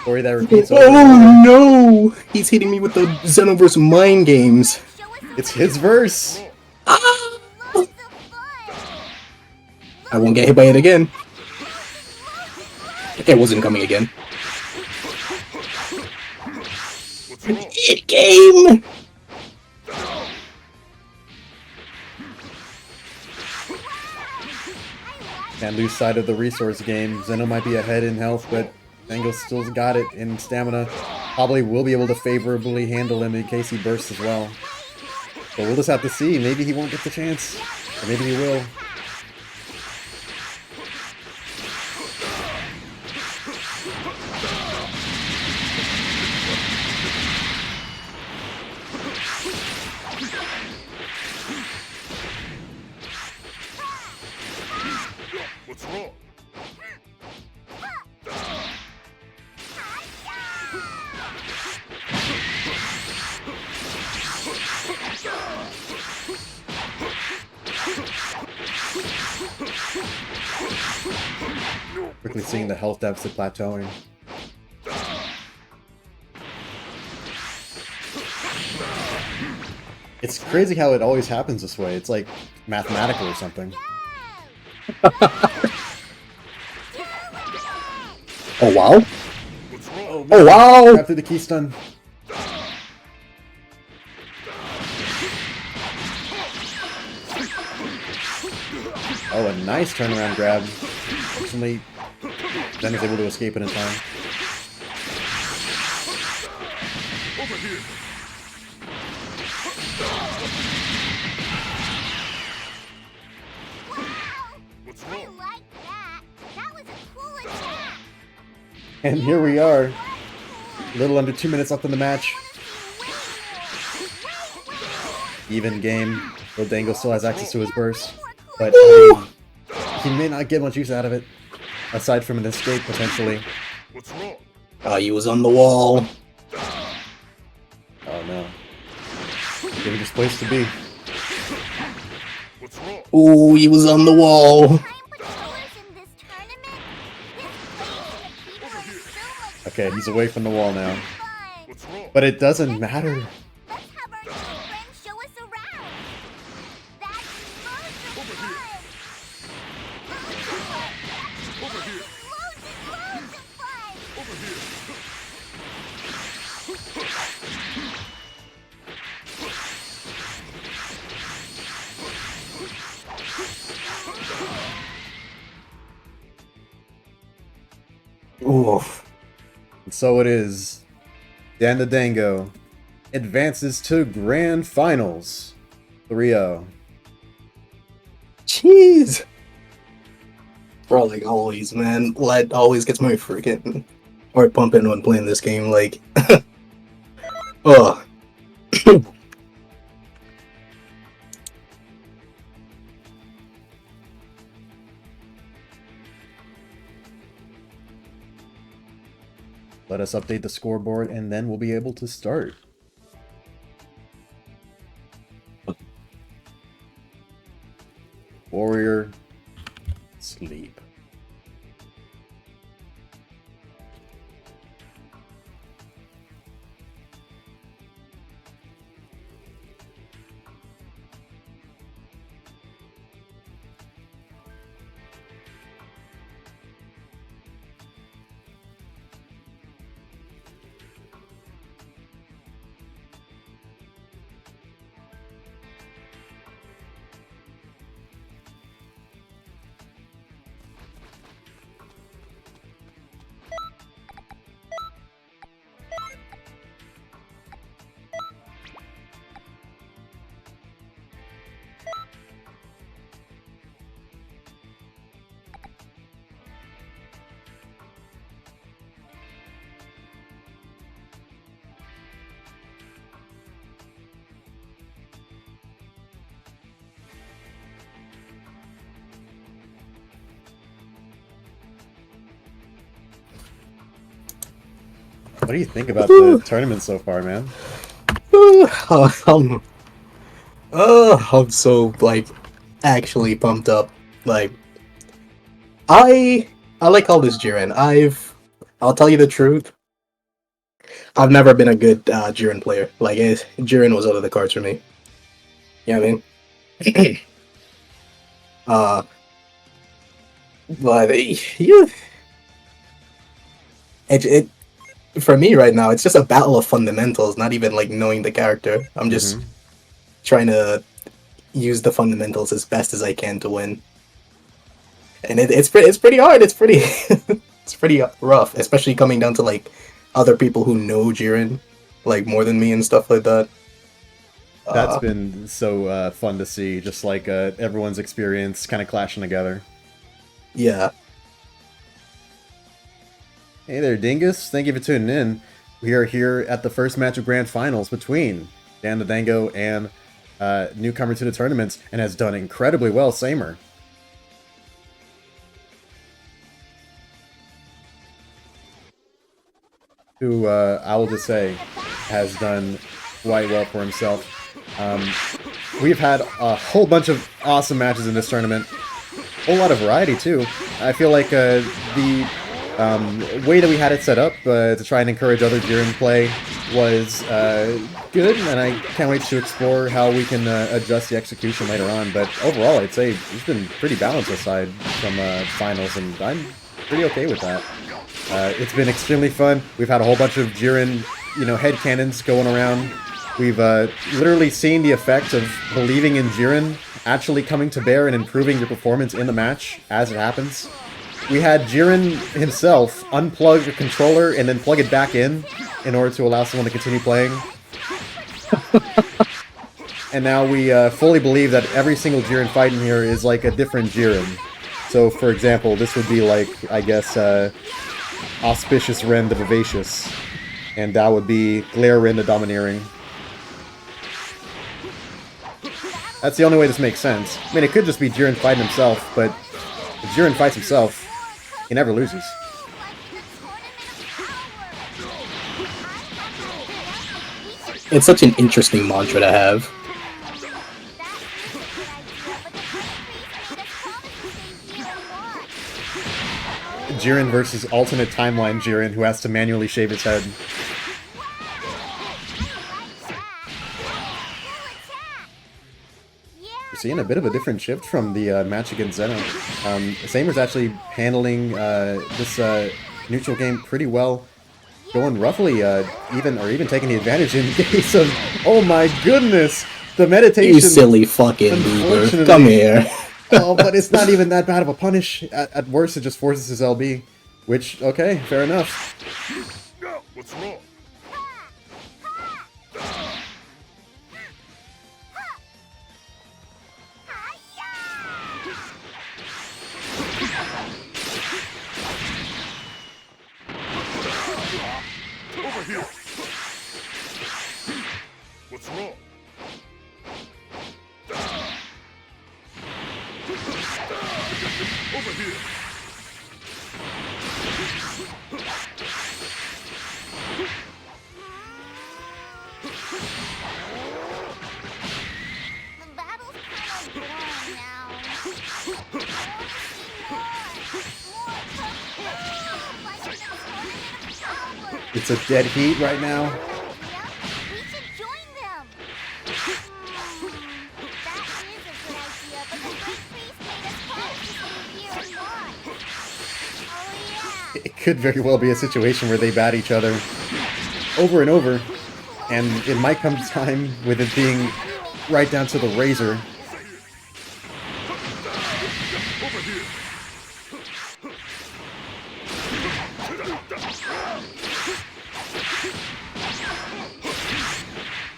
Story that repeats over. Oh no! He's hitting me with the Xenoverse mind games. It's his verse. Ah! I won't get hit by it again. It wasn't coming again. It came! Can't lose sight of the resource game. Zeno might be ahead in health, but Dango still's got it in stamina. Probably will be able to favorably handle him in case he bursts as well. But we'll just have to see. Maybe he won't get the chance. Or maybe he will. What's wrong? Quickly seeing the health deficit plateauing. It's crazy how it always happens this way. It's like mathematical or something. Oh wow! What's wrong? Oh wow! Grab through the key stun. Oh, a nice turnaround grab. Fortunately, Zen is able to escape it in time. Over here! What's I wrong? like that. That was a cool attack. And here we are. A little under 2 minutes left in the match. Even game. Though Dango still has access to his burst. But he may not get much use out of it. Aside from an escape, potentially. What's wrong? He was on the wall. Oh no. Dangerous place to be. What's wrong? Ooh, he was on the wall. Time patrollers in this tournament. This place and the people are so much Okay, he's away from the wall now. fun. What's wrong? But it doesn't matter. Let's have our new friends show us around. That's loads of Over fun. here. Over here. Loads and loads of fun. Over here. Oof. And so it is. DanTheDango advances to Grand Finals 3-0. Jeez. Bro, like always, man. Lead always gets my freaking heart pumping when playing this game. Like, ugh. Let us update the scoreboard and then we'll be able to start. Warrior, sleep. What do you think about the tournament so far, man? I'm so like actually pumped up. Like, I like all this Jiren. I'll tell you the truth. I've never been a good Jiren player. Like, Jiren was out of the cards for me. You know what I mean? But yeah, it for me right now, it's just a battle of fundamentals. Not even like knowing the character. I'm just trying to use the fundamentals as best as I can to win. And it's pretty hard. It's pretty it's pretty rough, especially coming down to like other people who know Jiren like more than me and stuff like that. That's been so fun to see, just like everyone's experience kind of clashing together. Yeah. Hey there, Dingus. Thank you for tuning in. We are here at the first match of Grand Finals between DanTheDango and newcomer to the tournaments, and has done incredibly well, Samer. Who, I will just say, has done quite well for himself. We've had a whole bunch of awesome matches in this tournament. A whole lot of variety, too. I feel like the way that we had it set up to try and encourage other Jiren play was good, and I can't wait to explore how we can adjust the execution later on. But overall, I'd say it's been pretty balanced aside from finals, and I'm pretty okay with that. It's been extremely fun. We've had a whole bunch of Jiren, headcanons going around. We've literally seen the effect of believing in Jiren actually coming to bear and improving your performance in the match as it happens. We had Jiren himself unplug the controller and then plug it back in order to allow someone to continue playing. And now we fully believe that every single Jiren fight in here is like a different Jiren. So, for example, this would be like, I guess, Auspicious Ren the Vivacious. And that would be Glare Ren the Domineering. That's the only way this makes sense. I mean, it could just be Jiren fighting himself, but if Jiren fights himself, he never loses. It's such an interesting mantra to have. Jiren versus alternate timeline Jiren, who has to manually shave his head. We're seeing a bit of a different shift from the match against Zeno. Samer's actually handling this neutral game pretty well, going roughly even taking the advantage in case of, oh my goodness, the meditation. You silly fucking beaver. Come here. Oh, but it's not even that bad of a punish. At worst, it just forces his LB. Which, okay, fair enough. What's wrong? Over here. What's wrong? Over here. The battle's kind of boring now. I want to see more. Like the tournament of power. It's a dead heat right now. Yeah, we should join them. That is a good idea, but the Great Priest made us promise to stay here and watch. Oh yeah. It could very well be a situation where they bat each other over and over, and it might come time with it being right down to the razor. Over here.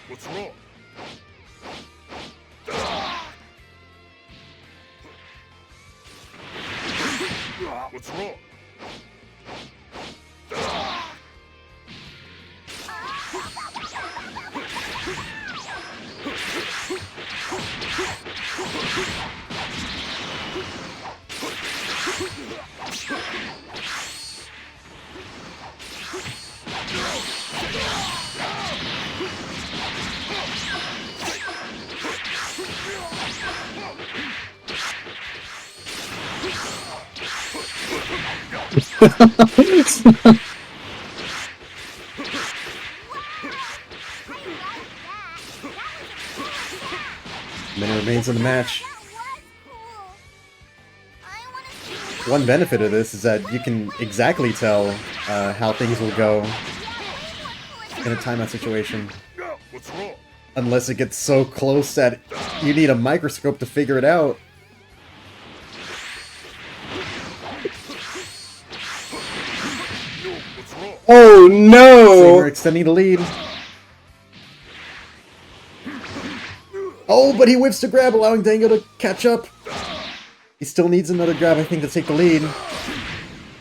What's wrong? What's wrong? Minute remains in the match. That was cool. I want to see One benefit of this is that you can exactly tell how things will go in a timeout situation. What's wrong? Unless it gets so close that you need a microscope to figure it out. What's wrong? Oh Saber no! extending the lead. Oh, but he whips to grab, allowing Dango to catch up. He still needs another grab, I think, to take the lead.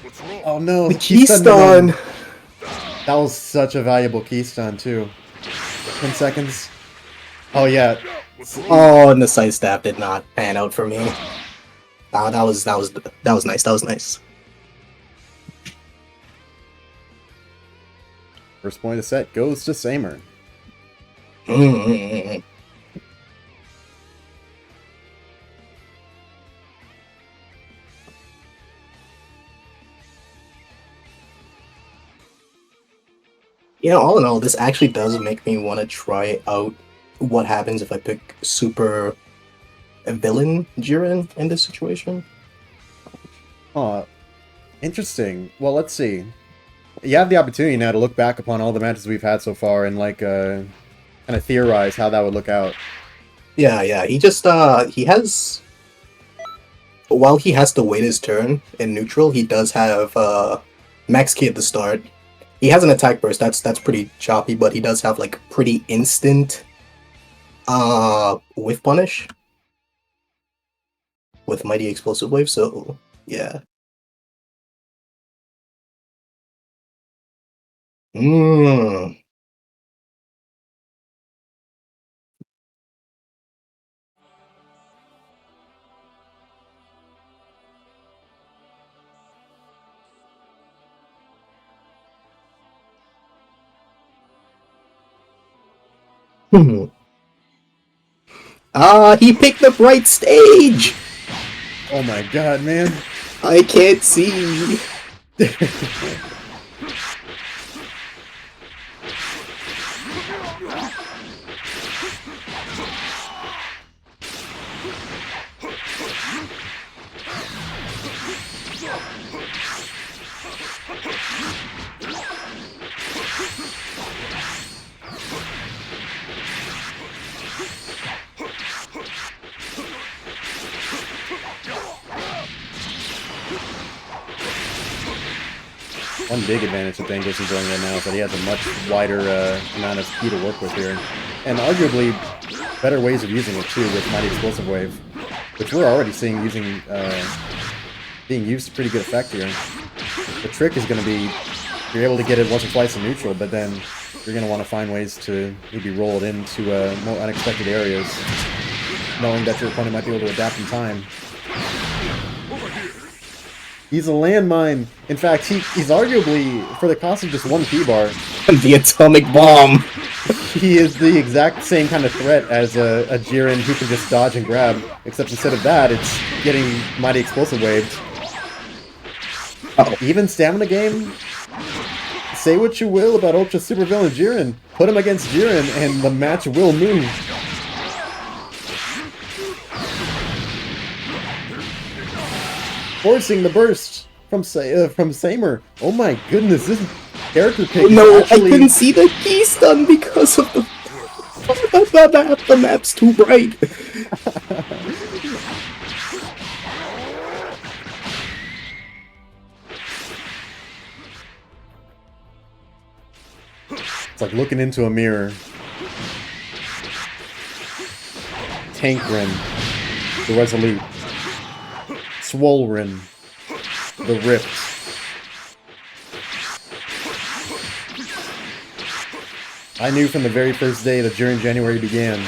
What's wrong? Oh no, The key stun went Keystone! on. That was such a valuable key stun too. 10 seconds. Oh yeah, What's wrong? Oh, and the side stab did not pan out for me. That was nice. That was nice. first point of set goes to Samer. Mm. You know, all in all, this actually does make me want to try out what happens if I pick super villain Jiren in this situation. Oh, interesting. Well, let's see. You have the opportunity now to look back upon all the matches we've had so far and like kind of theorize how that would look out. Yeah, he just he has, while he has to wait his turn in neutral, he does have max key at the start. He has an attack burst, that's pretty choppy, but he does have like pretty instant whiff punish with mighty explosive wave, so yeah. Mmm. He picked the right stage! Oh my god, man. I can't see. One big advantage that Dango's enjoying right now is that he has a much wider amount of key to work with here. And arguably better ways of using it too with Mighty Explosive Wave, which we're already seeing being used to pretty good effect here. The trick is going to be you're able to get it once or twice in neutral, but then you're going to want to find ways to maybe roll it into more unexpected areas, knowing that your opponent might be able to adapt in time. He's a landmine. In fact, he's arguably, for the cost of just one P-bar, The atomic bomb. he is the exact same kind of threat as a Jiren who can just dodge and grab, except instead of that, it's getting Mighty Explosive Waved. Uh-oh. Even stamina game, say what you will about Ultra Super Villain Jiren, put him against Jiren and the match will move. Forcing the burst from Samer. Oh my goodness, this character pick is No, actually... I couldn't see the key stun because of the map's too bright. It's like looking into a mirror. Tankrin, the Resolute. Swollen, the Ripped. I knew from the very first day that during January began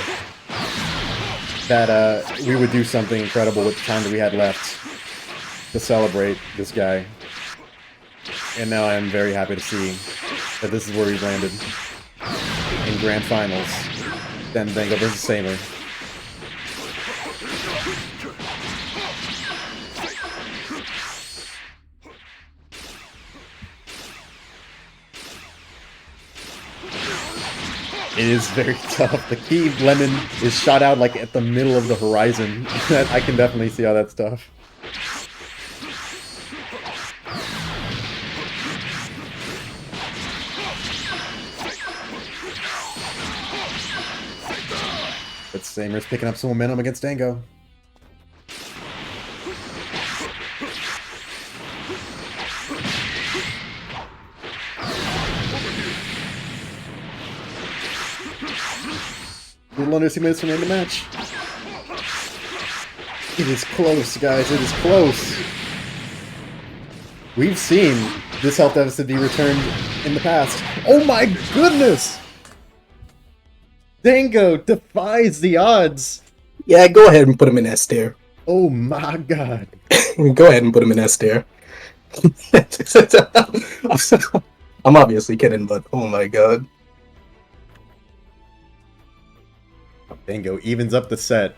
that we would do something incredible with the time that we had left to celebrate this guy. And now I am very happy to see that this is where we've landed in Grand Finals. DanTheDango versus Samer. It is very tough. The key lemon is shot out like at the middle of the horizon. I can definitely see how that's tough. But Samer's picking up some momentum against Dango. Little under 2 minutes from the end of the match. It is close, guys. It is close. We've seen this health deficit be returned in the past. Oh my goodness! Dango defies the odds. Yeah, go ahead and put him in S tier. Oh my god. Go ahead and put him in S tier. I'm obviously kidding, but oh my god. Dango evens up the set.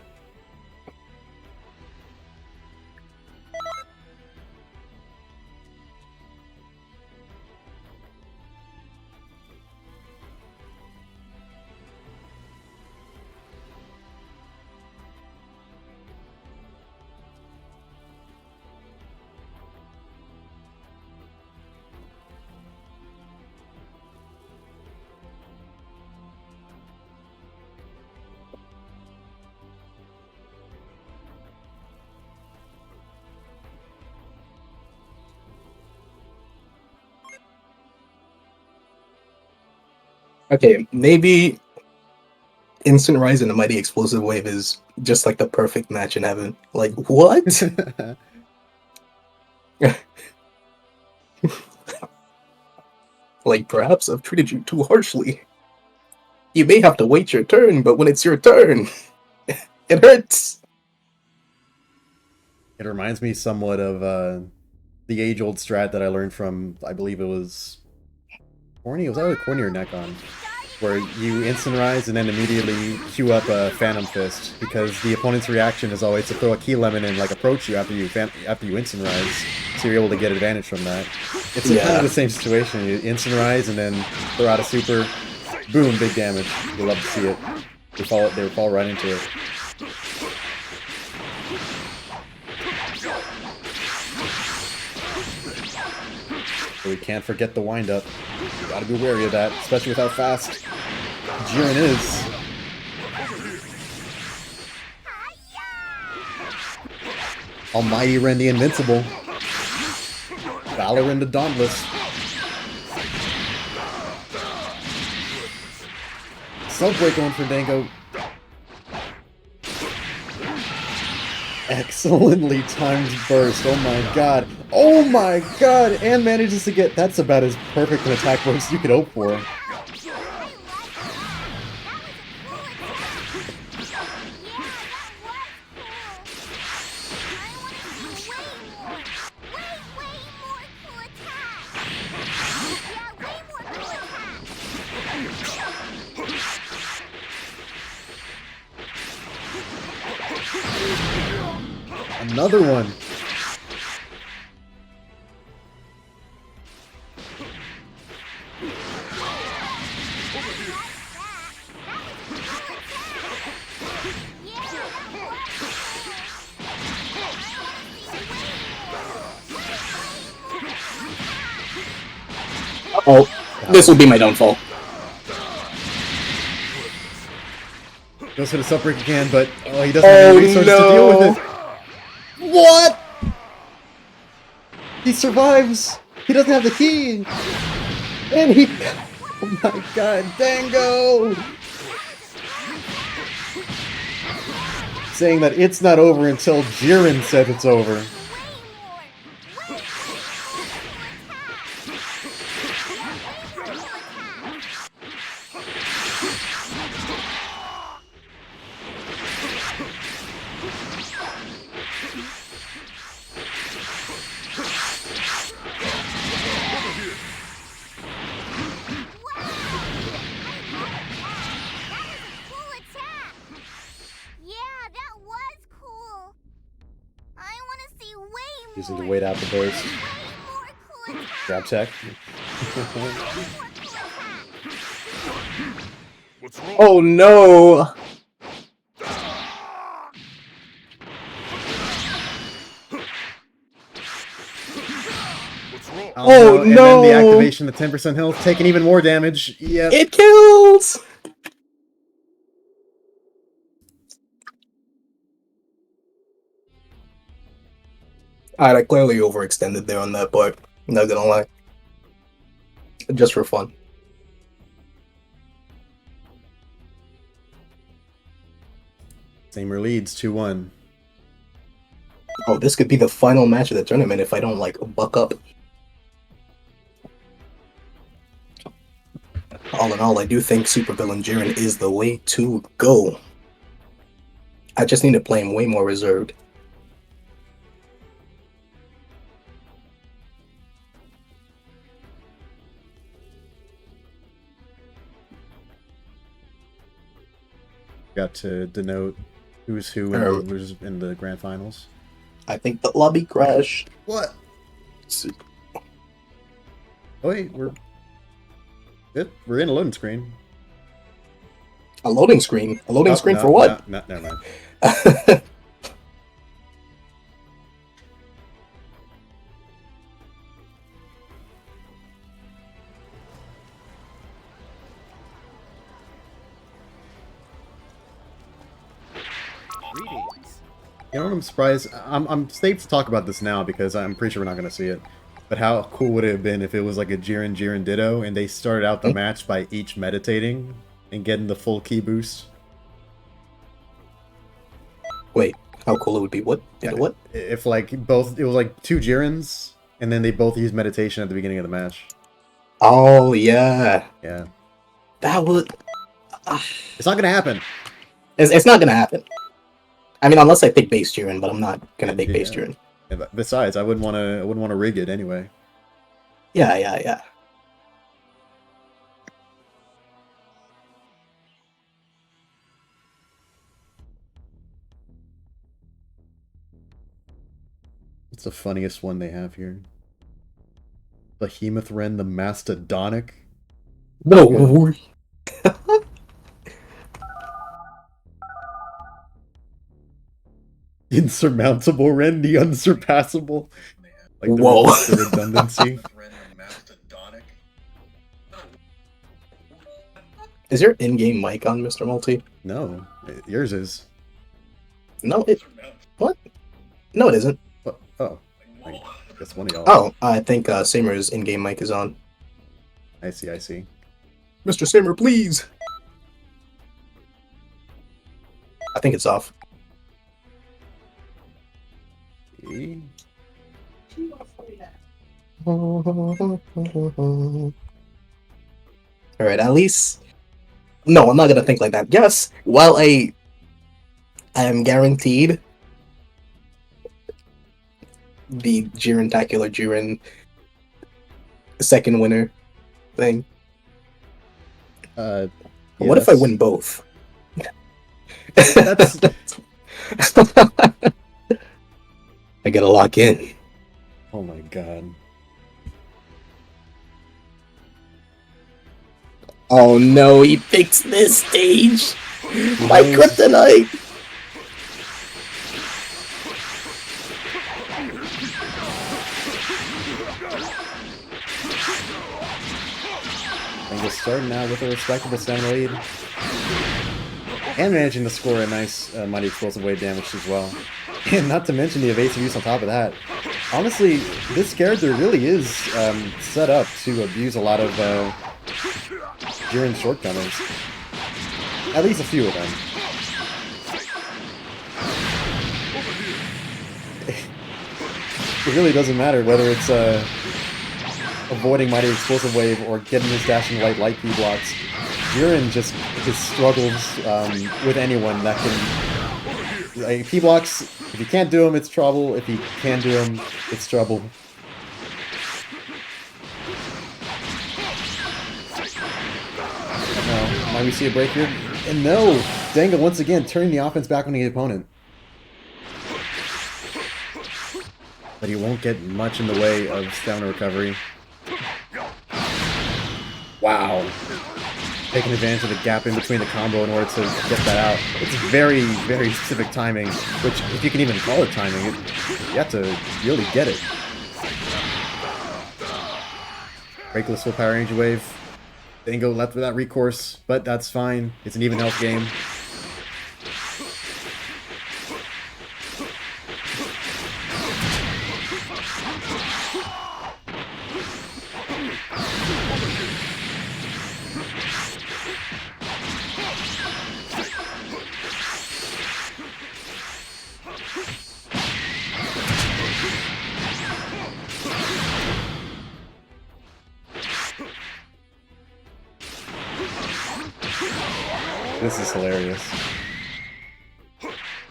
Okay, maybe Instant Rise and the Mighty Explosive Wave is just like the perfect match in heaven. Like, what? Like, perhaps I've treated you too harshly. You may have to wait your turn, but when it's your turn, it hurts. It reminds me somewhat of the age-old strat that I learned from, I believe it was Corny. Was that with Corny or Nekon? Where you instant rise and then immediately queue up a Phantom Fist, because the opponent's reaction is always to throw a key lemon and like approach you after you instant rise, so you're able to get advantage from that. It's kind of the same situation. You instant rise and then throw out a super, boom, big damage. You'll love to see it. They fall right into it. But we can't forget the wind-up. You gotta be wary of that, especially with how fast Jiren is. Almighty Ren the Invincible. Valorin the Dauntless. Sunbreak going for Dango. Excellently timed burst. Oh my god. Oh my god! And manages to get... That's about as perfect an attack burst you could hope for. Another one. Oh, this will be my downfall. Goes for the Sunbreak again, but he doesn't have any resources to deal with it. What? He survives. He doesn't have the key. And he... Oh my god, Dango! Saying that it's not over until Jiren said it's over. Using to wait out the burst. Grab tech. What's wrong? Oh no! What's wrong? Oh, And no! then the activation, the 10% health, taking even more damage. Yep. It kills! Alright, I clearly overextended there on that part. I'm not gonna lie. Just for fun. Samer leads 2-1. Oh, this could be the final match of the tournament if I don't, like, buck up. All in all, I do think Supervillain Jiren is the way to go. I just need to play him way more reserved. Got to denote who's who and who's in the grand finals. I think the lobby crashed. What? Oh wait, we're in a loading screen. A loading screen? A loading screen no, for what? No, never mind. You know what I'm surprised? I'm safe to talk about this now because I'm pretty sure we're not going to see it. But how cool would it have been if it was like a Jiren Ditto and they started out the match by each meditating and getting the full ki boost? Wait, how cool it would be? What? Yeah, What? if like both, it was like two Jirens and then they both used meditation at the beginning of the match. Oh, yeah. Yeah. That would... It's not going to happen. It's not gonna happen. I mean, unless I pick base Jiren, but I'm not gonna pick base Jiren. Yeah, but besides, I wouldn't want to rig it anyway. Yeah. What's the funniest one they have here? Behemoth Ren the Mastodonic? No. Insurmountable Ren the Unsurpassable. Like Whoa. the redundancy. Is your in-game mic on, Mr. Multi? No, yours is. No, it... What? No, it isn't. What? Oh, I guess one of y'all. Oh, I think Samer's in-game mic is on. I see. Mr. Samer, please! I think it's off. See? Alright, at least... No, I'm not gonna think like that. Yes, while I am guaranteed the Jiren-tacular Jiren second winner thing. What if I Yes. win both? That's I gotta lock in. oh my god. Oh no, he picks this stage! My Nice. kryptonite! And just starting out with a respectable stamina lead. And managing to score a nice mighty explosive wave damage as well. And not to mention the evasive use on top of that. Honestly, this character really is set up to abuse a lot of Jiren's shortcomings. At least a few of them. It really doesn't matter whether it's avoiding mighty explosive wave or getting his dashing light P blocks. Jiren just struggles with anyone that can. Like, P blocks, if you can't do them, it's trouble. If you can do them, it's trouble. No, might we see a break here? And no! Dango once again turning the offense back on the opponent. But he won't get much in the way of stamina recovery. Wow. Taking advantage of the gap in between the combo in order to get that out. It's very, very specific timing, which, if you can even call it timing, you have to really get it. Breakless full power energy wave. Dango left without recourse, but that's fine. It's an even health game. This is hilarious.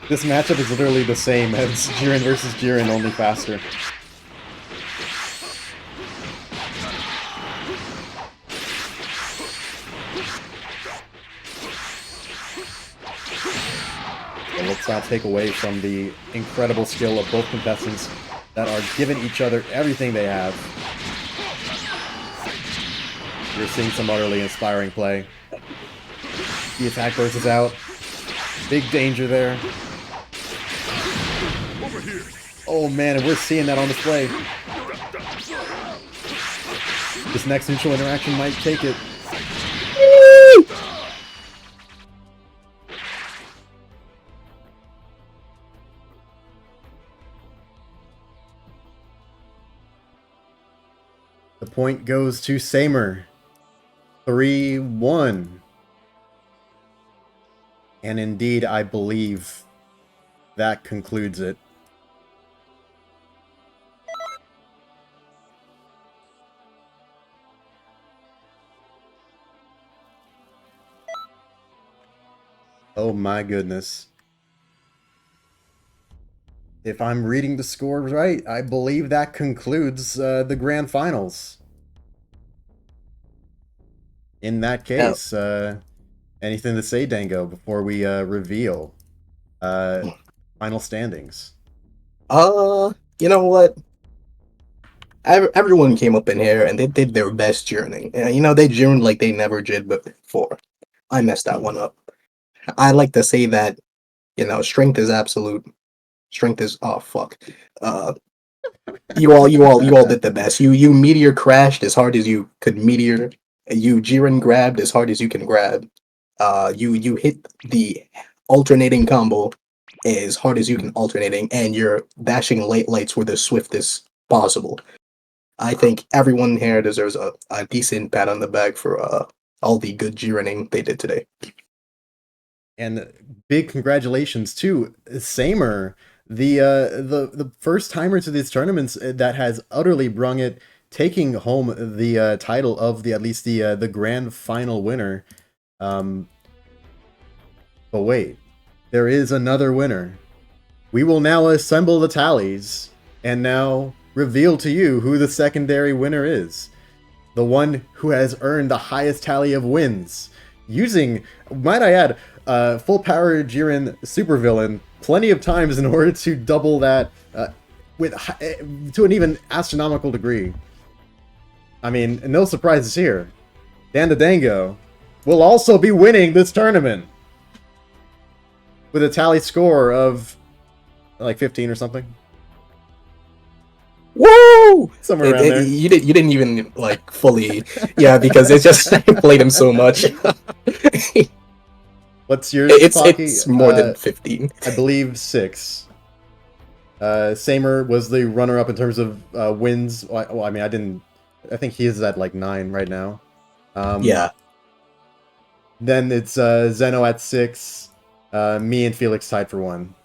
This matchup is literally the same as Jiren versus Jiren, only faster. And let's not take away from the incredible skill of both contestants that are giving each other everything they have. You're seeing some utterly inspiring play. The attack burst is out. Big danger there. Oh man, and we're seeing that on display. This next neutral interaction might take it. The point goes to Samer. 3-1. And indeed, I believe that concludes it. Oh my goodness. If I'm reading the score right, I believe that concludes the grand finals. In that case, anything to say, Dango, before we reveal final standings? You know what? Everyone came up in here and they did their best journeying. You know, they journeyed like they never did before. I messed that one up. I like to say that, you know, strength is absolute. Strength is oh fuck. You all did the best. You meteor crashed as hard as you could meteor. You Jiren grabbed as hard as you can grab. You hit the alternating combo as hard as you can alternating, and your dashing late lights were the swiftest possible. I think everyone here deserves a decent pat on the back for all the good Jirening they did today. And big congratulations to Samer, the first timer to these tournaments that has utterly brung it, taking home the title of at least the grand final winner. But wait, there is another winner. We will now assemble the tallies and now reveal to you who the secondary winner is. The one who has earned the highest tally of wins, using, might I add, full power Jiren supervillain plenty of times in order to double that to an even astronomical degree. I mean, no surprises here. DanTheDango will also be winning this tournament with a tally score of like 15 or something. Woo! Somewhere around there. You didn't even like fully, yeah, because it's just I played him so much. What's yours? It's more than 15. I believe 6. Samer was the runner-up in terms of wins. Well, I mean, I think he is at like 9 right now. Yeah. Then it's Zeno at 6. Me and Felix tied for 1.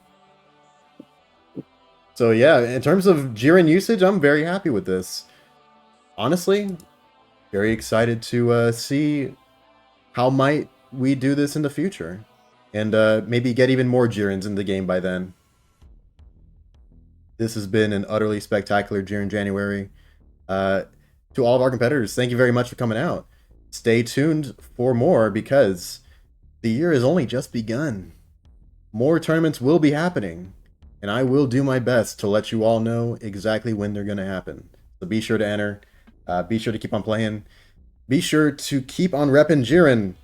So yeah, in terms of Jiren usage, I'm very happy with this. Honestly, very excited to see how might we do this in the future. And maybe get even more Jirens in the game by then. This has been an utterly spectacular Jiren January. To all of our competitors, thank you very much for coming out. Stay tuned for more because the year has only just begun. More tournaments will be happening. And I will do my best to let you all know exactly when they're going to happen. So be sure to enter. Be sure to keep on playing. Be sure to keep on repping Jiren,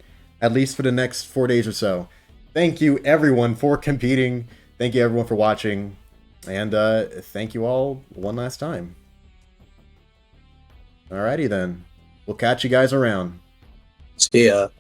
at least for the next 4 days or so. Thank you, everyone, for competing. Thank you, everyone, for watching. And thank you all one last time. Alrighty, then. We'll catch you guys around. See ya.